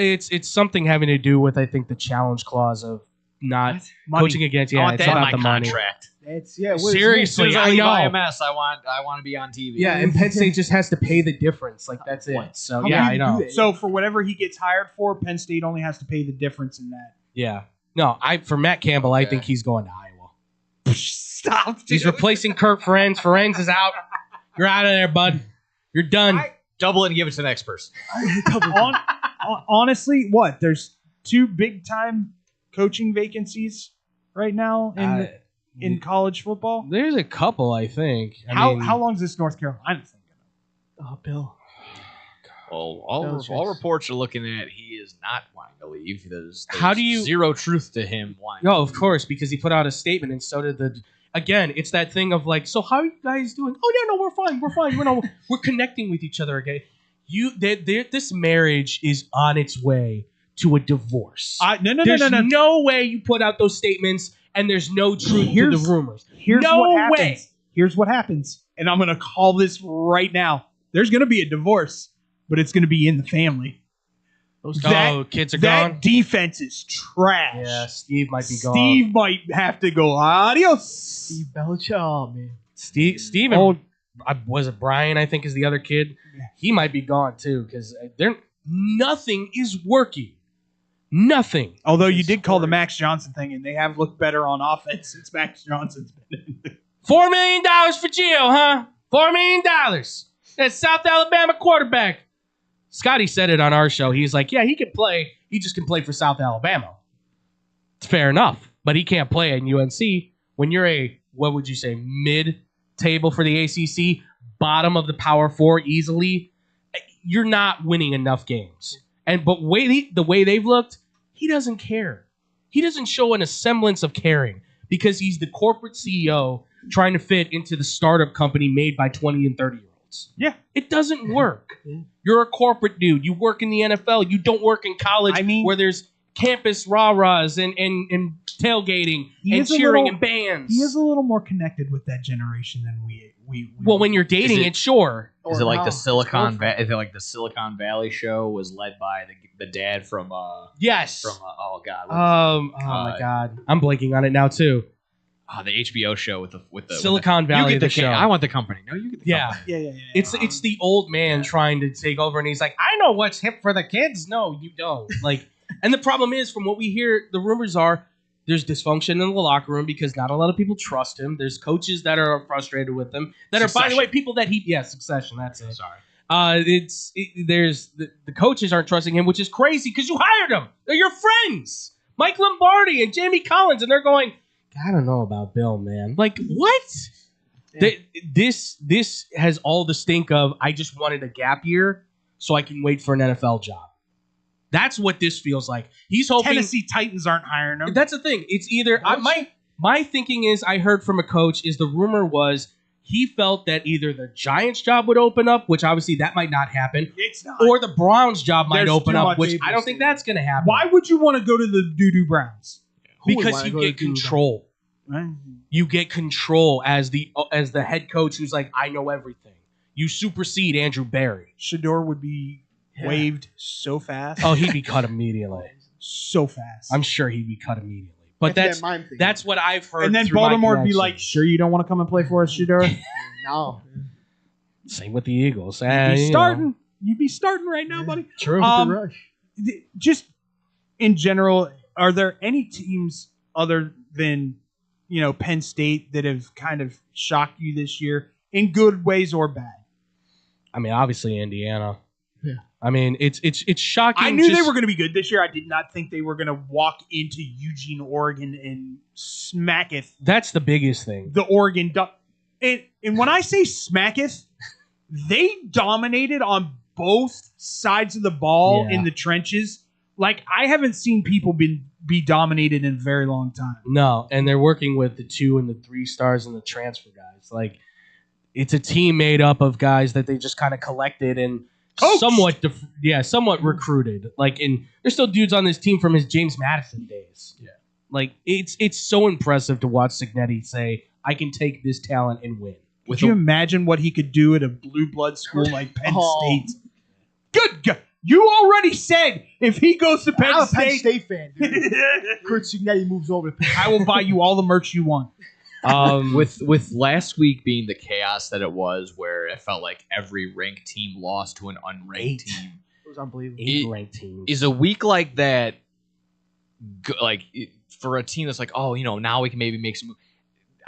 [SPEAKER 10] It's something having to do with, I think, the challenge clause of not coaching against. Yeah,
[SPEAKER 9] I want
[SPEAKER 10] it's
[SPEAKER 9] that in
[SPEAKER 10] about
[SPEAKER 9] my
[SPEAKER 10] the
[SPEAKER 9] contract.
[SPEAKER 3] It's
[SPEAKER 10] Seriously, I know.
[SPEAKER 9] IMS, I want to be on TV.
[SPEAKER 10] Yeah, and Penn State just has to pay the difference. Like that's it. So yeah, I know.
[SPEAKER 2] So for whatever he gets hired for, Penn State only has to pay the difference in that.
[SPEAKER 10] Yeah. No, for Matt Campbell, I think he's going to Iowa.
[SPEAKER 2] Stop.
[SPEAKER 10] He's replacing Kurt Ferenc. Ferenc is out. You're out of there, bud. You're done.
[SPEAKER 9] Double it and give it to the next person.
[SPEAKER 2] Honestly, there's 2 big-time coaching vacancies right now in college football?
[SPEAKER 10] There's a couple, I think.
[SPEAKER 2] How long is this North Carolina thing going?
[SPEAKER 3] Oh, Bill.
[SPEAKER 9] Well, all reports are looking at he is not wanting to leave. There's
[SPEAKER 10] How do you
[SPEAKER 9] zero truth to him wanting?
[SPEAKER 10] No, of course, because he put out a statement, and so did the. Again, it's that thing of like, so how are you guys doing? Oh yeah, no, we're fine. We're connecting with each other again. This marriage is on its way to a divorce. There's no way you put out those statements and there's no truth to the rumors.
[SPEAKER 2] Here's
[SPEAKER 10] no
[SPEAKER 2] what happens.
[SPEAKER 10] way.
[SPEAKER 2] Here's what happens, and I'm going to call this right now. There's going to be a divorce, but it's going to be in the family.
[SPEAKER 10] Kids are
[SPEAKER 2] that
[SPEAKER 10] gone.
[SPEAKER 2] Defense is trash.
[SPEAKER 10] Yeah, Steve might be gone.
[SPEAKER 2] Steve might have to go. Adios.
[SPEAKER 3] Steve Belichick, oh man.
[SPEAKER 10] Steve and was it Brian? I think is the other kid. He might be gone too because nothing is working. Nothing.
[SPEAKER 2] Although you did call the Max Johnson thing, and they have looked better on offense since Max Johnson's been in.
[SPEAKER 10] $4 million for Gio, huh? $4 million. That South Alabama quarterback. Scotty said it on our show. He's like, yeah, he can play. He just can play for South Alabama. It's fair enough. But he can't play at UNC when you're what would you say, mid-table for the ACC, bottom of the Power 4 easily. You're not winning enough games. But the way they've looked, he doesn't care. He doesn't show a semblance of caring because he's the corporate CEO trying to fit into the startup company made by 20 and 30-year-olds.
[SPEAKER 2] Yeah.
[SPEAKER 10] It doesn't work. You're a corporate dude. You work in the NFL. You don't work in college where there's campus rah-rahs and tailgating and cheering and bands.
[SPEAKER 2] He is a little more connected with that generation than we
[SPEAKER 10] well, when you're dating it, sure.
[SPEAKER 9] Is it like the Silicon Valley? Is it like the Silicon Valley show was led by the dad from?
[SPEAKER 10] Yes.
[SPEAKER 9] From oh god.
[SPEAKER 10] Oh my god, I'm blanking on it now too.
[SPEAKER 9] The HBO show with the
[SPEAKER 10] Silicon Valley.
[SPEAKER 9] You get the
[SPEAKER 10] show.
[SPEAKER 9] I want the company. No, you get the company.
[SPEAKER 2] Yeah.
[SPEAKER 10] It's the old man trying to take over, and he's like, I know what's hip for the kids. No, you don't. And the problem is, from what we hear, the rumors are there's dysfunction in the locker room because not a lot of people trust him. There's coaches that are frustrated with him. That are, by the way, people that Succession. That's it.
[SPEAKER 9] Sorry.
[SPEAKER 10] There's the coaches aren't trusting him, which is crazy because you hired them. They're your friends, Mike Lombardi and Jamie Collins, and they're going, I don't know about Bill, man. Like what? Yeah. This has all the stink of I just wanted a gap year so I can wait for an NFL job. That's what this feels like. He's hoping
[SPEAKER 2] Tennessee Titans aren't hiring him.
[SPEAKER 10] That's the thing. It's either my thinking is I heard from a coach is the rumor was he felt that either the Giants job would open up, which obviously that might not happen.
[SPEAKER 2] It's not.
[SPEAKER 10] Or the Browns job might open up, which I don't think that's going to happen.
[SPEAKER 2] Why would you want to go to the doo-doo Browns?
[SPEAKER 10] Because you get control.
[SPEAKER 2] Right.
[SPEAKER 10] You get control as the head coach who's like, I know everything. You supersede Andrew Berry.
[SPEAKER 2] Shador would be waived so fast.
[SPEAKER 10] Oh, he'd be cut immediately.
[SPEAKER 2] So fast.
[SPEAKER 10] I'm sure he'd be cut immediately. But that's what I've heard.
[SPEAKER 2] And then Baltimore would be like, sure you don't want to come and play for us, Shador?
[SPEAKER 3] No.
[SPEAKER 10] Same with the Eagles.
[SPEAKER 2] You'd be starting right now, buddy.
[SPEAKER 10] True.
[SPEAKER 2] Just in general, are there any teams other than Penn State that have kind of shocked you this year in good ways or bad?
[SPEAKER 10] I mean, obviously Indiana.
[SPEAKER 3] Yeah.
[SPEAKER 10] I mean, it's shocking.
[SPEAKER 2] I knew they were going to be good this year. I did not think they were going to walk into Eugene, Oregon, and smacketh.
[SPEAKER 10] That's the biggest thing.
[SPEAKER 2] The Oregon and when I say smacketh, they dominated on both sides of the ball
[SPEAKER 10] Yeah.
[SPEAKER 2] in the trenches. Like, I haven't seen people be dominated in a very long time.
[SPEAKER 10] No, and they're working with the 2 and the 3 stars and the transfer guys. Like, it's a team made up of guys that they just kind of collected and somewhat recruited. Like, and there's still dudes on this team from his James Madison days. Yeah, like it's so impressive to watch Signetti say, "I can take this talent and win."
[SPEAKER 2] Could you imagine what he could do at a blue blood school like Penn State? Good God. You already said if he goes to Penn
[SPEAKER 3] I'm a
[SPEAKER 2] State,
[SPEAKER 3] Penn State fan. Dude. Kurt Signetti moves over to Penn State.
[SPEAKER 2] I will buy you all the merch you want.
[SPEAKER 9] With last week being the chaos that it was, where it felt like every ranked team lost to an unranked team.
[SPEAKER 3] It was unbelievable.
[SPEAKER 10] 8 ranked teams.
[SPEAKER 9] Is a week like that, for a team that's like, oh, now we can maybe make some.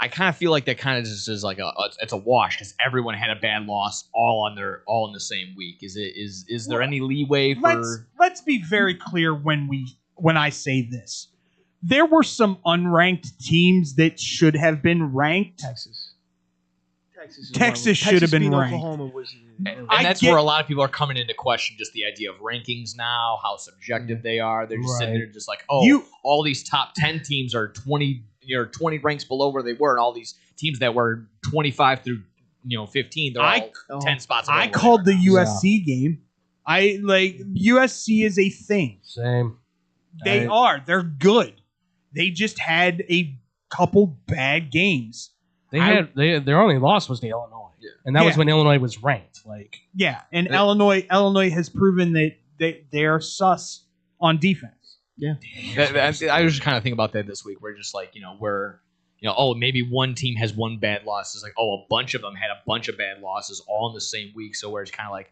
[SPEAKER 9] I kind of feel like that kind of just is like it's a wash because everyone had a bad loss all in the same week. Is there any leeway for?
[SPEAKER 2] Let's be very clear when I say this. There were some unranked teams that should have been ranked. Texas should have been ranked.
[SPEAKER 3] Oklahoma was.
[SPEAKER 9] And that's where a lot of people are coming into question just the idea of rankings now, how subjective they are. They're just sitting there just like, all these top 10 teams are 20 ranks below where they were, and all these teams that were 25 through 15, they're all 10 spots above.
[SPEAKER 2] I called the USC game. USC is a thing.
[SPEAKER 10] Same.
[SPEAKER 2] They're good. They just had a couple bad games.
[SPEAKER 10] Their only loss was to Illinois, and that was when Illinois was ranked.
[SPEAKER 2] Illinois has proven that they are sus on defense.
[SPEAKER 3] Yeah,
[SPEAKER 9] I was just kind of thinking about that this week. We're just like, maybe one team has one bad loss. It's like, a bunch of them had a bunch of bad losses all in the same week. So where it's kind of like,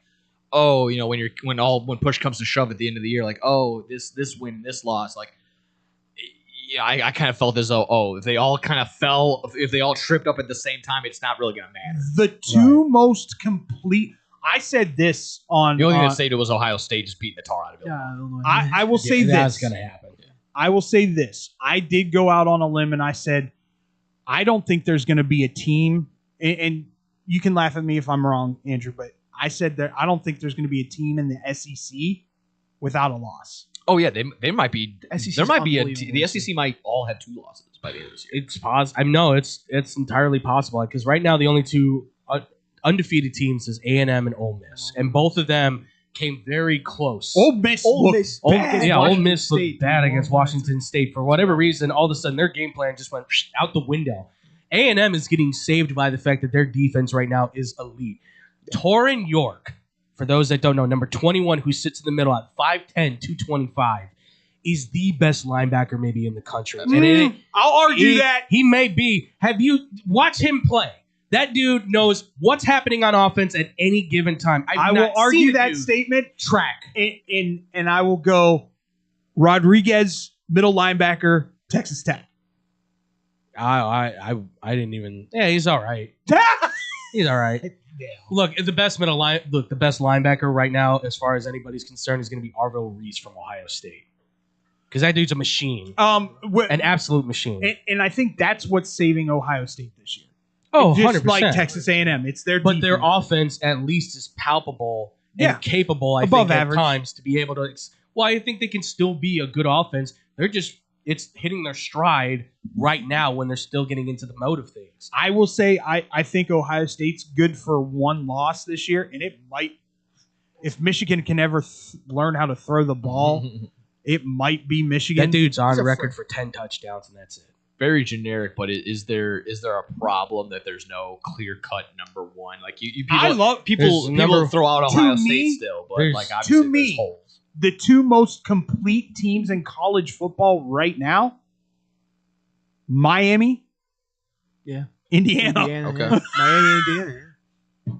[SPEAKER 9] when push comes to shove at the end of the year, like, this win, this loss, like. Yeah, I kind of felt as though, if they all kind of fell, if they all tripped up at the same time, it's not really going to matter.
[SPEAKER 2] The two most complete. I said this on.
[SPEAKER 9] The only thing to say to was Ohio State just beating the tar out of it.
[SPEAKER 2] I will say this.
[SPEAKER 10] That's going to happen.
[SPEAKER 2] I will say this. I did go out on a limb and I said, I don't think there's going to be a team, and you can laugh at me if I'm wrong, Andrew, but I said that I don't think there's going to be a team in the SEC without a loss.
[SPEAKER 9] Oh yeah, they might be. There might be the SEC might all have 2 losses by the end of this year.
[SPEAKER 10] It's possible. It's entirely possible because right now the only 2 undefeated teams is A&M and Ole Miss, and both of them came very close.
[SPEAKER 2] Ole Miss looked
[SPEAKER 10] bad against Washington State for whatever reason. All of a sudden, their game plan just went out the window. A&M is getting saved by the fact that their defense right now is elite. Torrin York. For those that don't know, number 21, who sits in the middle at 5'10", 225, is the best linebacker maybe in the country.
[SPEAKER 2] I'll argue that.
[SPEAKER 10] He may be. Have you watched him play? That dude knows what's happening on offense at any given time.
[SPEAKER 2] I will argue that statement.
[SPEAKER 10] Track.
[SPEAKER 2] And I will go Rodriguez, middle linebacker, Texas Tech.
[SPEAKER 10] I didn't even. Yeah, he's all right. He's all right. Look, the best linebacker right now, as far as anybody's concerned, is going to be Arvil Reese from Ohio State, because that dude's a machine, an absolute machine.
[SPEAKER 2] And I think that's what's saving Ohio State this year.
[SPEAKER 10] Oh,
[SPEAKER 2] just
[SPEAKER 10] 100%.
[SPEAKER 2] like Texas A&M, it's their defense.
[SPEAKER 10] Their offense at least is palpable and capable.
[SPEAKER 2] Above
[SPEAKER 10] think
[SPEAKER 2] average
[SPEAKER 10] at times to be able to. Well, I think they can still be a good offense. It's hitting their stride right now when they're still getting into the mode of things.
[SPEAKER 2] I will say I think Ohio State's good for 1 loss this year, and it might, if Michigan can ever learn how to throw the ball, it might be Michigan.
[SPEAKER 10] That dude's on record for 10 touchdowns, and that's it.
[SPEAKER 9] Very generic, but is there a problem that there's no clear-cut number 1? Like people throw out Ohio State still, but like obviously there's holes.
[SPEAKER 2] The 2 most complete teams in college football right now, Miami, Indiana.
[SPEAKER 3] Okay. Miami, Indiana.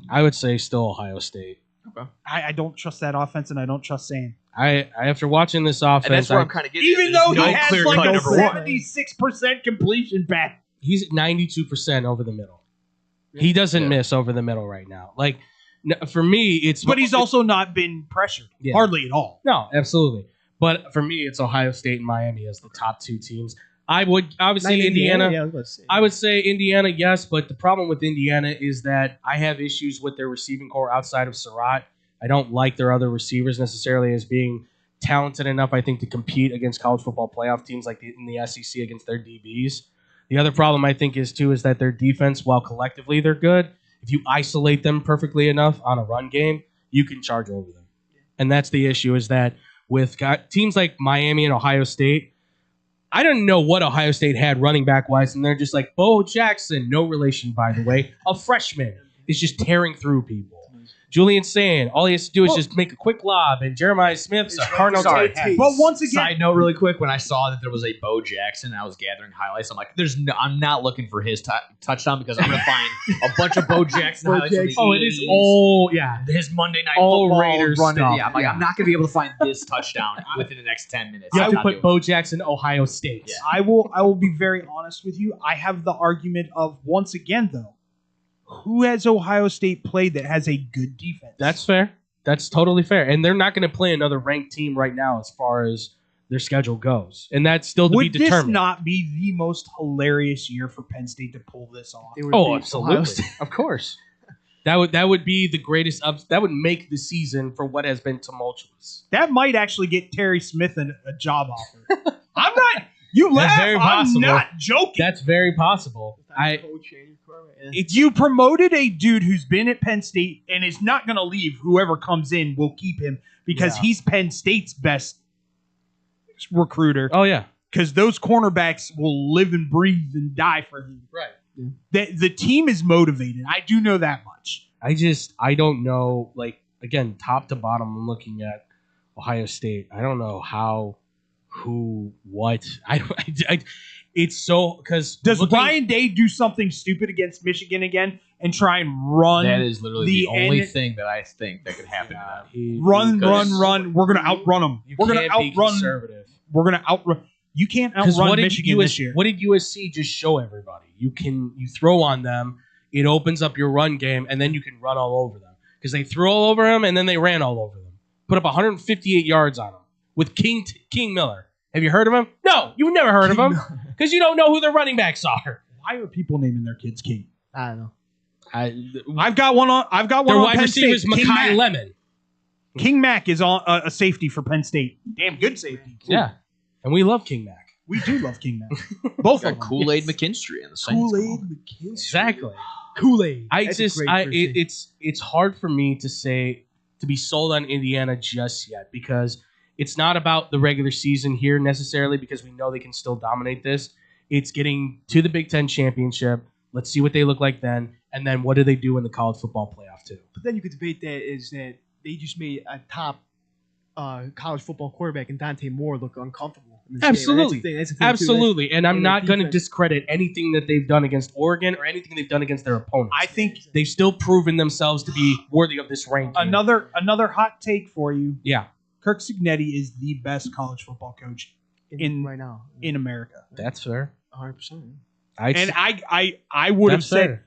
[SPEAKER 10] I would say still Ohio State.
[SPEAKER 9] Okay.
[SPEAKER 2] I don't trust that offense, and I don't trust Sam.
[SPEAKER 10] After watching this offense,
[SPEAKER 9] and that's where I'm kind of getting.
[SPEAKER 2] Even though he has like a 76% completion back,
[SPEAKER 10] he's at 92% over the middle. He doesn't miss over the middle right now. Like. For me, it's...
[SPEAKER 2] But he's also not been pressured. Yeah. Hardly at all.
[SPEAKER 10] No, absolutely. But for me, it's Ohio State and Miami as the top 2 teams. I would obviously Indiana. I would say Indiana, yes. But the problem with Indiana is that I have issues with their receiving core outside of Surratt. I don't like their other receivers necessarily as being talented enough, I think, to compete against college football playoff teams like in the SEC against their DBs. The other problem I think is that their defense, while collectively they're good, if you isolate them perfectly enough on a run game, you can charge over them. And that's the issue, is that with teams like Miami and Ohio State, I don't know what Ohio State had running back wise, and they're just like Bo Jackson, no relation by the way, a freshman is just tearing through people. Julian Sand, all he has to do is just make a quick lob, and Jeremiah Smith's a Cardinal tight end.
[SPEAKER 2] But once again,
[SPEAKER 9] side note, really quick, when I saw that there was a Bo Jackson, I was gathering highlights. I'm like, I'm not looking for his touchdown because I'm going to find a bunch of Bo Jackson highlights.
[SPEAKER 10] Oh, it is all
[SPEAKER 9] his Monday Night
[SPEAKER 10] all
[SPEAKER 9] Football
[SPEAKER 10] Raiders
[SPEAKER 9] run.
[SPEAKER 10] stuff.
[SPEAKER 9] Yeah, I'm like, I'm not going to be able to find this touchdown within the next 10 minutes.
[SPEAKER 10] You have to put Bo Jackson, Ohio State.
[SPEAKER 2] Yeah. I will be very honest with you. I have the argument of, once again, though, who has Ohio State played that has a good defense?
[SPEAKER 10] That's fair. That's totally fair. And they're not going to play another ranked team right now as far as their schedule goes. And that's still to be determined.
[SPEAKER 2] Would this not be the most hilarious year for Penn State to pull this off?
[SPEAKER 10] Oh, absolutely. Of course. That would be the greatest that would make the season for what has been tumultuous.
[SPEAKER 2] That might actually get Terry Smith a job offer. I'm not. You laugh.
[SPEAKER 10] That's very possible.
[SPEAKER 2] I'm not joking.
[SPEAKER 10] That's very possible.
[SPEAKER 2] If you promoted a dude who's been at Penn State and is not going to leave, whoever comes in will keep him because he's Penn State's best recruiter.
[SPEAKER 10] Oh, yeah.
[SPEAKER 2] Because those cornerbacks will live and breathe and die for him.
[SPEAKER 10] Right.
[SPEAKER 2] The team is motivated. I do know that much.
[SPEAKER 10] I don't know, like, again, top to bottom, I'm looking at Ohio State. I don't know how, who, what. It's so, because
[SPEAKER 2] does Ryan Day do something stupid against Michigan again and try and run?
[SPEAKER 9] That is literally the only thing that I think that could happen to them.
[SPEAKER 2] Run. We're going to outrun them. We're going to outrun.
[SPEAKER 10] Conservative.
[SPEAKER 2] We're going to outrun. You can't outrun Michigan this year.
[SPEAKER 10] What did USC just show everybody? You throw on them, it opens up your run game, and then you can run all over them. Because they threw all over them, and then they ran all over them. Put up 158 yards on them with King Miller. Have you heard of him? No, you've never heard of him because you don't know who their running backs are.
[SPEAKER 2] Why are people naming their kids King?
[SPEAKER 3] I don't know.
[SPEAKER 2] I've got one on.
[SPEAKER 10] Their
[SPEAKER 2] on
[SPEAKER 10] wide
[SPEAKER 2] Penn
[SPEAKER 10] receiver is
[SPEAKER 2] State.
[SPEAKER 10] Makai Lemon.
[SPEAKER 2] King Mack is on a safety for Penn State. Damn good safety.
[SPEAKER 10] Yeah, and we love King Mack.
[SPEAKER 2] We do love King Mack. Both of them.
[SPEAKER 9] Kool-Aid McKinstry in the same.
[SPEAKER 3] Kool-Aid McKinstry.
[SPEAKER 10] Exactly.
[SPEAKER 3] Kool-Aid.
[SPEAKER 10] It's hard for me to be sold on Indiana just yet because it's not about the regular season here necessarily because we know they can still dominate this. It's getting to the Big Ten championship. Let's see what they look like then. And then what do they do in the college football playoff too?
[SPEAKER 3] But then you could debate that they just made a top college football quarterback and Dante Moore look uncomfortable. In this
[SPEAKER 10] Absolutely.
[SPEAKER 3] game. That's the thing
[SPEAKER 10] Absolutely.
[SPEAKER 3] too.
[SPEAKER 10] And I'm not going to discredit anything that they've done against Oregon or anything they've done against their opponents.
[SPEAKER 2] I think
[SPEAKER 10] they've still proven themselves to be worthy of this ranking.
[SPEAKER 2] Another hot take for you.
[SPEAKER 10] Yeah.
[SPEAKER 2] Kirk Cignetti is the best college football coach
[SPEAKER 3] right now
[SPEAKER 2] in America.
[SPEAKER 10] That's fair.
[SPEAKER 3] 100%.
[SPEAKER 2] I would have said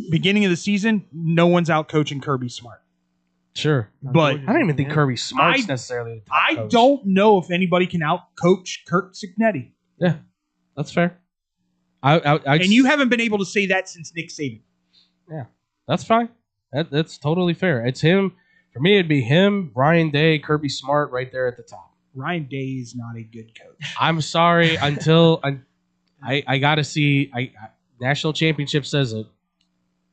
[SPEAKER 2] beginning of the season, no one's out coaching Kirby Smart.
[SPEAKER 10] Sure.
[SPEAKER 2] But
[SPEAKER 10] I don't even think Kirby Smart's necessarily the top coach.
[SPEAKER 2] Don't know if anybody can out coach Kirk Cignetti.
[SPEAKER 10] Yeah. That's fair.
[SPEAKER 2] And you haven't been able to say that since Nick Saban.
[SPEAKER 10] Yeah. That's fine. That's totally fair. It's him. For me, it'd be him, Ryan Day, Kirby Smart right there at the top.
[SPEAKER 2] Ryan Day is not a good coach.
[SPEAKER 10] I'm sorry. Until I got to see. National championship says it.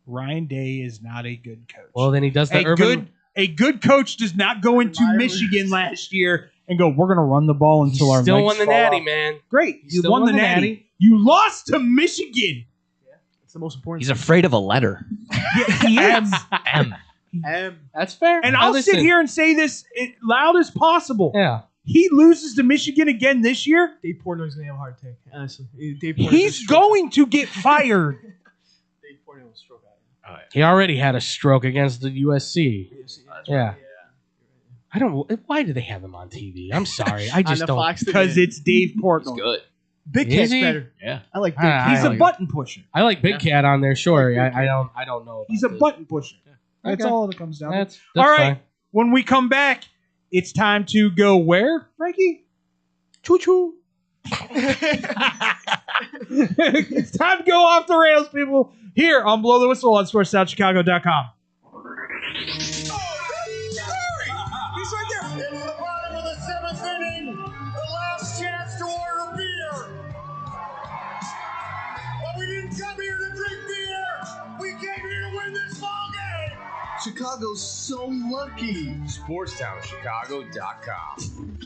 [SPEAKER 2] Ryan Day is not a good coach.
[SPEAKER 10] Well, then he does the
[SPEAKER 2] A good coach does not go into Michigan last year and go, we're going to run the ball until our
[SPEAKER 10] still
[SPEAKER 2] legs
[SPEAKER 10] won the
[SPEAKER 2] fall
[SPEAKER 10] natty,
[SPEAKER 2] off.
[SPEAKER 10] man.
[SPEAKER 2] Great. You won the natty. You lost to Michigan.
[SPEAKER 3] Yeah, it's the most important.
[SPEAKER 9] He's afraid of a letter.
[SPEAKER 2] Yeah, he is.
[SPEAKER 9] M.
[SPEAKER 10] That's fair.
[SPEAKER 2] And I'll sit here and say this loud as possible.
[SPEAKER 10] Yeah.
[SPEAKER 2] He loses to Michigan again this year.
[SPEAKER 3] Dave Portnoy's going to have a heart attack. Honestly.
[SPEAKER 2] He's going to get fired.
[SPEAKER 3] Dave Portnoy will stroke out.
[SPEAKER 10] He already had a stroke against the USC. Yeah. I don't. Why do they have him on TV? I'm sorry. I just don't.
[SPEAKER 2] Because it's Dave Portnoy.
[SPEAKER 9] It's good.
[SPEAKER 3] Big Cat's better.
[SPEAKER 9] Yeah.
[SPEAKER 3] I like Big Cat.
[SPEAKER 2] He's a button pusher.
[SPEAKER 10] I like Big Cat on there. Sure. I don't know.
[SPEAKER 2] He's a button pusher. That's
[SPEAKER 10] Okay.
[SPEAKER 2] all it comes down to.
[SPEAKER 10] That's
[SPEAKER 2] all right.
[SPEAKER 10] fine.
[SPEAKER 2] When we come back, it's time to go where, Frankie? Choo choo. It's time to go off the rails, people. Here on Blow the Whistle on SportsSouthChicago.com.
[SPEAKER 14] Chicago's so lucky.
[SPEAKER 1] SportsTownChicago.com.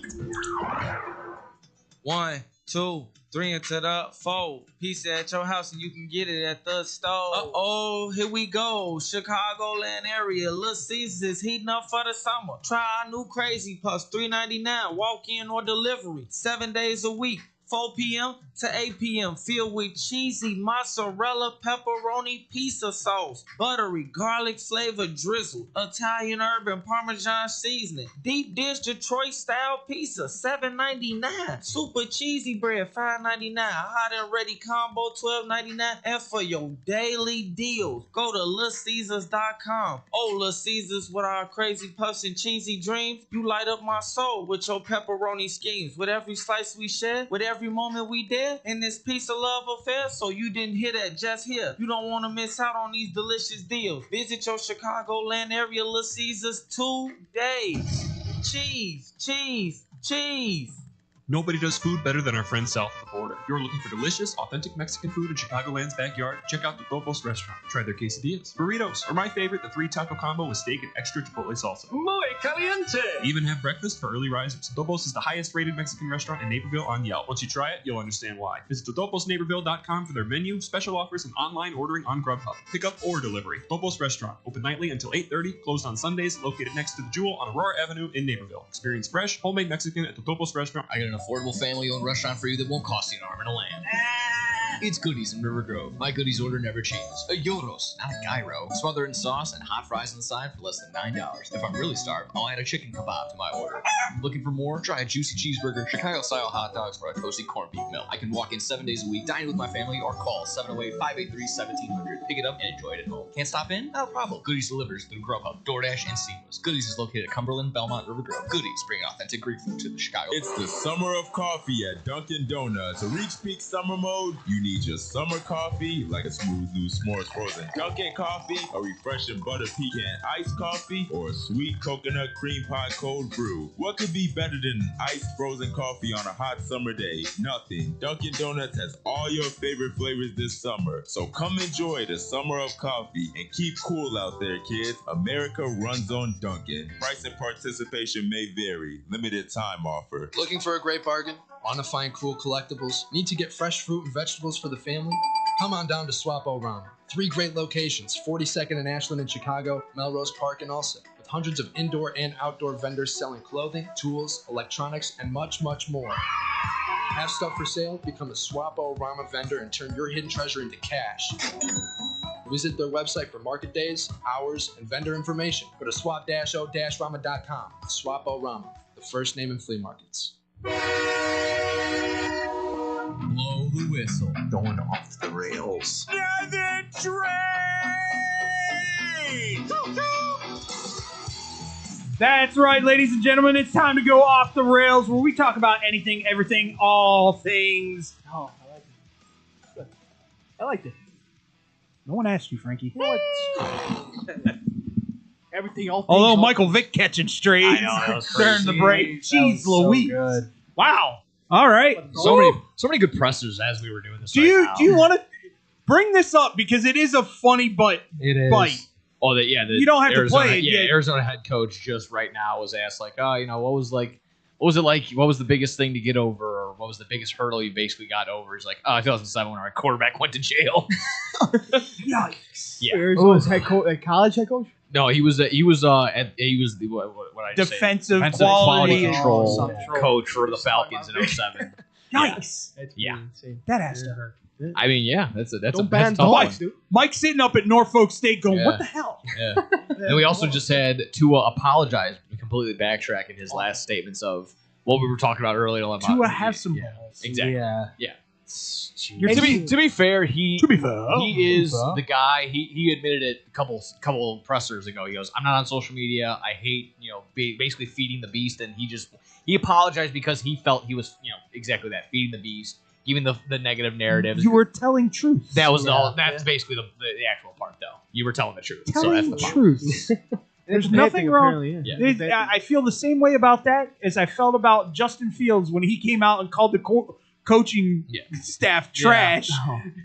[SPEAKER 21] 1, 2, 3 into the 4. Pizza at your house and you can get it at the store. Uh-oh, here we go. Chicagoland area. Little Caesars is heating up for the summer. Try our new Crazy Puffs, $3.99. Walk-in or delivery. 7 days a week. 4 p.m. to 8 p.m. Filled with cheesy mozzarella, pepperoni, pizza sauce, buttery, garlic flavor drizzle, Italian herb and Parmesan seasoning, deep dish Detroit style pizza, $7.99. Super cheesy bread, $5.99. Hot and ready combo, $12.99. And for your daily deals, go to LitCaesars.com. Oh, Little Caesars, with our crazy puffs and cheesy dreams, you light up my soul with your pepperoni schemes. With every slice we share, with every moment we did in this piece of love affair, so you didn't hear that just here. You don't want to miss out on these delicious deals. Visit your Chicagoland area Little Caesars today. Cheese, cheese, cheese.
[SPEAKER 22] Nobody does food better than our friends south of the border. If you're looking for delicious, authentic Mexican food in Chicagoland's backyard, check out the Topos restaurant. Try their quesadillas, burritos, or my favorite, the 3-taco combo with steak and extra chipotle salsa.
[SPEAKER 23] Muy caliente!
[SPEAKER 22] Even have breakfast for early risers. Totopos is the highest rated Mexican restaurant in Naperville on Yelp. Once you try it, you'll understand why. Visit totoposnaperville.com for their menu, special offers, and online ordering on Grubhub. Pickup or delivery. Topos Restaurant, open nightly until 8:30, closed on Sundays, located next to the Jewel on Aurora Avenue in Naperville. Experience fresh, homemade Mexican at the Topos Restaurant.
[SPEAKER 1] I got an affordable family-owned restaurant for you that won't cost you an arm and a lamb. It's Goodies in River Grove. My Goodies order never changes. A gyros, not a gyro. Smother in sauce and hot fries on the side for less than $9. If I'm really starved, I'll add a chicken kebab to my order. Looking for more? Try a juicy cheeseburger, Chicago-style hot dogs, or a toasty corned beef meal. I can walk in 7 days a week, dine with my family, or call 708-583-1700. Pick it up and enjoy it at home. Can't stop in? No problem. Goodies delivers through Grubhub, DoorDash, and Seamless. Goodies is located at Cumberland, Belmont, River Grove. Goodies bring authentic Greek food to the Chicago.
[SPEAKER 24] It's the summer of coffee at Dunkin' Donuts. To reach peak summer mode, you need your summer coffee, like a smooth new s'mores frozen Dunkin' coffee, a refreshing butter pecan iced coffee, or a sweet coconut cream pie cold brew. What could be better than iced frozen coffee on a hot summer day? Nothing. Dunkin' Donuts has all your favorite flavors this summer. So come enjoy the summer of coffee and keep cool out there, kids. America runs on Dunkin'. Price and participation may vary. Limited time offer.
[SPEAKER 1] Looking for a great bargain? Want to find cool collectibles? Need to get fresh fruit and vegetables for the family? Come on down to Swapo Rama. 3 great locations, 42nd and Ashland in Chicago, Melrose Park in Ulsa, with hundreds of indoor and outdoor vendors selling clothing, tools, electronics, and much, much more. Have stuff for sale? Become a Swapo Rama vendor and turn your hidden treasure into cash. Visit their website for market days, hours, and vendor information. Go to swap-o-rama.com. Swapo Rama, the first name in flea markets. Blow the whistle.
[SPEAKER 5] Going off the rails.
[SPEAKER 23] The train!
[SPEAKER 2] That's right, ladies and gentlemen. It's time to go off the rails, where we talk about anything, everything, all things.
[SPEAKER 3] Oh, I like it. I liked it.
[SPEAKER 2] No one asked you, Frankie.
[SPEAKER 3] You know what? Everything, all things.
[SPEAKER 2] Although
[SPEAKER 3] all
[SPEAKER 2] Michael Vick catching straight during the break. Jeez
[SPEAKER 9] so
[SPEAKER 2] Louise.
[SPEAKER 9] good.
[SPEAKER 2] Wow. All right.
[SPEAKER 9] So many good pressers as we were doing this.
[SPEAKER 2] Do you want to bring this up, because it is a funny bite?
[SPEAKER 9] It is. Oh,
[SPEAKER 2] You don't have to play it.
[SPEAKER 9] Yeah, Arizona head coach just right now was asked, like, oh, what was it like? What was the biggest thing to get over, or what was the biggest hurdle you basically got over? He's like, 2007 when our quarterback went to jail.
[SPEAKER 3] Yikes.
[SPEAKER 9] Yeah.
[SPEAKER 3] Arizona's head coach, college head coach.
[SPEAKER 9] No, he was the what I
[SPEAKER 2] defensive quality
[SPEAKER 9] control coach for the Falcons in 07.
[SPEAKER 2] Yikes.
[SPEAKER 9] Yeah.
[SPEAKER 2] That has to hurt.
[SPEAKER 9] I mean, yeah, that's a tough
[SPEAKER 2] Mike,
[SPEAKER 9] one.
[SPEAKER 2] Mike's sitting up at Norfolk State going, what the hell?
[SPEAKER 9] Yeah. And we also just had Tua apologize, completely backtracking his last statements of what we were talking about earlier.
[SPEAKER 2] Tua have some balls.
[SPEAKER 9] Exactly.
[SPEAKER 2] Yeah.
[SPEAKER 9] And to be fair, he is
[SPEAKER 2] the
[SPEAKER 9] the guy. He admitted it a couple pressers ago. He goes, "I'm not on social media. I hate basically feeding the beast." And he apologized because he felt he was exactly that, feeding the beast, giving the negative narratives.
[SPEAKER 2] You were telling truth.
[SPEAKER 9] That was that's basically the actual part, though. You were telling the truth.
[SPEAKER 2] Telling the truth. There's nothing wrong. I feel the same way about that as I felt about Justin Fields when he came out and called the coaching staff trash,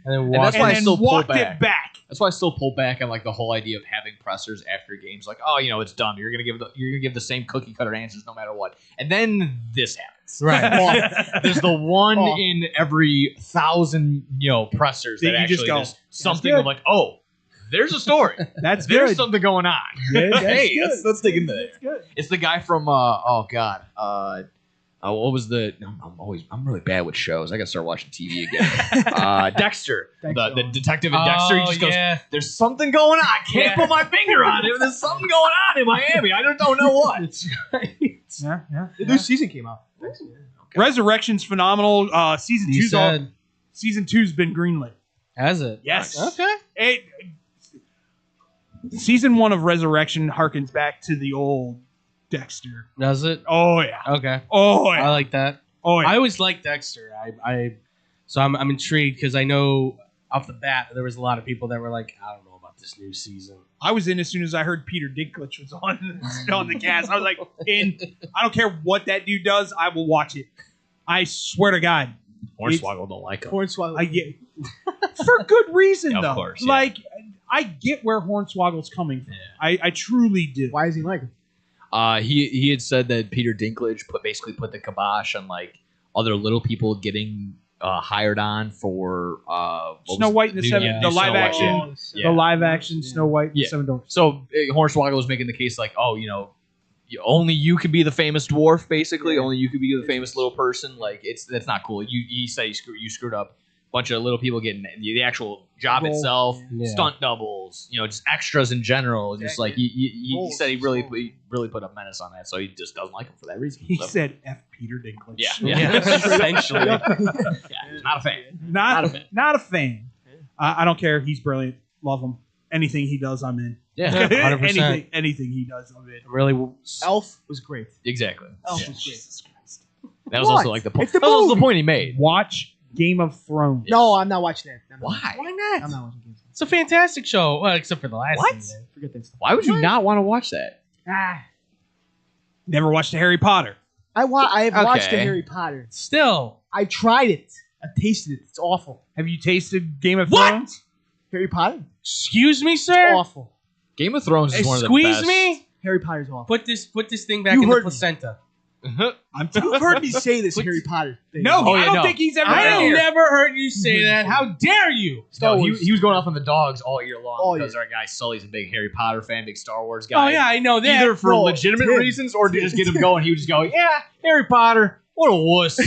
[SPEAKER 9] and that's why I still pull
[SPEAKER 2] walked
[SPEAKER 9] back.
[SPEAKER 2] it back.
[SPEAKER 9] That's why I still pull back on like the whole idea of having pressers after games. Like, oh, it's dumb. You're gonna give the same cookie cutter answers no matter what. And then this happens.
[SPEAKER 10] Right.
[SPEAKER 9] There's the one in every 1,000 pressers that actually does something of like, oh, there's a story.
[SPEAKER 2] That's
[SPEAKER 9] there's
[SPEAKER 2] good.
[SPEAKER 9] something going on. Hey,
[SPEAKER 2] good.
[SPEAKER 9] let's dig into
[SPEAKER 2] That's
[SPEAKER 9] that.
[SPEAKER 2] good.
[SPEAKER 9] It's the guy from what was the? I'm really bad with shows. I gotta start watching TV again. Dexter, the detective in Dexter. He just goes, "There's something going on. I can't put my finger on it. There's something going on in Miami. I don't know what."
[SPEAKER 2] Yeah.
[SPEAKER 3] The new season came out.
[SPEAKER 2] Resurrection's phenomenal. Season 2's been greenlit.
[SPEAKER 10] Has it?
[SPEAKER 2] Yes.
[SPEAKER 10] Okay.
[SPEAKER 2] Season 1 of Resurrection harkens back to the old Dexter.
[SPEAKER 10] Does it?
[SPEAKER 2] Oh yeah.
[SPEAKER 10] Okay.
[SPEAKER 2] Oh yeah.
[SPEAKER 10] I like that.
[SPEAKER 2] Oh yeah.
[SPEAKER 10] I always liked Dexter. So I'm intrigued because I know off the bat there was a lot of people that were like, I don't know about this new season.
[SPEAKER 2] I was in as soon as I heard Peter Dinklage was on the cast. I was like, I don't care what that dude does, I will watch it. I swear to God.
[SPEAKER 9] Hornswoggle don't like him.
[SPEAKER 3] Hornswoggle.
[SPEAKER 2] For good reason,
[SPEAKER 9] Of
[SPEAKER 2] though.
[SPEAKER 9] course, yeah.
[SPEAKER 2] Like, I get where Hornswoggle's coming from. I truly do.
[SPEAKER 3] Why is he like him?
[SPEAKER 9] He had said that Peter Dinklage basically put the kibosh on like other little people getting hired on for
[SPEAKER 2] Snow White and the live action, the live action Snow White and the Seven Dwarfs.
[SPEAKER 9] So Hornswoggle was making the case like, oh, only you could be the famous dwarf, basically. Only you could be the famous little person. Like that's not cool. He said you screwed up. Bunch of little people getting the actual job itself, stunt doubles, just extras in general. Just like he said, he really put a menace on that, so he just doesn't like him for that reason.
[SPEAKER 2] He said, "F Peter Dinklage."
[SPEAKER 9] Yeah. Essentially. Not a fan.
[SPEAKER 2] Not a fan. I don't care. He's brilliant. Love him. Anything he does, I'm in.
[SPEAKER 10] Yeah, 100%.
[SPEAKER 2] anything he does, I'm in.
[SPEAKER 10] Really,
[SPEAKER 3] Elf was great.
[SPEAKER 9] Exactly.
[SPEAKER 3] Elf was great.
[SPEAKER 9] That was also like the point.
[SPEAKER 3] It's the
[SPEAKER 9] That was the
[SPEAKER 3] movie.
[SPEAKER 9] point he made.
[SPEAKER 2] Watch Game of Thrones.
[SPEAKER 3] No, I'm not watching that.
[SPEAKER 9] Why?
[SPEAKER 10] Why not?
[SPEAKER 3] I'm not watching Game of Thrones.
[SPEAKER 10] It's a fantastic show. Well, except for the last season.
[SPEAKER 3] Forget that stuff.
[SPEAKER 9] Why would you not want to watch that?
[SPEAKER 2] Never watched Harry Potter.
[SPEAKER 3] I have watched the
[SPEAKER 9] Okay.
[SPEAKER 3] Harry Potter.
[SPEAKER 10] Still,
[SPEAKER 3] I tried it. I tasted it. It's awful.
[SPEAKER 2] Have you tasted Game of
[SPEAKER 10] What?
[SPEAKER 2] Thrones?
[SPEAKER 3] Harry Potter?
[SPEAKER 10] excuse me,
[SPEAKER 3] It's
[SPEAKER 10] sir.
[SPEAKER 3] awful.
[SPEAKER 9] Game of Thrones is one of the
[SPEAKER 10] Squeeze
[SPEAKER 9] best.
[SPEAKER 10] me.
[SPEAKER 3] Harry Potter's awful.
[SPEAKER 10] Put this thing back
[SPEAKER 3] You
[SPEAKER 10] in the
[SPEAKER 3] heard me.
[SPEAKER 10] placenta.
[SPEAKER 3] You've heard me say this Harry Potter thing.
[SPEAKER 2] No,
[SPEAKER 9] Oh,
[SPEAKER 2] I
[SPEAKER 9] yeah,
[SPEAKER 2] don't
[SPEAKER 9] no.
[SPEAKER 2] think he's ever
[SPEAKER 10] I
[SPEAKER 2] been
[SPEAKER 10] have
[SPEAKER 2] here.
[SPEAKER 10] never heard you say that. How dare you?
[SPEAKER 3] Star
[SPEAKER 9] No,
[SPEAKER 3] Wars.
[SPEAKER 9] he was going off on the dogs all year long
[SPEAKER 3] All
[SPEAKER 9] because
[SPEAKER 3] year.
[SPEAKER 9] our guy Sully's a big Harry Potter fan, big Star Wars guy.
[SPEAKER 10] Oh yeah, I know that.
[SPEAKER 9] Either for
[SPEAKER 3] No,
[SPEAKER 9] legitimate
[SPEAKER 3] Tim.
[SPEAKER 9] reasons or to just get him going. He would just go, yeah, Harry Potter, what a wuss.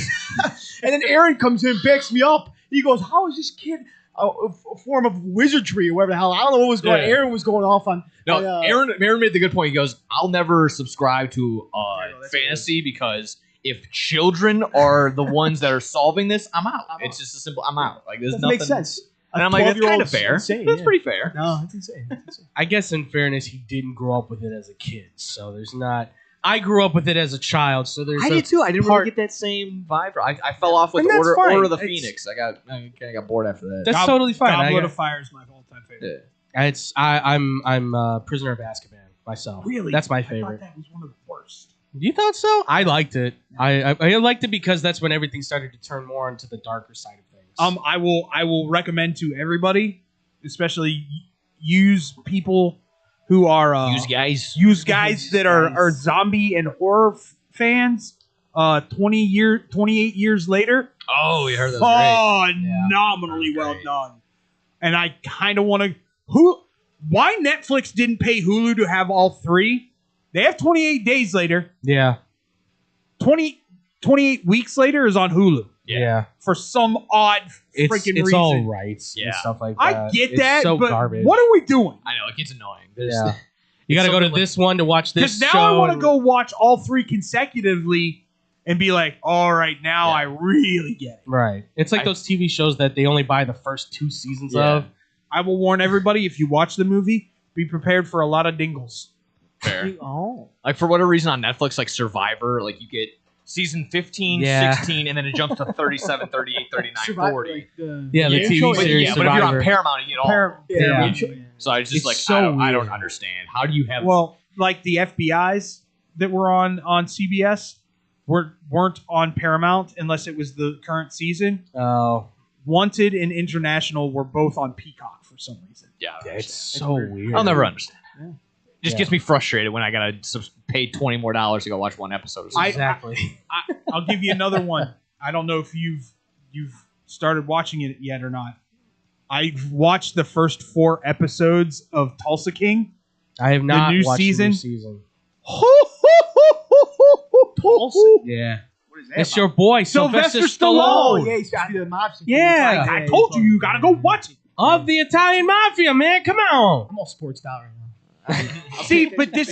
[SPEAKER 3] And then Aaron comes in, backs me up. He goes, "How is this kid a form of wizardry or whatever the hell?" I don't know what was going on.
[SPEAKER 9] Yeah.
[SPEAKER 3] Aaron was going off on.
[SPEAKER 9] No,
[SPEAKER 3] on,
[SPEAKER 9] Aaron made the good point. He goes, I'll never subscribe to fantasy because if children are the ones that are solving this, I'm out. It's just a simple, I'm out. Like, there's
[SPEAKER 3] Doesn't
[SPEAKER 9] nothing.
[SPEAKER 3] make sense.
[SPEAKER 9] And I'm like, that's kind of
[SPEAKER 3] 12-year-old's
[SPEAKER 9] fair.
[SPEAKER 3] insane,
[SPEAKER 9] That's
[SPEAKER 3] yeah.
[SPEAKER 9] pretty fair.
[SPEAKER 3] No, that's insane. That's insane.
[SPEAKER 10] I guess in fairness, he didn't grow up with it as a kid, so there's not. I grew up with it as a child, so there's.
[SPEAKER 9] I did too. I didn't really get that same vibe. I fell off with
[SPEAKER 3] And that's
[SPEAKER 9] Order
[SPEAKER 3] fine.
[SPEAKER 9] of the
[SPEAKER 3] It's-
[SPEAKER 9] Phoenix. I kind of got bored after that.
[SPEAKER 10] That's totally fine.
[SPEAKER 2] Goblet of Fire is my all-time favorite.
[SPEAKER 10] I'm Prisoner of Azkaban myself.
[SPEAKER 2] Really?
[SPEAKER 10] That's my
[SPEAKER 2] I
[SPEAKER 10] favorite.
[SPEAKER 2] thought that was one of the worst.
[SPEAKER 10] You thought so? I liked it. I liked it because that's when everything started to turn more into the darker side of things.
[SPEAKER 2] I will recommend to everybody, especially use people who are
[SPEAKER 9] use
[SPEAKER 2] guys that are zombie and horror fans. 28 years later.
[SPEAKER 9] Oh, you heard that was great.
[SPEAKER 2] Phenomenally well done. And I kind of want to. Why Netflix didn't pay Hulu to have all three? They have 28 days later.
[SPEAKER 10] Yeah.
[SPEAKER 2] 28 weeks later is on Hulu.
[SPEAKER 10] Yeah.
[SPEAKER 2] For some odd freaking
[SPEAKER 10] it's
[SPEAKER 2] reason.
[SPEAKER 10] all rights and stuff like that.
[SPEAKER 2] I get
[SPEAKER 10] It's
[SPEAKER 2] that,
[SPEAKER 10] so
[SPEAKER 2] but
[SPEAKER 10] garbage.
[SPEAKER 2] what are we doing?
[SPEAKER 9] I know, it gets annoying.
[SPEAKER 10] Yeah. You got to go to this one to watch this
[SPEAKER 2] Because
[SPEAKER 10] show.
[SPEAKER 2] now I want to
[SPEAKER 10] and-
[SPEAKER 2] go watch all three consecutively and be like, all right, now I really get it.
[SPEAKER 10] Right. It's like those TV shows that they only buy the first 2 seasons
[SPEAKER 2] Yeah.
[SPEAKER 10] of.
[SPEAKER 2] I will warn everybody, if you watch the movie, be prepared for a lot of dingles.
[SPEAKER 9] Fair.
[SPEAKER 3] Oh.
[SPEAKER 9] Like, for whatever reason on Netflix, like Survivor, like you get season 15,
[SPEAKER 10] Yeah.
[SPEAKER 9] 16, and then it jumps to 37, 38, 39, 40.
[SPEAKER 10] Yeah, the TV
[SPEAKER 9] But,
[SPEAKER 10] series
[SPEAKER 9] but if you're on
[SPEAKER 10] Survivor.
[SPEAKER 9] Paramount, you get all.
[SPEAKER 10] Yeah.
[SPEAKER 9] So I was just
[SPEAKER 2] It's
[SPEAKER 9] like,
[SPEAKER 2] so
[SPEAKER 9] I don't
[SPEAKER 2] weird.
[SPEAKER 9] understand. How do you have?
[SPEAKER 2] Well, like the FBI's that were on CBS weren't on Paramount unless it was the current season.
[SPEAKER 10] Oh.
[SPEAKER 2] Wanted and International were both on Peacock for for some reason.
[SPEAKER 9] Yeah,
[SPEAKER 10] It's so weird.
[SPEAKER 9] I'll never understand.
[SPEAKER 3] Yeah.
[SPEAKER 9] Just gets me frustrated when I gotta pay $20 more to go watch one episode. Or something.
[SPEAKER 10] Exactly.
[SPEAKER 2] I'll give you another one. I don't know if you've started watching it yet or not. I've watched the first 4 episodes of Tulsa King.
[SPEAKER 10] I have not
[SPEAKER 2] the new
[SPEAKER 10] watched
[SPEAKER 2] season.
[SPEAKER 10] the new season.
[SPEAKER 2] Tulsa?
[SPEAKER 10] Yeah.
[SPEAKER 3] What is that
[SPEAKER 10] It's
[SPEAKER 3] about?
[SPEAKER 10] your boy,
[SPEAKER 2] Sylvester
[SPEAKER 10] Sylvester
[SPEAKER 2] Stallone.
[SPEAKER 3] Oh, yeah, he's supposed to be the mobster.
[SPEAKER 10] Yeah.
[SPEAKER 2] I told you gotta go watch it.
[SPEAKER 10] Of the Italian Mafia, man. Come on.
[SPEAKER 3] I'm all sports out right now.
[SPEAKER 2] See, but this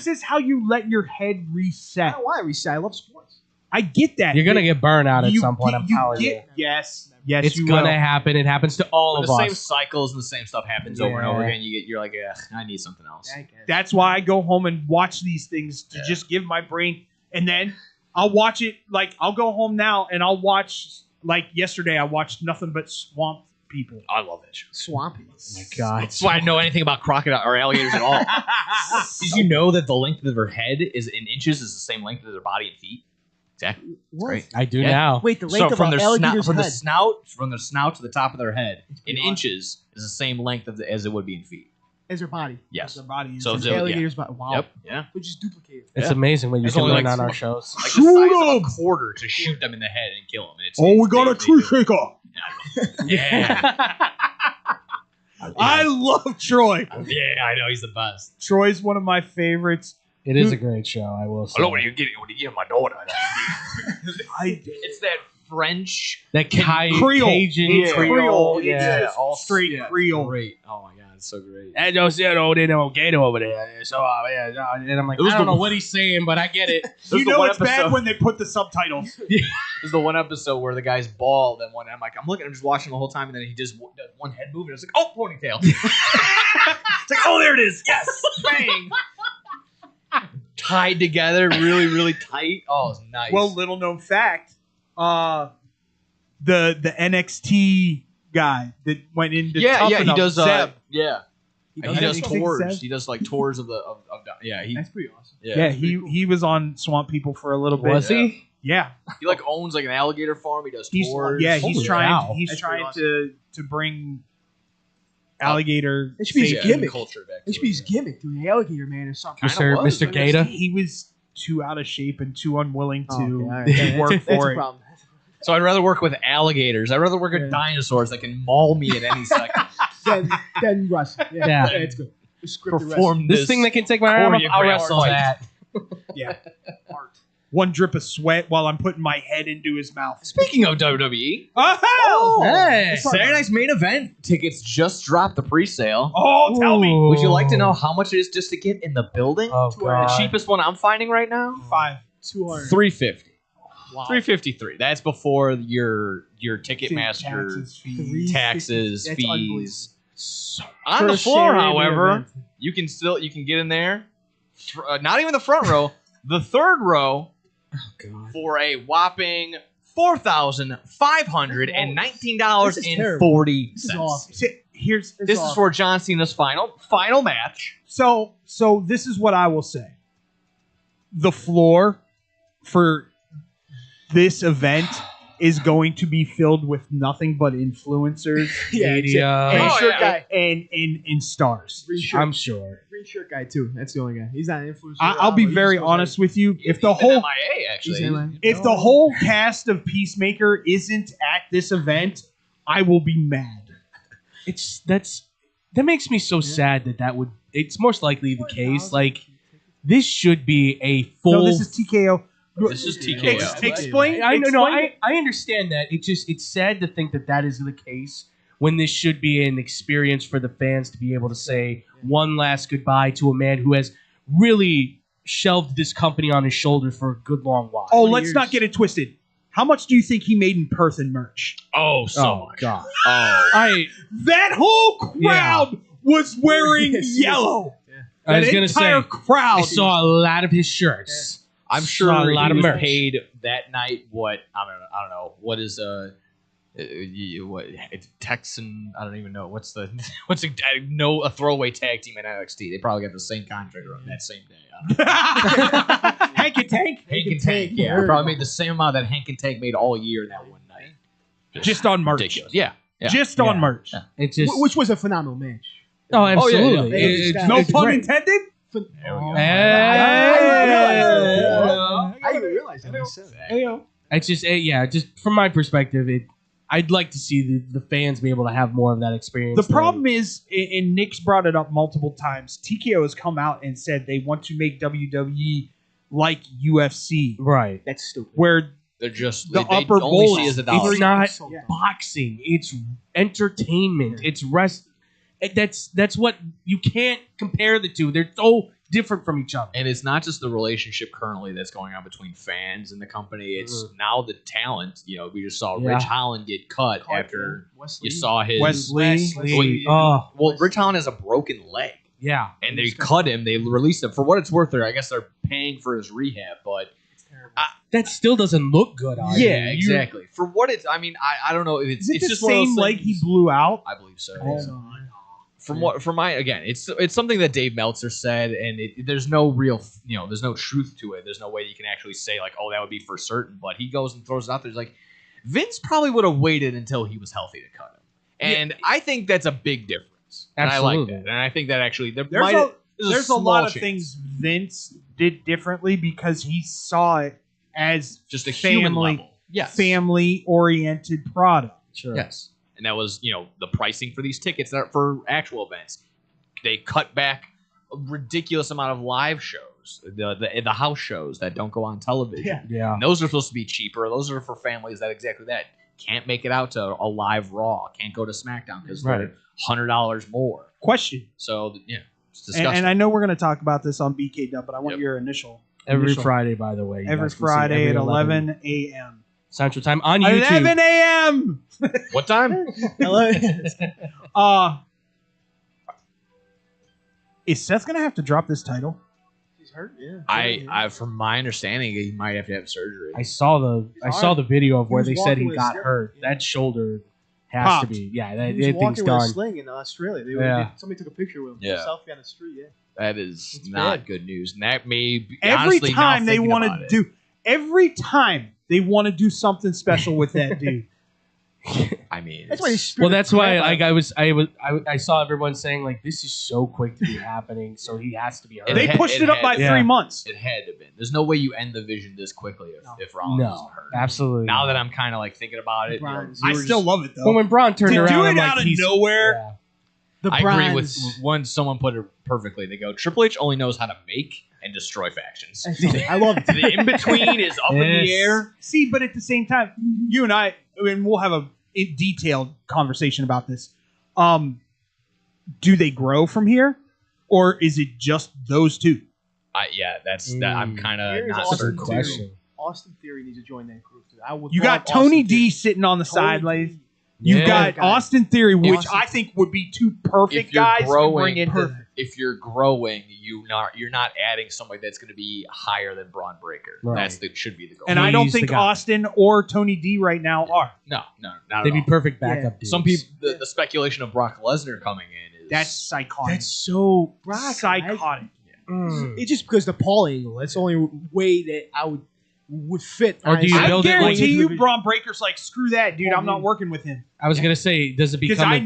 [SPEAKER 2] is how you let your head
[SPEAKER 3] I
[SPEAKER 2] reset.
[SPEAKER 3] don't want to reset. I love sports.
[SPEAKER 2] I get that.
[SPEAKER 10] You're going to get burned out at
[SPEAKER 2] You
[SPEAKER 10] some point,
[SPEAKER 2] get-
[SPEAKER 10] I'm
[SPEAKER 2] you
[SPEAKER 10] telling you.
[SPEAKER 2] get- Yes,
[SPEAKER 10] It's
[SPEAKER 2] you
[SPEAKER 10] going to
[SPEAKER 2] will.
[SPEAKER 10] happen. It happens to all
[SPEAKER 9] When
[SPEAKER 10] of
[SPEAKER 9] the same
[SPEAKER 10] us.
[SPEAKER 9] cycles and the same stuff happens over and over
[SPEAKER 10] Yeah.
[SPEAKER 9] again. You're like, I need something else.
[SPEAKER 2] That's why I go home and watch these things to just give my brain, and then I'll watch it. Like I'll go home now and I'll watch. Like yesterday, I watched nothing but Swamp People.
[SPEAKER 9] I love that show.
[SPEAKER 3] Swampy.
[SPEAKER 10] Oh my God.
[SPEAKER 9] That's why I know anything about crocodile or alligators at all. Did you know that the length of their head is in inches is the same length as their body and feet? Exactly. It's
[SPEAKER 3] What?
[SPEAKER 9] great.
[SPEAKER 10] I do
[SPEAKER 9] Yeah.
[SPEAKER 10] now.
[SPEAKER 3] Wait, the length of
[SPEAKER 9] from
[SPEAKER 3] an
[SPEAKER 9] their
[SPEAKER 3] alligator's
[SPEAKER 9] from
[SPEAKER 3] head.
[SPEAKER 9] the snout to the top of their head in
[SPEAKER 3] pretty
[SPEAKER 9] inches is the same length as it would be in feet.
[SPEAKER 3] As their body.
[SPEAKER 9] Yes.
[SPEAKER 2] Their body is
[SPEAKER 9] So
[SPEAKER 3] As
[SPEAKER 9] yeah.
[SPEAKER 3] alligator's body. Wow.
[SPEAKER 9] Yep. Yeah.
[SPEAKER 3] They just duplicate it.
[SPEAKER 10] It's
[SPEAKER 9] Yeah.
[SPEAKER 10] amazing what you
[SPEAKER 9] It's
[SPEAKER 10] can
[SPEAKER 9] only
[SPEAKER 10] learn
[SPEAKER 9] like
[SPEAKER 10] on our
[SPEAKER 9] sm-
[SPEAKER 10] shows.
[SPEAKER 9] Like the size of a quarter to shoot them in the head and kill them.
[SPEAKER 2] shaker.
[SPEAKER 9] Yeah.
[SPEAKER 2] I love Troy.
[SPEAKER 9] Yeah, I know he's the best.
[SPEAKER 2] Troy's one of my favorites.
[SPEAKER 10] It is a great show, I will say.
[SPEAKER 9] Hello, what are you getting? What are you getting my daughter?
[SPEAKER 2] I
[SPEAKER 9] It's that French
[SPEAKER 10] That
[SPEAKER 2] Creole.
[SPEAKER 10] Cajun
[SPEAKER 2] It's
[SPEAKER 10] Creole.
[SPEAKER 2] It's
[SPEAKER 10] Yeah.
[SPEAKER 2] just straight Creole.
[SPEAKER 9] Great. Oh my god, it's so great.
[SPEAKER 10] I don't see no gator over there. So, yeah. And I'm like, I don't know what he's saying, but I get it.
[SPEAKER 2] You
[SPEAKER 9] the
[SPEAKER 2] know
[SPEAKER 9] one
[SPEAKER 2] it's bad
[SPEAKER 9] episode-
[SPEAKER 2] when they put the subtitles.
[SPEAKER 9] This is the one episode where the guy's bald, and I'm looking, I'm just watching the whole time, and then he just does one head move, and it's like, oh, ponytail. It's like, oh, there it is. Yes, bang. Tied together, really, really tight. Oh, it's nice.
[SPEAKER 2] Well, little known fact, the NXT guy that went into
[SPEAKER 9] yeah,
[SPEAKER 2] Tough
[SPEAKER 9] he
[SPEAKER 2] Enough,
[SPEAKER 9] does.
[SPEAKER 2] Zeb.
[SPEAKER 9] Yeah, he does
[SPEAKER 2] NXT
[SPEAKER 9] tours.
[SPEAKER 2] Zeb?
[SPEAKER 9] He does like tours of yeah.
[SPEAKER 3] That's pretty awesome.
[SPEAKER 2] Yeah, he was on Swamp People for a little bit.
[SPEAKER 10] Was he?
[SPEAKER 2] Yeah,
[SPEAKER 9] He like owns like an alligator farm. He does
[SPEAKER 2] he's
[SPEAKER 9] tours.
[SPEAKER 2] he's
[SPEAKER 10] Holy
[SPEAKER 2] trying
[SPEAKER 10] cow.
[SPEAKER 2] he's
[SPEAKER 3] That's
[SPEAKER 2] trying
[SPEAKER 3] pretty
[SPEAKER 2] to bring alligator
[SPEAKER 3] It should be his
[SPEAKER 2] safety.
[SPEAKER 3] gimmick.
[SPEAKER 9] culture back.
[SPEAKER 3] It should be his gimmick, dude. The alligator man or something.
[SPEAKER 10] Mr. Gator?
[SPEAKER 2] He was too out of shape and too unwilling to
[SPEAKER 3] Oh, okay, all right.
[SPEAKER 2] work
[SPEAKER 3] That's
[SPEAKER 2] for
[SPEAKER 3] a
[SPEAKER 2] it.
[SPEAKER 3] problem.
[SPEAKER 9] So I'd rather work with alligators. I'd rather work with dinosaurs that can maul me at any second.
[SPEAKER 3] Then Russ.
[SPEAKER 10] Yeah.
[SPEAKER 3] It's good. Scripted
[SPEAKER 9] Perform
[SPEAKER 10] This thing that can take my arm off, I'll wrestle that.
[SPEAKER 2] Yeah, one drip of sweat while I'm putting my head into his mouth.
[SPEAKER 9] Speaking of WWE,
[SPEAKER 2] Oh,
[SPEAKER 9] hey, Saturday night's main event tickets just dropped the pre-sale.
[SPEAKER 2] oh, tell me.
[SPEAKER 9] Would you like to know how much it is just to get in the building?
[SPEAKER 10] Oh,
[SPEAKER 9] The
[SPEAKER 10] God.
[SPEAKER 9] cheapest one I'm finding right now,
[SPEAKER 3] 200.
[SPEAKER 9] $350.
[SPEAKER 3] Wow.
[SPEAKER 9] $353. That's before your Ticketmaster
[SPEAKER 2] Taxes, fees.
[SPEAKER 9] taxes,
[SPEAKER 3] That's
[SPEAKER 9] fees.
[SPEAKER 3] unbelievable.
[SPEAKER 9] On
[SPEAKER 3] For
[SPEAKER 9] the
[SPEAKER 3] a
[SPEAKER 9] floor,
[SPEAKER 3] shared
[SPEAKER 9] however,
[SPEAKER 3] event.
[SPEAKER 9] you can get in there. Not even the front row, the third row for a whopping $4,519.40.
[SPEAKER 3] This is awesome.
[SPEAKER 9] This is for John Cena's final match.
[SPEAKER 2] So this is what I will say. The floor for this event is going to be filled with nothing but influencers,
[SPEAKER 3] Yeah,
[SPEAKER 10] Media.
[SPEAKER 3] Green shirt guy.
[SPEAKER 2] and stars.
[SPEAKER 3] Green shirt.
[SPEAKER 10] I'm sure.
[SPEAKER 3] Green shirt guy too. That's the only guy. He's not an influencer.
[SPEAKER 2] I'll be very honest with you. If the whole
[SPEAKER 9] MIA, actually.
[SPEAKER 2] if the whole cast of Peacemaker isn't at this event, I will be mad.
[SPEAKER 10] That makes me so sad that would. It's most likely the case. Like this should be a full.
[SPEAKER 2] No, this is TKO.
[SPEAKER 9] This is TKO.
[SPEAKER 2] Explain.
[SPEAKER 10] I know.
[SPEAKER 2] explain-
[SPEAKER 10] I understand that. It's sad to think that is the case when this should be an experience for the fans to be able to say one last goodbye to a man who has really shelved this company on his shoulders for a good long while.
[SPEAKER 2] Oh, let's not get it twisted. How much do you think he made in Perth and merch?
[SPEAKER 9] Oh, so much.
[SPEAKER 10] God.
[SPEAKER 9] Oh.
[SPEAKER 2] That whole crowd was wearing
[SPEAKER 3] Yes, yes.
[SPEAKER 2] yellow.
[SPEAKER 10] I was
[SPEAKER 2] That
[SPEAKER 10] gonna say
[SPEAKER 2] entire crowd.
[SPEAKER 10] I saw a lot of his shirts.
[SPEAKER 9] I'm
[SPEAKER 10] Saw
[SPEAKER 9] sure
[SPEAKER 10] a lot
[SPEAKER 9] he
[SPEAKER 10] of
[SPEAKER 9] was
[SPEAKER 10] merch.
[SPEAKER 9] paid that night. What I don't know. What is what Texan? I don't even know. What's a throwaway tag team in NXT? They probably got the same contract on that same day.
[SPEAKER 2] Hank and Tank.
[SPEAKER 9] Hank and Tank, yeah, probably made the same amount that Hank and Tank made all year that one night.
[SPEAKER 2] Just on merch.
[SPEAKER 9] Ridiculous. Yeah,
[SPEAKER 2] just on merch.
[SPEAKER 9] Yeah.
[SPEAKER 10] It's just
[SPEAKER 3] Which was a phenomenal match.
[SPEAKER 10] oh, absolutely.
[SPEAKER 2] No
[SPEAKER 10] It's
[SPEAKER 2] pun
[SPEAKER 10] great.
[SPEAKER 2] intended.
[SPEAKER 3] There we go.
[SPEAKER 10] I
[SPEAKER 3] didn't realize that.
[SPEAKER 10] It's just just from my perspective, I'd like to see the fans be able to have more of that experience.
[SPEAKER 2] The problem is, and Nick's brought it up multiple times, TKO has come out and said they want to make WWE like UFC.
[SPEAKER 10] Right.
[SPEAKER 3] That's stupid.
[SPEAKER 2] Where
[SPEAKER 9] They're just
[SPEAKER 2] the
[SPEAKER 9] they
[SPEAKER 2] upper
[SPEAKER 9] only
[SPEAKER 2] bowl
[SPEAKER 9] see
[SPEAKER 2] is
[SPEAKER 9] as a dollar.
[SPEAKER 10] It's not boxing. It's entertainment. It's rest. That's what you can't compare the two. They're so different from each other.
[SPEAKER 9] And it's not just the relationship currently that's going on between fans and the company. It's now the talent. You know, we just saw Rich Holland get cut after you saw his
[SPEAKER 2] Wesley.
[SPEAKER 9] Well, Rich Holland has a broken leg.
[SPEAKER 10] Yeah,
[SPEAKER 9] and they cut him. They released him for what it's worth. I guess they're paying for his rehab, but
[SPEAKER 10] that still doesn't look good.
[SPEAKER 9] Yeah, exactly. For what it's, I mean, I don't know if it's
[SPEAKER 2] Is it the
[SPEAKER 9] just one of those
[SPEAKER 2] same leg
[SPEAKER 9] things-
[SPEAKER 2] he blew out?
[SPEAKER 9] I believe so. From my again, it's something that Dave Meltzer said, and there's no real, there's no truth to it. There's no way you can actually say like, oh, that would be for certain. But he goes and throws it out there. He's like, Vince probably would have waited until he was healthy to cut him, and I think that's a big difference. And I like
[SPEAKER 10] Absolutely.
[SPEAKER 9] that, and I think that actually
[SPEAKER 2] There's
[SPEAKER 9] there's
[SPEAKER 2] a lot of
[SPEAKER 9] chance.
[SPEAKER 2] things Vince did differently because he saw it as
[SPEAKER 9] Just a human level. Yes.
[SPEAKER 2] family-oriented product.
[SPEAKER 10] Sure.
[SPEAKER 9] Yes. And that was, the pricing for these tickets that are for actual events. They cut back a ridiculous amount of live shows, the house shows that don't go on television.
[SPEAKER 10] Yeah.
[SPEAKER 9] And those are supposed to be cheaper. Those are for families that exactly that. Can't make it out to a live Raw. Can't go to SmackDown because they're $100 more.
[SPEAKER 2] Question.
[SPEAKER 9] So, it's
[SPEAKER 2] And,
[SPEAKER 9] disgusting.
[SPEAKER 2] and I know we're going to talk about this on BK Dub, but I want your initial.
[SPEAKER 10] Every Friday, by the way. you
[SPEAKER 2] Every
[SPEAKER 10] guys can see
[SPEAKER 2] Friday
[SPEAKER 10] every
[SPEAKER 2] at 11 a.m.
[SPEAKER 10] Central Time on YouTube.
[SPEAKER 2] 11 a.m.
[SPEAKER 9] What time?
[SPEAKER 2] Is Seth going to have to drop this title?
[SPEAKER 3] He's hurt. Yeah.
[SPEAKER 9] I from my understanding, he might have to have surgery.
[SPEAKER 10] I saw the video of where
[SPEAKER 3] He
[SPEAKER 10] they
[SPEAKER 3] was
[SPEAKER 10] said he
[SPEAKER 3] walking with
[SPEAKER 10] got
[SPEAKER 3] a sling.
[SPEAKER 10] hurt. That shoulder has
[SPEAKER 2] Popped.
[SPEAKER 10] to be. Yeah, that
[SPEAKER 3] He was
[SPEAKER 10] thing's
[SPEAKER 3] walking with a
[SPEAKER 10] gone.
[SPEAKER 3] sling in Australia. Somebody took a picture with him.
[SPEAKER 9] Yeah.
[SPEAKER 3] Selfie on the street. Yeah.
[SPEAKER 9] That is not good news. And that may be,
[SPEAKER 2] Every
[SPEAKER 9] honestly,
[SPEAKER 2] time
[SPEAKER 9] now
[SPEAKER 2] they
[SPEAKER 9] thinking
[SPEAKER 2] want
[SPEAKER 9] about
[SPEAKER 2] to
[SPEAKER 9] it,
[SPEAKER 2] do, every time they want to do something special with that dude.
[SPEAKER 9] I mean,
[SPEAKER 3] That's why he's
[SPEAKER 10] Well, that's why I saw everyone saying like this is so quick to be happening, so he has to be hurt.
[SPEAKER 2] They pushed it up by 3 months.
[SPEAKER 9] It had to have been. There's no way you end the vision this quickly if Rollins
[SPEAKER 10] No,
[SPEAKER 9] wasn't hurt.
[SPEAKER 10] absolutely.
[SPEAKER 9] Now that I'm kind of like thinking about it,
[SPEAKER 2] I still love it though.
[SPEAKER 10] Well, when Braun turned
[SPEAKER 2] to
[SPEAKER 10] around,
[SPEAKER 2] do it
[SPEAKER 10] I'm like,
[SPEAKER 2] out of
[SPEAKER 10] he's-
[SPEAKER 2] nowhere.
[SPEAKER 3] The
[SPEAKER 9] I agree with
[SPEAKER 3] bronze.
[SPEAKER 9] when someone put it perfectly. They go, Triple H only knows how to make and destroy factions.
[SPEAKER 3] I love it.
[SPEAKER 9] The in between is up in the
[SPEAKER 10] Yes.
[SPEAKER 9] air.
[SPEAKER 2] See, but at the same time, you and I mean, we'll have a detailed conversation about this. Do they grow from here, or is it just those two?
[SPEAKER 9] I'm kind of
[SPEAKER 3] Here's
[SPEAKER 9] not
[SPEAKER 3] Austin
[SPEAKER 9] certain.
[SPEAKER 3] Theory.
[SPEAKER 10] question.
[SPEAKER 3] Austin Theory needs to join that group. I would
[SPEAKER 2] You
[SPEAKER 3] love
[SPEAKER 2] got Tony
[SPEAKER 3] Austin
[SPEAKER 2] D
[SPEAKER 3] Theory.
[SPEAKER 2] sitting on the
[SPEAKER 3] Tony
[SPEAKER 2] sidelines.
[SPEAKER 3] D.
[SPEAKER 2] You've
[SPEAKER 10] Yeah.
[SPEAKER 2] got Austin Theory, which
[SPEAKER 3] Austin-
[SPEAKER 2] I think would be two perfect
[SPEAKER 9] If you're
[SPEAKER 2] guys to
[SPEAKER 9] growing,
[SPEAKER 2] bring into.
[SPEAKER 9] if you're growing, you're not adding somebody that's going to be higher than Braun Breaker.
[SPEAKER 10] Right.
[SPEAKER 9] Should be the goal.
[SPEAKER 2] And I don't
[SPEAKER 10] He's the
[SPEAKER 2] think
[SPEAKER 10] guy.
[SPEAKER 2] Austin or Tony D right now are.
[SPEAKER 9] no, not
[SPEAKER 10] They'd
[SPEAKER 9] at
[SPEAKER 10] be
[SPEAKER 9] all.
[SPEAKER 10] perfect backup dudes.
[SPEAKER 9] Some people, the speculation of Brock Lesnar coming in is
[SPEAKER 2] That's psychotic.
[SPEAKER 10] That's so
[SPEAKER 2] psychotic.
[SPEAKER 3] It's just because the Paul angle. That's the only way that I would fit.
[SPEAKER 10] Or do you
[SPEAKER 2] I
[SPEAKER 10] build it like
[SPEAKER 2] guarantee you,
[SPEAKER 3] Braun.
[SPEAKER 2] Braun Breaker's like, screw that, dude. I'm not working with him.
[SPEAKER 10] I was gonna say, does it
[SPEAKER 2] Because
[SPEAKER 10] become?
[SPEAKER 2] I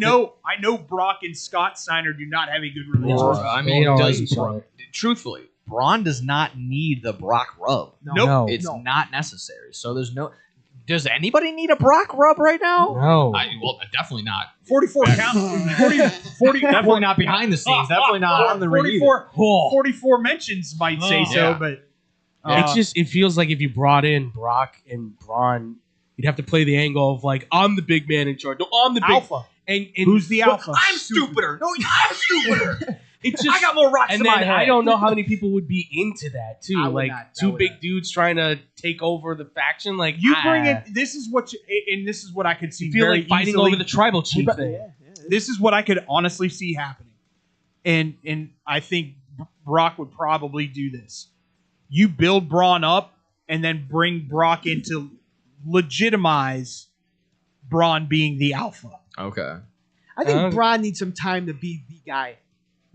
[SPEAKER 2] know Brock and Scott Steiner do not have a good relationship.
[SPEAKER 9] I
[SPEAKER 10] They
[SPEAKER 9] mean,
[SPEAKER 10] don't like
[SPEAKER 9] does
[SPEAKER 10] each other.
[SPEAKER 9] truthfully, Braun does not need the Brock rub.
[SPEAKER 2] Nope.
[SPEAKER 10] No.
[SPEAKER 9] It's not necessary. So there's no. Does anybody need a Brock rub right now?
[SPEAKER 10] No.
[SPEAKER 9] Well, definitely not.
[SPEAKER 2] 44 count. 40
[SPEAKER 9] Definitely not behind the scenes. Definitely not on the ring.
[SPEAKER 2] 44 mentions might say so,
[SPEAKER 9] Yeah.
[SPEAKER 2] but
[SPEAKER 10] It feels like if you brought in Brock and Braun, you'd have to play the angle of like I'm the big man in charge. No, I'm the big
[SPEAKER 2] alpha.
[SPEAKER 10] And
[SPEAKER 2] Who's the
[SPEAKER 10] well,
[SPEAKER 2] alpha?
[SPEAKER 9] I'm stupider. No, I'm stupider.
[SPEAKER 10] It's just
[SPEAKER 9] I got more rocks
[SPEAKER 10] and
[SPEAKER 9] in
[SPEAKER 10] then
[SPEAKER 9] my head.
[SPEAKER 10] I don't know how many people would be into that too.
[SPEAKER 3] I would
[SPEAKER 10] Like
[SPEAKER 3] not. I
[SPEAKER 10] two
[SPEAKER 3] would
[SPEAKER 10] big
[SPEAKER 3] not.
[SPEAKER 10] dudes trying to take over the faction. Like
[SPEAKER 2] You bring it. This is what, and this is what I could see.
[SPEAKER 10] You feel
[SPEAKER 2] very
[SPEAKER 10] like fighting
[SPEAKER 2] easily.
[SPEAKER 10] over the tribal chief thing.
[SPEAKER 2] This is what I could honestly see happening, and I think Brock would probably do this. You build Braun up, and then bring Brock in to legitimize Braun being the alpha.
[SPEAKER 9] Okay.
[SPEAKER 3] I think Braun needs some time to be the guy.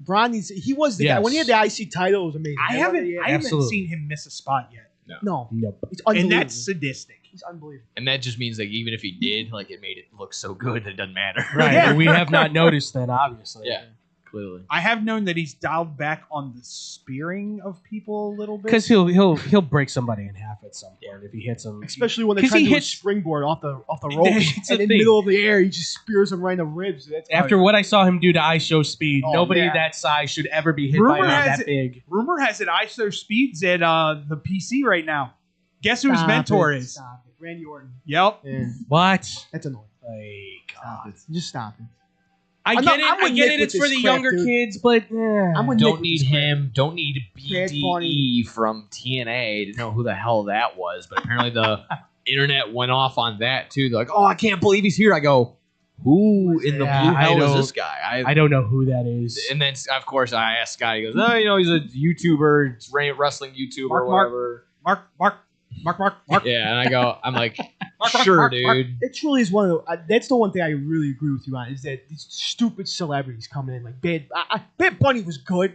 [SPEAKER 3] Braun needs. He was the guy
[SPEAKER 10] Yes.
[SPEAKER 3] when he had the IC title. It was amazing.
[SPEAKER 2] I
[SPEAKER 3] Remember
[SPEAKER 2] haven't
[SPEAKER 3] that?
[SPEAKER 10] Absolutely.
[SPEAKER 2] seen him miss a spot yet.
[SPEAKER 3] No. It's
[SPEAKER 2] And
[SPEAKER 3] unbelievable.
[SPEAKER 2] that's sadistic.
[SPEAKER 3] He's unbelievable.
[SPEAKER 9] And that just means like even if he did, like it made it look so good that it doesn't matter.
[SPEAKER 10] Right. And we have not noticed that, obviously.
[SPEAKER 9] Yeah, clearly.
[SPEAKER 2] I have known that he's dialed back on the spearing of people a little bit.
[SPEAKER 10] Because he'll break somebody in half at some point if he hits him.
[SPEAKER 3] Especially when they
[SPEAKER 10] 'Cause
[SPEAKER 3] try
[SPEAKER 10] he
[SPEAKER 3] to do a
[SPEAKER 10] hits-
[SPEAKER 3] springboard off the rope,
[SPEAKER 10] That's
[SPEAKER 3] and
[SPEAKER 10] the
[SPEAKER 3] in the
[SPEAKER 10] thing.
[SPEAKER 3] middle of the air, he just spears him right in the ribs. That's
[SPEAKER 10] After what I saw him do to ISO Speed,
[SPEAKER 3] Oh,
[SPEAKER 10] nobody
[SPEAKER 3] yeah.
[SPEAKER 10] that size should ever be hit by a man that big.
[SPEAKER 2] Rumor has it ISO Speed's at the PC right now. Guess whose mentor is?
[SPEAKER 3] Stop it. Randy Orton.
[SPEAKER 2] Yep.
[SPEAKER 3] Yeah.
[SPEAKER 10] What?
[SPEAKER 3] That's annoying.
[SPEAKER 10] God.
[SPEAKER 3] Just stop it.
[SPEAKER 10] I
[SPEAKER 3] I'm
[SPEAKER 10] get
[SPEAKER 3] not-
[SPEAKER 10] it.
[SPEAKER 3] I'm
[SPEAKER 10] I
[SPEAKER 3] with
[SPEAKER 10] get
[SPEAKER 3] Nick
[SPEAKER 10] it.
[SPEAKER 3] with
[SPEAKER 10] It's for
[SPEAKER 3] this
[SPEAKER 10] the
[SPEAKER 3] crap,
[SPEAKER 10] younger
[SPEAKER 3] dude.
[SPEAKER 10] kids, but
[SPEAKER 3] I'm with Nick
[SPEAKER 9] Don't
[SPEAKER 3] with
[SPEAKER 9] need
[SPEAKER 3] this crap.
[SPEAKER 9] him. Don't need
[SPEAKER 3] Bad Bunny.
[SPEAKER 9] BDE from TNA to know who the hell that was. But apparently the internet went off on that too. They're like, "Oh, I can't believe he's here." I go, "Who in the blue hell is this guy?"
[SPEAKER 10] I don't know who that is.
[SPEAKER 9] And then of course I asked Scott. He goes, "No, he's a YouTuber, it's wrestling YouTuber, or whatever."
[SPEAKER 2] Mark.
[SPEAKER 9] Yeah, and I'm like,
[SPEAKER 2] Mark,
[SPEAKER 9] sure,
[SPEAKER 2] Mark,
[SPEAKER 9] dude.
[SPEAKER 2] Mark.
[SPEAKER 3] It truly is one of the. That's the one thing I really agree with you on is that these stupid celebrities coming in like Bad. Bad Bunny was good.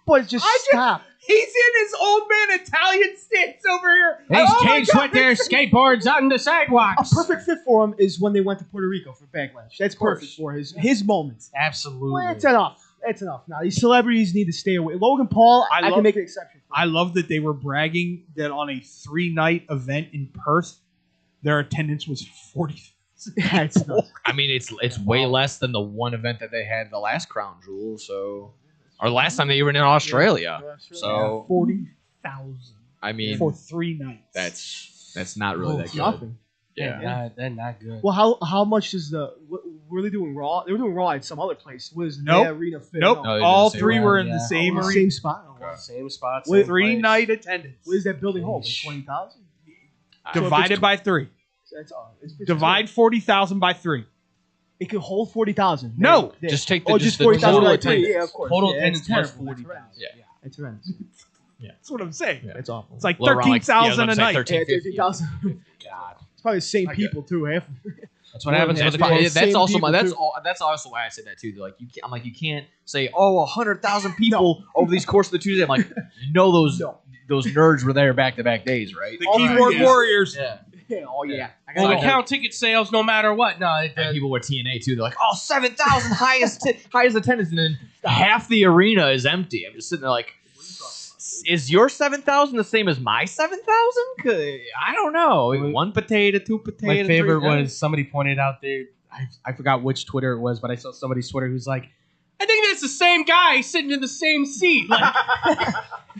[SPEAKER 3] But just stop.
[SPEAKER 2] He's in his old man Italian stance over here.
[SPEAKER 10] These
[SPEAKER 2] Oh my
[SPEAKER 10] kids
[SPEAKER 2] God,
[SPEAKER 10] with their skateboards out on the
[SPEAKER 3] A
[SPEAKER 10] sidewalks.
[SPEAKER 3] perfect fit for him is when they went to Puerto Rico for Backlash. That's perfect for his moments.
[SPEAKER 10] Absolutely.
[SPEAKER 3] Well, that's enough. That's enough. Now these celebrities need to stay away. Logan Paul, I can make an exception.
[SPEAKER 2] I love that they were bragging that on a 3-night event in Perth, their attendance was 40.
[SPEAKER 3] Yeah, it's nuts.
[SPEAKER 9] I mean, it's way less than the one event that they had the last Crown Jewel. So, or last time they were in Australia. So
[SPEAKER 2] 40,000
[SPEAKER 9] I mean,
[SPEAKER 2] for 3 nights.
[SPEAKER 9] That's not really that good.
[SPEAKER 3] Nothing.
[SPEAKER 9] Yeah.
[SPEAKER 10] They're not good.
[SPEAKER 3] Well, how much is were they doing Raw? They were doing Raw at some other place. Was
[SPEAKER 2] Nope.
[SPEAKER 3] the arena fit?
[SPEAKER 2] Nope.
[SPEAKER 9] No, they
[SPEAKER 2] All
[SPEAKER 9] didn't say
[SPEAKER 2] 3
[SPEAKER 9] that.
[SPEAKER 2] were in
[SPEAKER 10] Yeah.
[SPEAKER 2] the same
[SPEAKER 3] Oh,
[SPEAKER 2] arena.
[SPEAKER 3] same spot.
[SPEAKER 10] Same spot.
[SPEAKER 3] Wait,
[SPEAKER 10] Same place.
[SPEAKER 2] 3-night attendance.
[SPEAKER 3] What does that building hold? Like 20,000.
[SPEAKER 2] Divided by 3.
[SPEAKER 3] That's it's
[SPEAKER 2] Divide 40,000 by 3.
[SPEAKER 3] It could hold 40,000.
[SPEAKER 2] No.
[SPEAKER 3] Yeah.
[SPEAKER 9] Just take
[SPEAKER 3] just
[SPEAKER 9] the
[SPEAKER 3] 40,000
[SPEAKER 9] total
[SPEAKER 3] by 3.
[SPEAKER 9] attendance.
[SPEAKER 3] Yeah, of course.
[SPEAKER 10] Total
[SPEAKER 3] Yeah,
[SPEAKER 10] attendance
[SPEAKER 3] that's
[SPEAKER 10] plus
[SPEAKER 3] terrible.
[SPEAKER 10] 40,000.
[SPEAKER 9] Yeah.
[SPEAKER 3] That's horrendous.
[SPEAKER 2] That's what I'm saying.
[SPEAKER 3] That's awful.
[SPEAKER 2] It's like
[SPEAKER 9] Well, around, like,
[SPEAKER 2] 13,000
[SPEAKER 9] yeah,
[SPEAKER 2] a night.
[SPEAKER 9] 13,000.
[SPEAKER 3] 13,000.
[SPEAKER 10] God.
[SPEAKER 3] It's probably the same people too. Half.
[SPEAKER 10] That's what happens
[SPEAKER 9] That's,
[SPEAKER 10] with
[SPEAKER 9] probably,
[SPEAKER 10] the
[SPEAKER 9] that's
[SPEAKER 3] same
[SPEAKER 9] also
[SPEAKER 3] people, too.
[SPEAKER 9] that's also why I said that too. They're like I'm like you can't say 100,000 people over these course of the Tuesday. I'm like those nerds were there back to back days, right?
[SPEAKER 2] The keyboard warriors.
[SPEAKER 9] Yeah.
[SPEAKER 3] Yeah, oh yeah.
[SPEAKER 10] Well, we count ticket sales no matter what. No,
[SPEAKER 9] And people with TNA too. They're like, 7,000 highest attendance, and then half the arena is empty. I'm just sitting there like, is your 7,000 the same as my 7,000? I don't know. 1 potato, 2 potato.
[SPEAKER 10] my favorite
[SPEAKER 9] 3,
[SPEAKER 10] was somebody pointed out there. I forgot which Twitter it was, but I saw somebody's Twitter who's like, I think that's the same guy sitting in the same seat.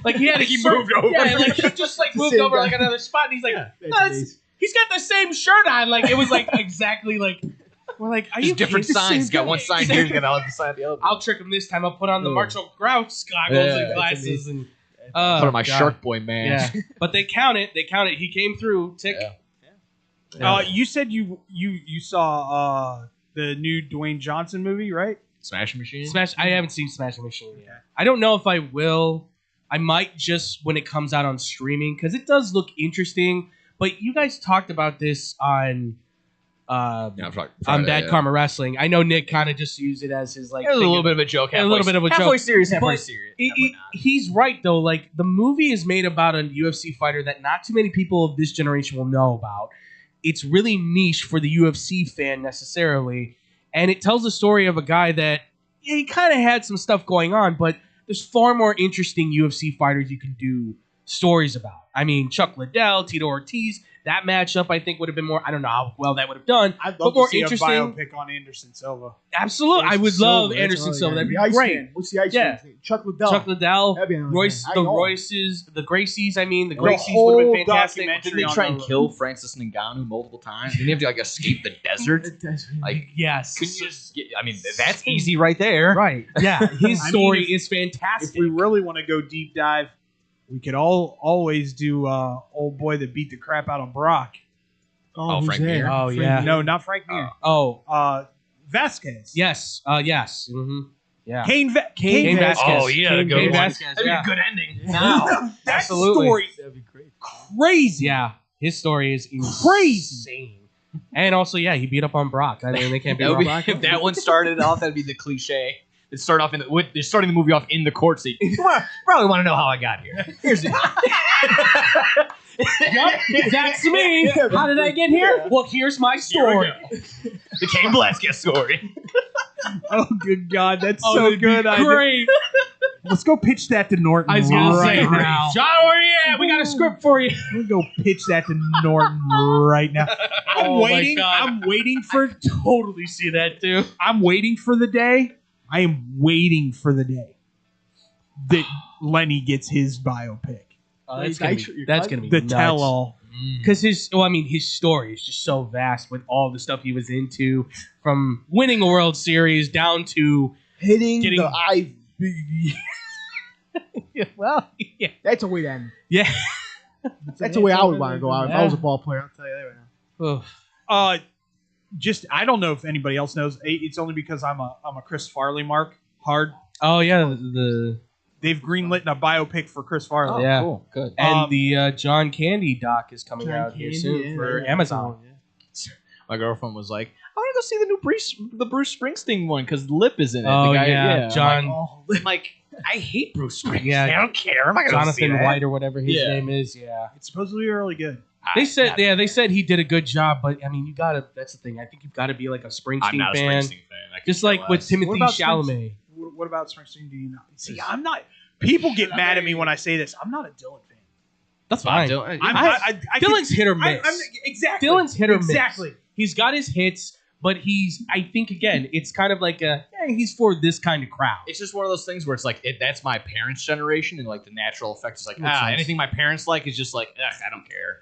[SPEAKER 10] Like he had
[SPEAKER 9] He moved over.
[SPEAKER 10] Yeah, like he just like moved
[SPEAKER 3] same
[SPEAKER 10] over
[SPEAKER 3] guy.
[SPEAKER 10] like another spot. And he's like,
[SPEAKER 3] That's
[SPEAKER 10] "No, it's-
[SPEAKER 3] amazing.
[SPEAKER 10] he's got the same shirt on. Like it was like exactly like we're like, are you
[SPEAKER 9] Just different
[SPEAKER 10] kidding?
[SPEAKER 9] signs. He's got one sign here, he's got the other sign the other.
[SPEAKER 10] I'll trick him this time. I'll put on the
[SPEAKER 9] Yeah.
[SPEAKER 10] Marshall Grouse goggles
[SPEAKER 9] Yeah,
[SPEAKER 10] and
[SPEAKER 9] that's
[SPEAKER 10] glasses and
[SPEAKER 9] Put on my
[SPEAKER 10] God.
[SPEAKER 9] Shark Boy man.
[SPEAKER 10] Yeah, but they count it. They count it. He came through. Tick.
[SPEAKER 9] Yeah.
[SPEAKER 2] You said you saw the new Dwayne Johnson movie, right?
[SPEAKER 9] Smash Machine.
[SPEAKER 10] Smash. I haven't seen Smashing Machine yet. I don't know if I will. I might just when it comes out on streaming because it does look interesting. But you guys talked about this on
[SPEAKER 9] I'm
[SPEAKER 10] on Bad Karma Wrestling. I know Nick kind of just used it as his like.
[SPEAKER 9] It was a
[SPEAKER 10] thing
[SPEAKER 9] little
[SPEAKER 10] of-
[SPEAKER 9] bit of a joke.
[SPEAKER 10] a little bit of a
[SPEAKER 9] halfway
[SPEAKER 10] joke.
[SPEAKER 9] serious, halfway
[SPEAKER 10] But
[SPEAKER 9] serious.
[SPEAKER 10] He's right though. Like the movie is made about a UFC fighter that not too many people of this generation will know about. It's really niche for the UFC fan necessarily, and it tells the story of a guy that he kind of had some stuff going on, but there's far more interesting UFC fighters you can do stories about. I mean, Chuck Liddell, Tito Ortiz. That matchup, I think, would have been more. I don't know how well that would have done.
[SPEAKER 2] I'd
[SPEAKER 10] but
[SPEAKER 2] love
[SPEAKER 10] more
[SPEAKER 2] to see a
[SPEAKER 10] interesting.
[SPEAKER 2] biopic on Anderson Silva.
[SPEAKER 10] Absolutely, I would love Anderson Silva. That'd be great.
[SPEAKER 3] What's the ice
[SPEAKER 10] Yeah.
[SPEAKER 3] man? Chuck Liddell.
[SPEAKER 10] Chuck Liddell,
[SPEAKER 3] That'd be another
[SPEAKER 10] Royce,
[SPEAKER 3] thing. I
[SPEAKER 10] the
[SPEAKER 3] know.
[SPEAKER 10] Royces, the Gracies. I mean, the
[SPEAKER 9] The
[SPEAKER 10] Gracies would
[SPEAKER 9] whole
[SPEAKER 10] have been fantastic.
[SPEAKER 9] Didn't they try and kill Francis Ngannou multiple times? Didn't he have to like escape the desert? Like,
[SPEAKER 10] yes.
[SPEAKER 9] couldn't you just get? I mean, that's easy right there.
[SPEAKER 10] Right. Yeah. His
[SPEAKER 2] I
[SPEAKER 10] story
[SPEAKER 2] mean,
[SPEAKER 10] is fantastic.
[SPEAKER 2] If we really want to go deep dive, we could always do old boy that beat the crap out of Brock.
[SPEAKER 3] Oh,
[SPEAKER 9] Frank Mir.
[SPEAKER 10] Oh, yeah.
[SPEAKER 2] No, not Frank Mir. Vasquez.
[SPEAKER 10] Yes. Yes. Mm-hmm. Yeah.
[SPEAKER 2] Kane
[SPEAKER 10] Kane Vasquez.
[SPEAKER 9] Oh, yeah,
[SPEAKER 10] Kane
[SPEAKER 9] good one.
[SPEAKER 10] Vasquez.
[SPEAKER 9] That'd be
[SPEAKER 10] Yeah.
[SPEAKER 9] a good ending.
[SPEAKER 10] Now,
[SPEAKER 2] That
[SPEAKER 10] absolutely.
[SPEAKER 2] story, crazy.
[SPEAKER 10] Yeah. His story is
[SPEAKER 2] Crazy.
[SPEAKER 10] insane. And also, yeah, he beat up on Brock. I mean, they can't beat
[SPEAKER 9] That
[SPEAKER 10] up
[SPEAKER 9] would
[SPEAKER 10] on
[SPEAKER 9] be,
[SPEAKER 10] Brock.
[SPEAKER 9] if that one started off, that'd be the cliche. It's start off they're starting the movie off in the court scene. You probably want to know how I got here. Here's it.
[SPEAKER 10] Yup, that's me. How did I get here? Well, here's my story.
[SPEAKER 9] The Cain Velasquez story.
[SPEAKER 2] Oh, good God, that's so good.
[SPEAKER 10] Great.
[SPEAKER 2] Let's go pitch that to Norton
[SPEAKER 10] I was gonna say
[SPEAKER 2] now.
[SPEAKER 10] John, where you at? We got a script for you.
[SPEAKER 2] We'll go pitch that to Norton right now.
[SPEAKER 10] Oh my
[SPEAKER 2] waiting.
[SPEAKER 10] God.
[SPEAKER 2] I'm waiting for.
[SPEAKER 10] Totally see that too.
[SPEAKER 2] I'm waiting for the day. I am waiting for the day that Lenny gets his biopic.
[SPEAKER 10] That's gonna be
[SPEAKER 2] the
[SPEAKER 10] nuts.
[SPEAKER 2] tell-all.
[SPEAKER 10] Because his story is just so vast with all the stuff he was into, from winning a World Series down to
[SPEAKER 3] Hitting
[SPEAKER 10] getting
[SPEAKER 3] the IV.
[SPEAKER 10] well, yeah,
[SPEAKER 3] that's a way to end.
[SPEAKER 10] Yeah,
[SPEAKER 3] that's the way I would want to go out if I was a ball player. I'll tell you that right now.
[SPEAKER 2] Just I don't know if anybody else knows. It's only because I'm a Chris Farley mark hard.
[SPEAKER 10] Oh yeah,
[SPEAKER 2] they've greenlit a biopic for Chris Farley.
[SPEAKER 10] yeah,
[SPEAKER 9] cool, good.
[SPEAKER 10] And the John Candy doc is coming out here soon
[SPEAKER 3] yeah,
[SPEAKER 10] for
[SPEAKER 3] yeah.
[SPEAKER 10] Amazon.
[SPEAKER 9] My girlfriend was like, I want to go see the new Bruce Springsteen one because Lip is in it.
[SPEAKER 10] Oh
[SPEAKER 9] the guy,
[SPEAKER 10] yeah, John.
[SPEAKER 9] I'm like, I hate Bruce Springsteen.
[SPEAKER 10] Yeah,
[SPEAKER 9] I don't care. I'm not gonna see
[SPEAKER 10] Jonathan
[SPEAKER 9] that.
[SPEAKER 10] White or whatever his name is. Yeah,
[SPEAKER 2] It's supposedly really good.
[SPEAKER 10] they said he did a good job, but I mean, you gotta. That's the thing. I think you've got to be like a Springsteen
[SPEAKER 9] I'm not a
[SPEAKER 10] fan,
[SPEAKER 9] Springsteen fan. I could
[SPEAKER 10] just
[SPEAKER 9] care
[SPEAKER 10] like with
[SPEAKER 9] less.
[SPEAKER 10] Timothy
[SPEAKER 2] What about
[SPEAKER 10] Chalamet.
[SPEAKER 2] What about Springsteen? Do you not see? I'm not. People get mad at me when I say this. I'm not a Dylan fan.
[SPEAKER 10] That's fine.
[SPEAKER 2] I
[SPEAKER 10] Dylan's hit or miss.
[SPEAKER 2] Exactly.
[SPEAKER 10] Dylan's hit or miss.
[SPEAKER 2] Exactly.
[SPEAKER 10] He's got his hits, but I think again, it's kind of like he's for this kind of crowd.
[SPEAKER 9] It's just one of those things where it's like that's my parents' generation, and like the natural effect is like
[SPEAKER 10] Makes sense.
[SPEAKER 9] anything my parents like is just like I don't care.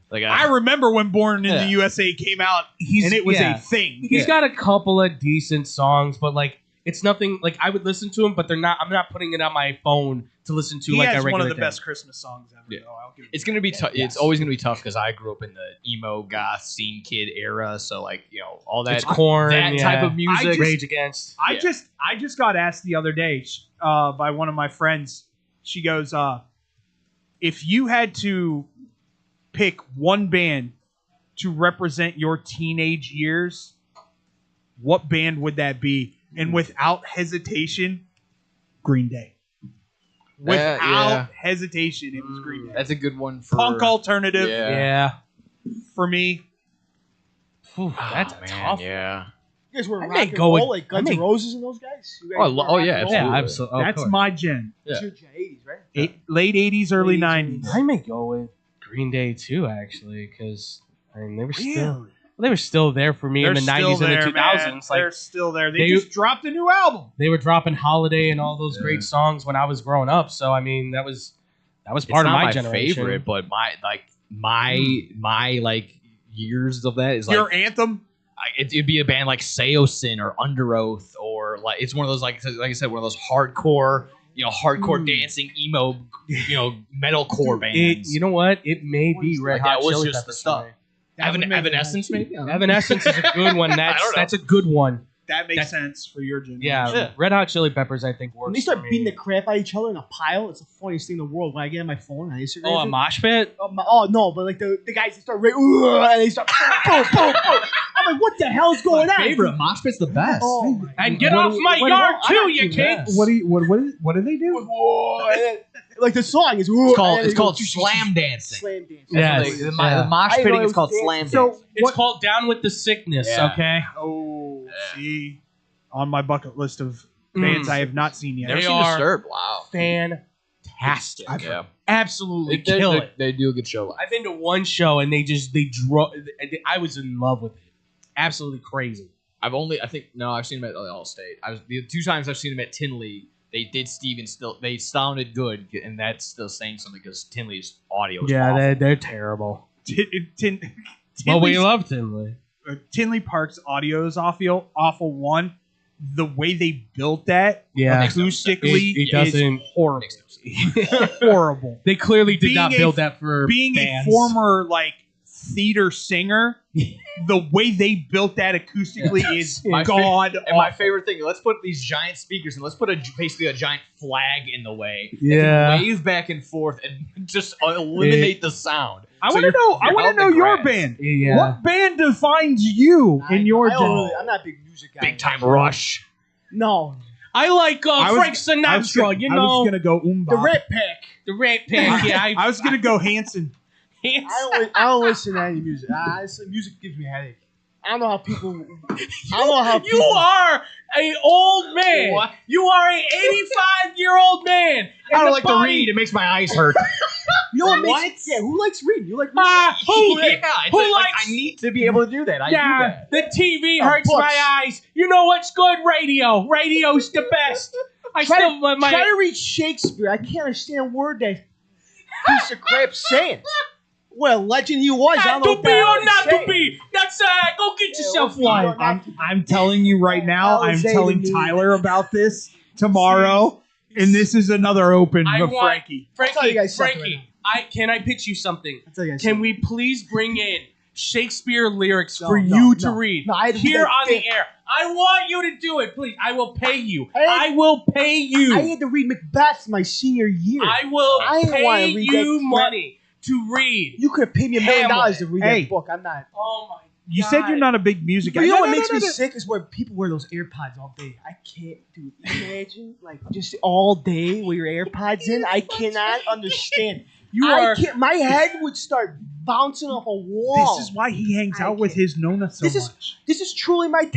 [SPEAKER 9] Like
[SPEAKER 2] I remember when Born in the USA came out, and it was a thing.
[SPEAKER 10] He's got a couple of decent songs, but like it's nothing. Like I would listen to them, but they're not. I'm not putting it on my phone to listen to
[SPEAKER 2] He
[SPEAKER 10] like
[SPEAKER 2] has
[SPEAKER 10] a regular
[SPEAKER 2] one of the
[SPEAKER 10] thing.
[SPEAKER 2] best Christmas songs ever.
[SPEAKER 9] Yeah.
[SPEAKER 2] Though. I'll give it
[SPEAKER 9] It's gonna be tough. It's always gonna be tough because I grew up in the emo goth scene kid era, so like all that
[SPEAKER 10] It's Korn,
[SPEAKER 9] that type of music.
[SPEAKER 10] Rage Against.
[SPEAKER 2] I just got asked the other day by one of my friends. She goes, if you had to pick one band to represent your teenage years, what band would that be? And without hesitation, Green Day. Without hesitation, it was Green Day.
[SPEAKER 9] That's a good one for
[SPEAKER 2] Punk alternative.
[SPEAKER 10] Yeah.
[SPEAKER 2] For me.
[SPEAKER 10] That's tough.
[SPEAKER 9] Yeah.
[SPEAKER 3] You guys were
[SPEAKER 10] I
[SPEAKER 3] rock
[SPEAKER 10] may
[SPEAKER 3] and
[SPEAKER 10] go
[SPEAKER 3] roll,
[SPEAKER 10] with-
[SPEAKER 3] like Guns
[SPEAKER 10] I
[SPEAKER 3] N'
[SPEAKER 10] may-
[SPEAKER 3] Roses and those guys? You guys
[SPEAKER 9] Oh,
[SPEAKER 3] were
[SPEAKER 9] oh,
[SPEAKER 3] rock
[SPEAKER 9] yeah,
[SPEAKER 3] and roll?
[SPEAKER 10] Yeah,
[SPEAKER 9] absolutely.
[SPEAKER 10] absolutely.
[SPEAKER 2] That's my gen.
[SPEAKER 9] Yeah.
[SPEAKER 3] It's your 80s, right?
[SPEAKER 2] Late 80s, early 90s.
[SPEAKER 10] I may go with Green Day too, actually, because I mean they were still there for me in the 90s and the 2000s. Like
[SPEAKER 2] They're still there. They just dropped a new album.
[SPEAKER 10] they were dropping Holiday and all those great songs when I was growing up. So I mean that was
[SPEAKER 9] It's
[SPEAKER 10] part of
[SPEAKER 9] not
[SPEAKER 10] my generation.
[SPEAKER 9] favorite, but my like years of that is like
[SPEAKER 2] Your anthem?
[SPEAKER 9] it'd be a band like Seosin or Under Oath, or like it's one of those like I said, one of those hardcore dancing emo metalcore bands.
[SPEAKER 10] You know what? It may be Red
[SPEAKER 9] Like,
[SPEAKER 10] Hot
[SPEAKER 9] that was
[SPEAKER 10] Chili
[SPEAKER 9] just the
[SPEAKER 10] Peppers
[SPEAKER 9] stuff.
[SPEAKER 10] for me.
[SPEAKER 9] Evanescence, maybe.
[SPEAKER 10] Evanescence is a good one.
[SPEAKER 9] I don't know.
[SPEAKER 10] That's a good one.
[SPEAKER 2] That makes sense for your generation.
[SPEAKER 10] Yeah, Red Hot Chili Peppers, I think works.
[SPEAKER 3] When they start
[SPEAKER 10] for me.
[SPEAKER 3] beating the crap out of each other in a pile, it's the funniest thing in the world. When I get on my phone on Instagram,
[SPEAKER 10] Oh, a mosh pit?
[SPEAKER 3] Oh no, but like the guys they start and they start boom, boom, boom. I'm like, what the hell's going on?
[SPEAKER 9] Favorite mosh pit's the best.
[SPEAKER 3] Oh,
[SPEAKER 10] And get off my yard too, you kids!
[SPEAKER 2] What do they do?
[SPEAKER 3] like the song is.
[SPEAKER 9] It's called slam dancing.
[SPEAKER 3] Slam dancing.
[SPEAKER 10] Yes.
[SPEAKER 9] The mosh
[SPEAKER 3] I didn't know
[SPEAKER 9] pitting
[SPEAKER 3] it
[SPEAKER 9] is
[SPEAKER 3] was
[SPEAKER 9] called
[SPEAKER 3] dancing.
[SPEAKER 9] slam
[SPEAKER 3] So-
[SPEAKER 9] dancing.
[SPEAKER 10] It's called Down with the Sickness,
[SPEAKER 9] Yeah.
[SPEAKER 10] okay?
[SPEAKER 2] Oh, see, on my bucket list of bands I have not seen yet.
[SPEAKER 9] Never
[SPEAKER 10] They
[SPEAKER 9] seen
[SPEAKER 10] are
[SPEAKER 9] Disturbed. Wow.
[SPEAKER 10] Fantastic.
[SPEAKER 9] Yeah.
[SPEAKER 10] Absolutely
[SPEAKER 9] They
[SPEAKER 10] kill it.
[SPEAKER 9] They do a good show.
[SPEAKER 10] I've been to one show and they I was in love with it. Absolutely crazy.
[SPEAKER 9] I've seen them at Allstate. The two times I've seen them at Tinley, they did Steven still. They sounded good, and that's still saying something because Tinley's audio is awful.
[SPEAKER 10] They're terrible. Well, we
[SPEAKER 2] Tinley's-
[SPEAKER 10] love Tinley.
[SPEAKER 2] Tinley Park's audio is awful. One, the way they built that
[SPEAKER 10] Yeah.
[SPEAKER 2] acoustically
[SPEAKER 10] It doesn't-
[SPEAKER 2] is horrible. Horrible.
[SPEAKER 10] They clearly did not
[SPEAKER 2] Being
[SPEAKER 10] build that for
[SPEAKER 2] Being
[SPEAKER 10] bands.
[SPEAKER 2] a former theater singer, the way they built that acoustically is god
[SPEAKER 9] And my favorite thing, let's put these giant speakers and let's put basically a giant flag in the way. That
[SPEAKER 10] Yeah.
[SPEAKER 9] can wave back and forth and just eliminate the sound.
[SPEAKER 2] I
[SPEAKER 9] So
[SPEAKER 2] want to
[SPEAKER 9] you're-
[SPEAKER 2] know. I
[SPEAKER 9] you're
[SPEAKER 2] want
[SPEAKER 9] out
[SPEAKER 2] to know
[SPEAKER 9] in the
[SPEAKER 2] your
[SPEAKER 9] grass.
[SPEAKER 2] band.
[SPEAKER 10] Yeah.
[SPEAKER 2] What band defines you in your
[SPEAKER 3] I'm
[SPEAKER 2] genre?
[SPEAKER 3] not a big music guy.
[SPEAKER 9] Big Time Rush.
[SPEAKER 3] No.
[SPEAKER 10] I like Frank Sinatra. You know,
[SPEAKER 2] I was gonna go
[SPEAKER 3] The Rat Pack.
[SPEAKER 10] the Rat Pack. Yeah,
[SPEAKER 2] I was gonna go Hanson.
[SPEAKER 3] I don't listen to any music. Honestly, music gives me a headache. I don't know how people.
[SPEAKER 10] You are a old man.
[SPEAKER 9] What?
[SPEAKER 10] You are a 85-year-old man.
[SPEAKER 9] I don't like to read. It makes my eyes hurt.
[SPEAKER 3] You know what makes? Yeah, who likes reading? You like reading?
[SPEAKER 10] Who likes?
[SPEAKER 9] I need to be able to do that. I do that.
[SPEAKER 10] The TV hurts
[SPEAKER 3] books.
[SPEAKER 10] my eyes. You know what's good? Radio. Radio's the best.
[SPEAKER 3] Try to read Shakespeare. I can't understand a word that piece of crap's saying. What a legend you was. I don't know
[SPEAKER 10] to be or not to be. That's go get yourself one.
[SPEAKER 2] I'm telling you right now. I'm
[SPEAKER 3] Jose
[SPEAKER 2] telling
[SPEAKER 3] to me.
[SPEAKER 2] Tyler about this tomorrow, and this is another open for Frankie.
[SPEAKER 3] tell you guys something
[SPEAKER 10] Frankie, can I pitch you something?
[SPEAKER 3] tell you guys
[SPEAKER 10] Can
[SPEAKER 3] something.
[SPEAKER 10] we please bring in Shakespeare lyrics for
[SPEAKER 3] No,
[SPEAKER 10] you
[SPEAKER 3] no,
[SPEAKER 10] to
[SPEAKER 3] no.
[SPEAKER 10] read
[SPEAKER 3] No, I had to
[SPEAKER 10] here
[SPEAKER 3] do
[SPEAKER 10] on
[SPEAKER 3] that.
[SPEAKER 10] the air? I want you to do it, please. I will pay you.
[SPEAKER 3] I
[SPEAKER 10] will pay you.
[SPEAKER 3] I had to read Macbeth my senior year.
[SPEAKER 10] I will
[SPEAKER 3] I didn't wanna
[SPEAKER 10] pay
[SPEAKER 3] read
[SPEAKER 10] you
[SPEAKER 3] that crap.
[SPEAKER 10] money to read.
[SPEAKER 3] You could have paid me $1 million
[SPEAKER 10] Hamlet.
[SPEAKER 3] to read
[SPEAKER 2] Hey.
[SPEAKER 3] that book. I'm not.
[SPEAKER 10] Oh my
[SPEAKER 2] You said you're not a big music guy.
[SPEAKER 3] You know
[SPEAKER 2] No,
[SPEAKER 3] what
[SPEAKER 2] no,
[SPEAKER 3] makes
[SPEAKER 2] no,
[SPEAKER 3] me
[SPEAKER 2] no, no.
[SPEAKER 3] sick is where people wear those AirPods all day. I can't do it. Imagine like just all day with your AirPods in. I cannot understand. My head would start bouncing off a wall.
[SPEAKER 2] This is why he hangs out with his Nona so much.
[SPEAKER 3] This is truly my.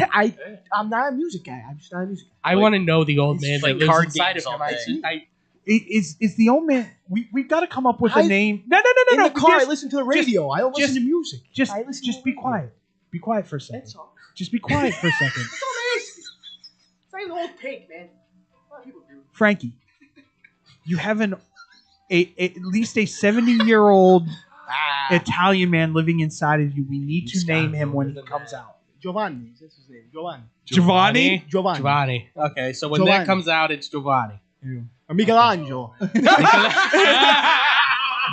[SPEAKER 3] I'm not a music guy. I'm just not a music guy.
[SPEAKER 10] I want to know the old man that
[SPEAKER 9] like
[SPEAKER 10] lives
[SPEAKER 9] card
[SPEAKER 10] inside
[SPEAKER 9] games
[SPEAKER 10] of him.
[SPEAKER 9] all day.
[SPEAKER 2] Is the old man? We've got to come up with a name. No.
[SPEAKER 3] In the car, I listen to the radio. I don't listen to music.
[SPEAKER 2] Just
[SPEAKER 3] I listen
[SPEAKER 2] just
[SPEAKER 3] to
[SPEAKER 2] be
[SPEAKER 3] radio.
[SPEAKER 2] quiet. Be quiet for a second.
[SPEAKER 3] That's all.
[SPEAKER 2] Just be quiet for a second.
[SPEAKER 3] That's all I'm asking. It's not even the whole take, man. A lot of people do.
[SPEAKER 2] Frankie, you have at least a 70-year-old Italian man living inside of you. We need to name him when he comes out.
[SPEAKER 3] Giovanni. That's his name. Giovanni.
[SPEAKER 2] Giovanni?
[SPEAKER 3] Giovanni.
[SPEAKER 10] Okay, so when
[SPEAKER 3] Giovanni.
[SPEAKER 10] that comes out, it's Giovanni.
[SPEAKER 3] Or Michelangelo.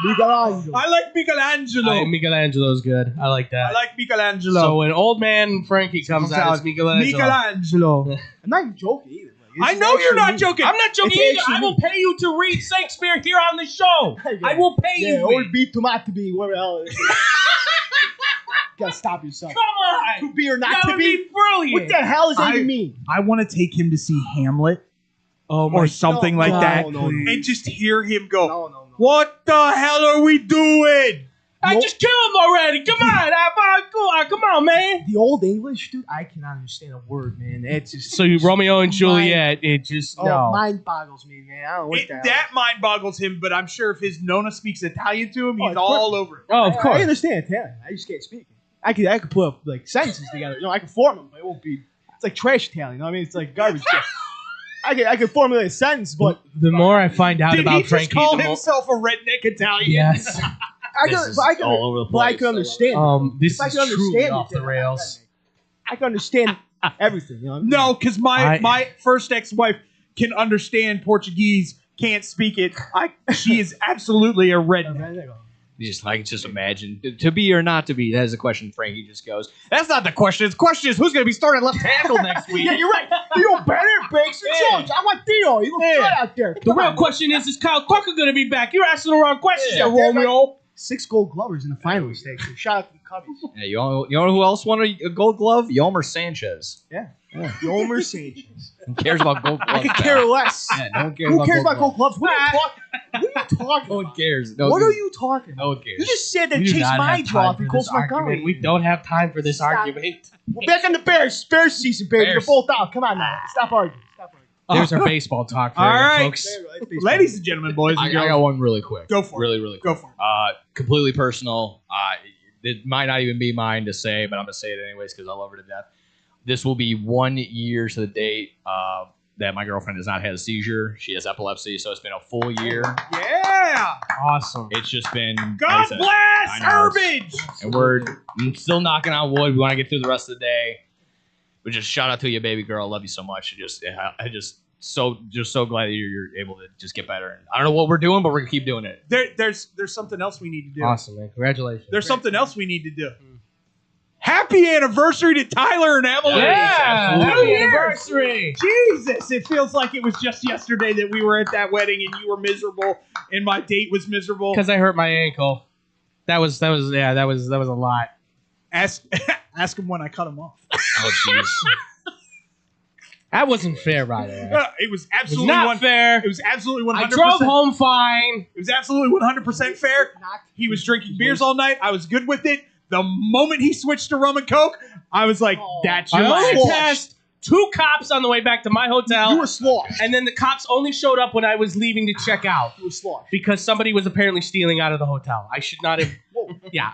[SPEAKER 3] Michelangelo.
[SPEAKER 2] I like Michelangelo.
[SPEAKER 10] Michelangelo's good. I like that.
[SPEAKER 2] I like Michelangelo.
[SPEAKER 10] So when old man Frankie comes out, it's Michelangelo.
[SPEAKER 2] Michelangelo.
[SPEAKER 3] I'm not even joking either.
[SPEAKER 2] I know you're not joking.
[SPEAKER 10] I'm not joking
[SPEAKER 3] It's
[SPEAKER 10] either. I will
[SPEAKER 3] actually-
[SPEAKER 10] pay you to read Shakespeare here on the show. I will pay
[SPEAKER 3] Yeah,
[SPEAKER 10] you.
[SPEAKER 3] or
[SPEAKER 10] Wade.
[SPEAKER 3] be tomato be, whatever the hell. Gotta stop yourself.
[SPEAKER 10] Come on.
[SPEAKER 3] To be or not
[SPEAKER 10] That
[SPEAKER 3] to
[SPEAKER 10] would
[SPEAKER 3] be?
[SPEAKER 10] be brilliant.
[SPEAKER 3] What the hell does that even mean?
[SPEAKER 2] I want to take him to see Hamlet
[SPEAKER 10] Oh
[SPEAKER 2] or something like that,
[SPEAKER 3] no,
[SPEAKER 2] and just hear him go,
[SPEAKER 3] No.
[SPEAKER 2] "What the hell are we doing?"
[SPEAKER 10] I just killed him already. Come on, come on, man.
[SPEAKER 3] The old English, dude, I cannot understand a word, man. It's just
[SPEAKER 10] So you Romeo and Juliet, it just
[SPEAKER 3] mind boggles me, man. I don't know what the hell.
[SPEAKER 2] That mind boggles him, but I'm sure if his Nona speaks Italian to him, he's
[SPEAKER 3] of course.
[SPEAKER 2] all over it.
[SPEAKER 10] Oh, of course.
[SPEAKER 3] I understand Italian. I just can't speak it. I could put up like sentences together. You know, I can form them, but it won't be. It's like trash Italian. You know what I mean? It's like garbage. I can formulate a sentence, but
[SPEAKER 10] the more I find out
[SPEAKER 2] Did
[SPEAKER 10] about
[SPEAKER 2] he just
[SPEAKER 10] Frankie,
[SPEAKER 2] call
[SPEAKER 10] the more,
[SPEAKER 2] himself a redneck Italian?
[SPEAKER 10] yes.
[SPEAKER 3] I
[SPEAKER 9] This
[SPEAKER 3] can.
[SPEAKER 9] is
[SPEAKER 3] But I can.
[SPEAKER 9] all over the
[SPEAKER 3] But I
[SPEAKER 9] place.
[SPEAKER 3] can understand.
[SPEAKER 10] This
[SPEAKER 3] If I
[SPEAKER 10] is
[SPEAKER 3] can
[SPEAKER 10] truly
[SPEAKER 3] understand
[SPEAKER 10] off
[SPEAKER 3] it,
[SPEAKER 10] the
[SPEAKER 3] then
[SPEAKER 10] rails.
[SPEAKER 3] I can understand everything. You know what I mean?
[SPEAKER 2] No, because my first ex-wife can understand Portuguese, can't speak it. She is absolutely a redneck.
[SPEAKER 9] I can just imagine. To be or not to be, that is a question Frankie just goes, that's not the question. The question is who's going to be starting left tackle next week?
[SPEAKER 3] Yeah, you're right. Theo Banner breaks your Jones. I want Theo. He looks good out there.
[SPEAKER 10] The real question is Kyle Tucker going to be back? You're asking the wrong questions there,
[SPEAKER 3] damn right.
[SPEAKER 10] Romeo.
[SPEAKER 3] 6 Gold Glovers in the finals stakes. So shout out to the Cubbies.
[SPEAKER 9] Yeah, you know who else won a gold glove? Yomer Sanchez.
[SPEAKER 3] Yeah. Yomer Sanchez.
[SPEAKER 9] Who cares about gold gloves?
[SPEAKER 3] I could care less.
[SPEAKER 9] Yeah, no one cares
[SPEAKER 3] Who
[SPEAKER 9] about
[SPEAKER 3] cares
[SPEAKER 9] gold
[SPEAKER 3] about Gold Gloves? What are you talking
[SPEAKER 9] No
[SPEAKER 3] about?
[SPEAKER 9] one cares.
[SPEAKER 3] What are you talking
[SPEAKER 9] No
[SPEAKER 3] about?
[SPEAKER 9] one cares.
[SPEAKER 3] You just said that
[SPEAKER 10] We do
[SPEAKER 3] Chase
[SPEAKER 10] not have
[SPEAKER 3] my
[SPEAKER 10] time
[SPEAKER 3] draw
[SPEAKER 10] for
[SPEAKER 3] and
[SPEAKER 10] this
[SPEAKER 3] Colt Montgomery.
[SPEAKER 10] argument. We don't have time for this
[SPEAKER 3] Stop.
[SPEAKER 10] argument.
[SPEAKER 3] We're back on the Bears. Bears season, baby.
[SPEAKER 9] Bears.
[SPEAKER 3] They're both out. Come on now. Stop arguing.
[SPEAKER 10] There's our baseball talk for
[SPEAKER 2] All
[SPEAKER 10] you,
[SPEAKER 2] right.
[SPEAKER 10] folks.
[SPEAKER 2] Ladies and gentlemen, boys and
[SPEAKER 9] I
[SPEAKER 2] girls.
[SPEAKER 9] got one really quick.
[SPEAKER 2] Go for it.
[SPEAKER 9] Really quick.
[SPEAKER 2] Go for it.
[SPEAKER 9] Completely personal. It might not even be mine to say, but I'm going to say it anyways because I love her to death. This will be 1 year to the date that my girlfriend has not had a seizure. She has epilepsy, so it's been a full year.
[SPEAKER 2] Yeah.
[SPEAKER 10] Awesome.
[SPEAKER 9] It's just been... like I
[SPEAKER 2] God
[SPEAKER 9] said,
[SPEAKER 2] bless
[SPEAKER 9] I know,
[SPEAKER 2] Herbage.
[SPEAKER 9] and we're still knocking on wood. We want to get through the rest of the day. But just shout out to you, baby girl. I love you so much. I just so glad that you're able to just get better. And I don't know what we're doing, but we're gonna keep doing it.
[SPEAKER 2] There's something else we need to do.
[SPEAKER 10] Awesome, man. Congratulations.
[SPEAKER 2] There's something else we need to do. Happy anniversary to Tyler and Emily.
[SPEAKER 10] Yeah, happy anniversary.
[SPEAKER 2] Jesus, it feels like it was just yesterday that we were at that wedding and you were miserable and my date was miserable.
[SPEAKER 10] Because I hurt my ankle. That was a lot.
[SPEAKER 2] Ask him when I cut him off.
[SPEAKER 9] Oh jeez.
[SPEAKER 10] That wasn't fair, by the way.
[SPEAKER 2] It was
[SPEAKER 10] It was
[SPEAKER 2] absolutely
[SPEAKER 10] not fair.
[SPEAKER 2] It was absolutely 100%.
[SPEAKER 10] I drove home fine.
[SPEAKER 2] It was absolutely 100% fair. He was drinking beers all night. I was good with it. The moment he switched to rum and coke, I was like, "That's your
[SPEAKER 10] I only
[SPEAKER 2] last."
[SPEAKER 10] passed 2 cops on the way back to my hotel.
[SPEAKER 3] You were sloshed.
[SPEAKER 10] And then the cops only showed up when I was leaving to check out.
[SPEAKER 3] You were sloshed.
[SPEAKER 10] Because somebody was apparently stealing out of the hotel. I should not have. Yeah,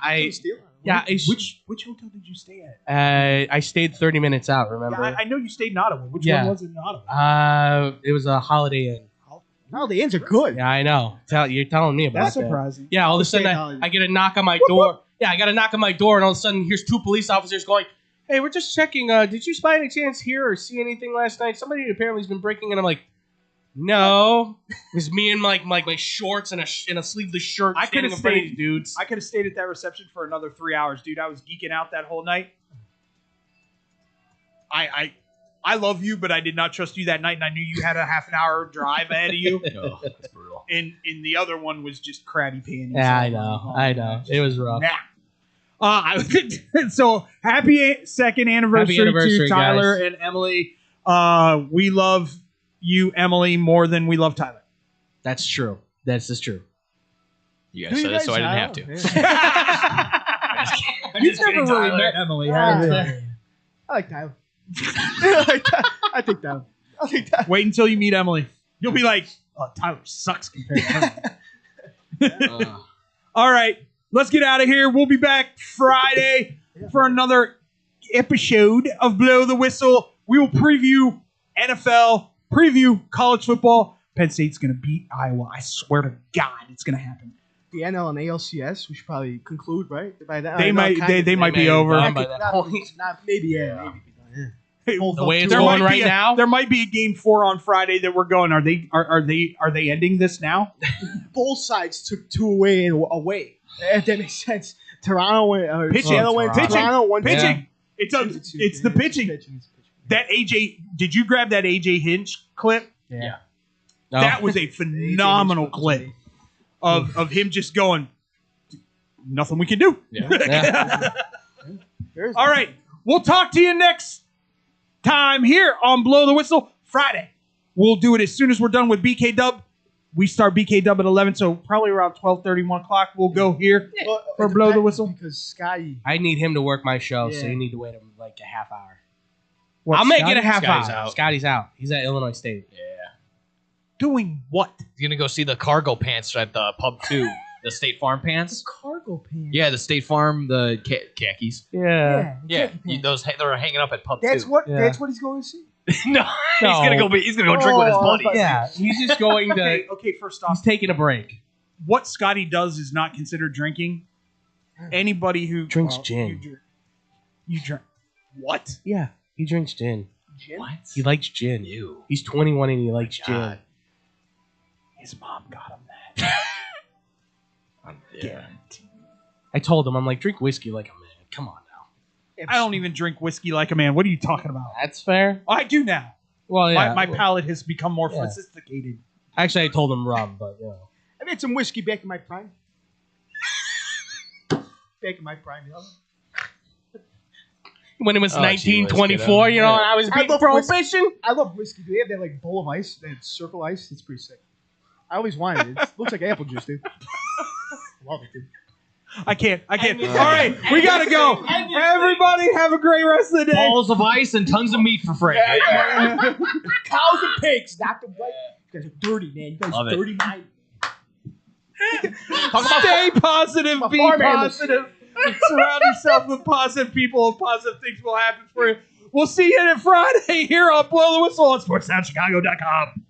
[SPEAKER 2] Which hotel did you stay at?
[SPEAKER 10] I stayed 30 minutes out. Remember?
[SPEAKER 2] Yeah, I know you stayed in Ottawa. Which
[SPEAKER 10] Yeah.
[SPEAKER 2] one was it in Ottawa?
[SPEAKER 10] It was a Holiday Inn.
[SPEAKER 3] No, the Inns are good.
[SPEAKER 10] Yeah, I know. You're telling me about
[SPEAKER 2] That's
[SPEAKER 10] that.
[SPEAKER 2] surprising.
[SPEAKER 10] Yeah, all of a
[SPEAKER 3] Stay
[SPEAKER 10] sudden
[SPEAKER 3] Holiday.
[SPEAKER 10] I get a knock on my door. Yeah, I got a knock on my door, and all of a sudden here's 2 police officers going, "Hey, we're just checking. Did you by any chance hear or see anything last night? Somebody apparently has been breaking in." I'm like, "No." It was me in like my shorts and a sleeveless shirt.
[SPEAKER 2] I could have
[SPEAKER 10] standing in front of
[SPEAKER 2] stayed,
[SPEAKER 10] these dudes.
[SPEAKER 2] I could have stayed at that reception for another 3 hours, dude. I was geeking out that whole night. I love you, but I did not trust you that night, and I knew you had a half an hour drive ahead of you.
[SPEAKER 9] Oh, that's brutal.
[SPEAKER 2] And the other one was just crabby panties.
[SPEAKER 10] Yeah, I know. It was rough.
[SPEAKER 2] So happy second anniversary, to Tyler
[SPEAKER 10] guys.
[SPEAKER 2] and Emily. We love you, Emily, more than we love Tyler.
[SPEAKER 10] That's true. That's just true.
[SPEAKER 9] You guys said it, so I didn't have to.
[SPEAKER 2] You've never really met Emily, have you?
[SPEAKER 3] I like Tyler. I think Tyler. I'll take that.
[SPEAKER 2] Wait until you meet Emily. You'll be like, "Oh, Tyler sucks compared to Emily." All right, let's get out of here. We'll be back Friday for another episode of Blow the Whistle. We will preview NFL, preview college football. Penn State's going to beat Iowa. I swear to God, it's going to happen.
[SPEAKER 3] The NL and ALCS, we should probably conclude, right? By that,
[SPEAKER 2] They might be over.
[SPEAKER 3] Maybe, yeah.
[SPEAKER 10] The way it's going right now,
[SPEAKER 2] there might be a game 4 on Friday that we're going. Are they ending this now?
[SPEAKER 3] Both sides took 2 away and away. If that makes sense. Toronto went.
[SPEAKER 2] Pitching.
[SPEAKER 3] Went
[SPEAKER 2] Pitching.
[SPEAKER 3] Toronto won.
[SPEAKER 2] Pitching. It's the pitching. That AJ. Did you grab that AJ Hinch clip?
[SPEAKER 10] Yeah.
[SPEAKER 2] That was a phenomenal clip of him just going, "Nothing we can do."
[SPEAKER 10] Yeah.
[SPEAKER 2] All right. We'll talk to you next time here on Blow the Whistle Friday. We'll do it as soon as we're done with BK Dub. We start BK Dub at 11, so probably around 12:30, 1 o'clock, we'll go here for Blow the Whistle.
[SPEAKER 3] Because Scotty.
[SPEAKER 10] I need him to work my show, so
[SPEAKER 3] Yeah.
[SPEAKER 10] you need to wait him like a half hour.
[SPEAKER 2] What,
[SPEAKER 10] I'll make
[SPEAKER 2] Scotty?
[SPEAKER 10] it a half
[SPEAKER 9] Scotty's
[SPEAKER 10] hour.
[SPEAKER 9] out.
[SPEAKER 10] Scotty's out. He's at Illinois State.
[SPEAKER 9] Yeah.
[SPEAKER 2] Doing what?
[SPEAKER 9] He's gonna go see the cargo pants at the pub too. The State Farm pants.
[SPEAKER 3] Cargo pants.
[SPEAKER 9] Yeah, the State Farm, the khakis.
[SPEAKER 10] Yeah.
[SPEAKER 9] Yeah, those they're hanging up at pub
[SPEAKER 3] That's
[SPEAKER 9] too.
[SPEAKER 3] what.
[SPEAKER 10] Yeah.
[SPEAKER 3] That's what he's going to see.
[SPEAKER 9] No, he's gonna go drink with his buddies.
[SPEAKER 10] Yeah, he's just going to.
[SPEAKER 2] Okay, first off,
[SPEAKER 10] He's taking a break.
[SPEAKER 2] what Scotty does is not considered drinking. Anybody who
[SPEAKER 10] Drinks gin.
[SPEAKER 2] You drink. What?
[SPEAKER 10] Yeah, he drinks gin.
[SPEAKER 3] Gin?
[SPEAKER 9] What?
[SPEAKER 10] He likes gin.
[SPEAKER 9] Ew.
[SPEAKER 10] He's 21 and he likes gin.
[SPEAKER 9] God.
[SPEAKER 2] His mom got him that.
[SPEAKER 9] Yeah.
[SPEAKER 10] I told him, I'm like, drink whiskey like a man. Come on now.
[SPEAKER 2] I don't even drink whiskey like a man. What are you talking about?
[SPEAKER 10] That's fair.
[SPEAKER 2] I do now.
[SPEAKER 10] Well, yeah.
[SPEAKER 2] My palate has become more
[SPEAKER 10] Yeah.
[SPEAKER 2] sophisticated.
[SPEAKER 10] Actually, I told him rum, but you know.
[SPEAKER 3] I made some whiskey back in my prime. Back in my prime, you know.
[SPEAKER 10] When it was
[SPEAKER 9] Oh, gee whiz,
[SPEAKER 10] 1924,
[SPEAKER 9] kiddo.
[SPEAKER 10] you know, and I was
[SPEAKER 3] I
[SPEAKER 10] beating
[SPEAKER 3] love
[SPEAKER 10] prohibition.
[SPEAKER 3] I love whiskey. Do they have that like bowl of ice, that circle ice? It's pretty sick. I always wanted it. It looks like apple juice, dude. Love it, dude.
[SPEAKER 2] I can't. All right, we gotta go. Everybody, have a great rest of the day.
[SPEAKER 9] Balls of ice and tons of meat for Frank.
[SPEAKER 3] Cows and pigs, not the right. You guys are dirty, man. You guys
[SPEAKER 9] Love
[SPEAKER 3] are
[SPEAKER 9] it.
[SPEAKER 3] dirty mind.
[SPEAKER 2] Stay positive. Be
[SPEAKER 3] farm animals.
[SPEAKER 2] positive. Surround yourself with positive people, and positive things will happen for you. We'll see you on Friday here on Blow the Whistle on SportsNowChicago.com.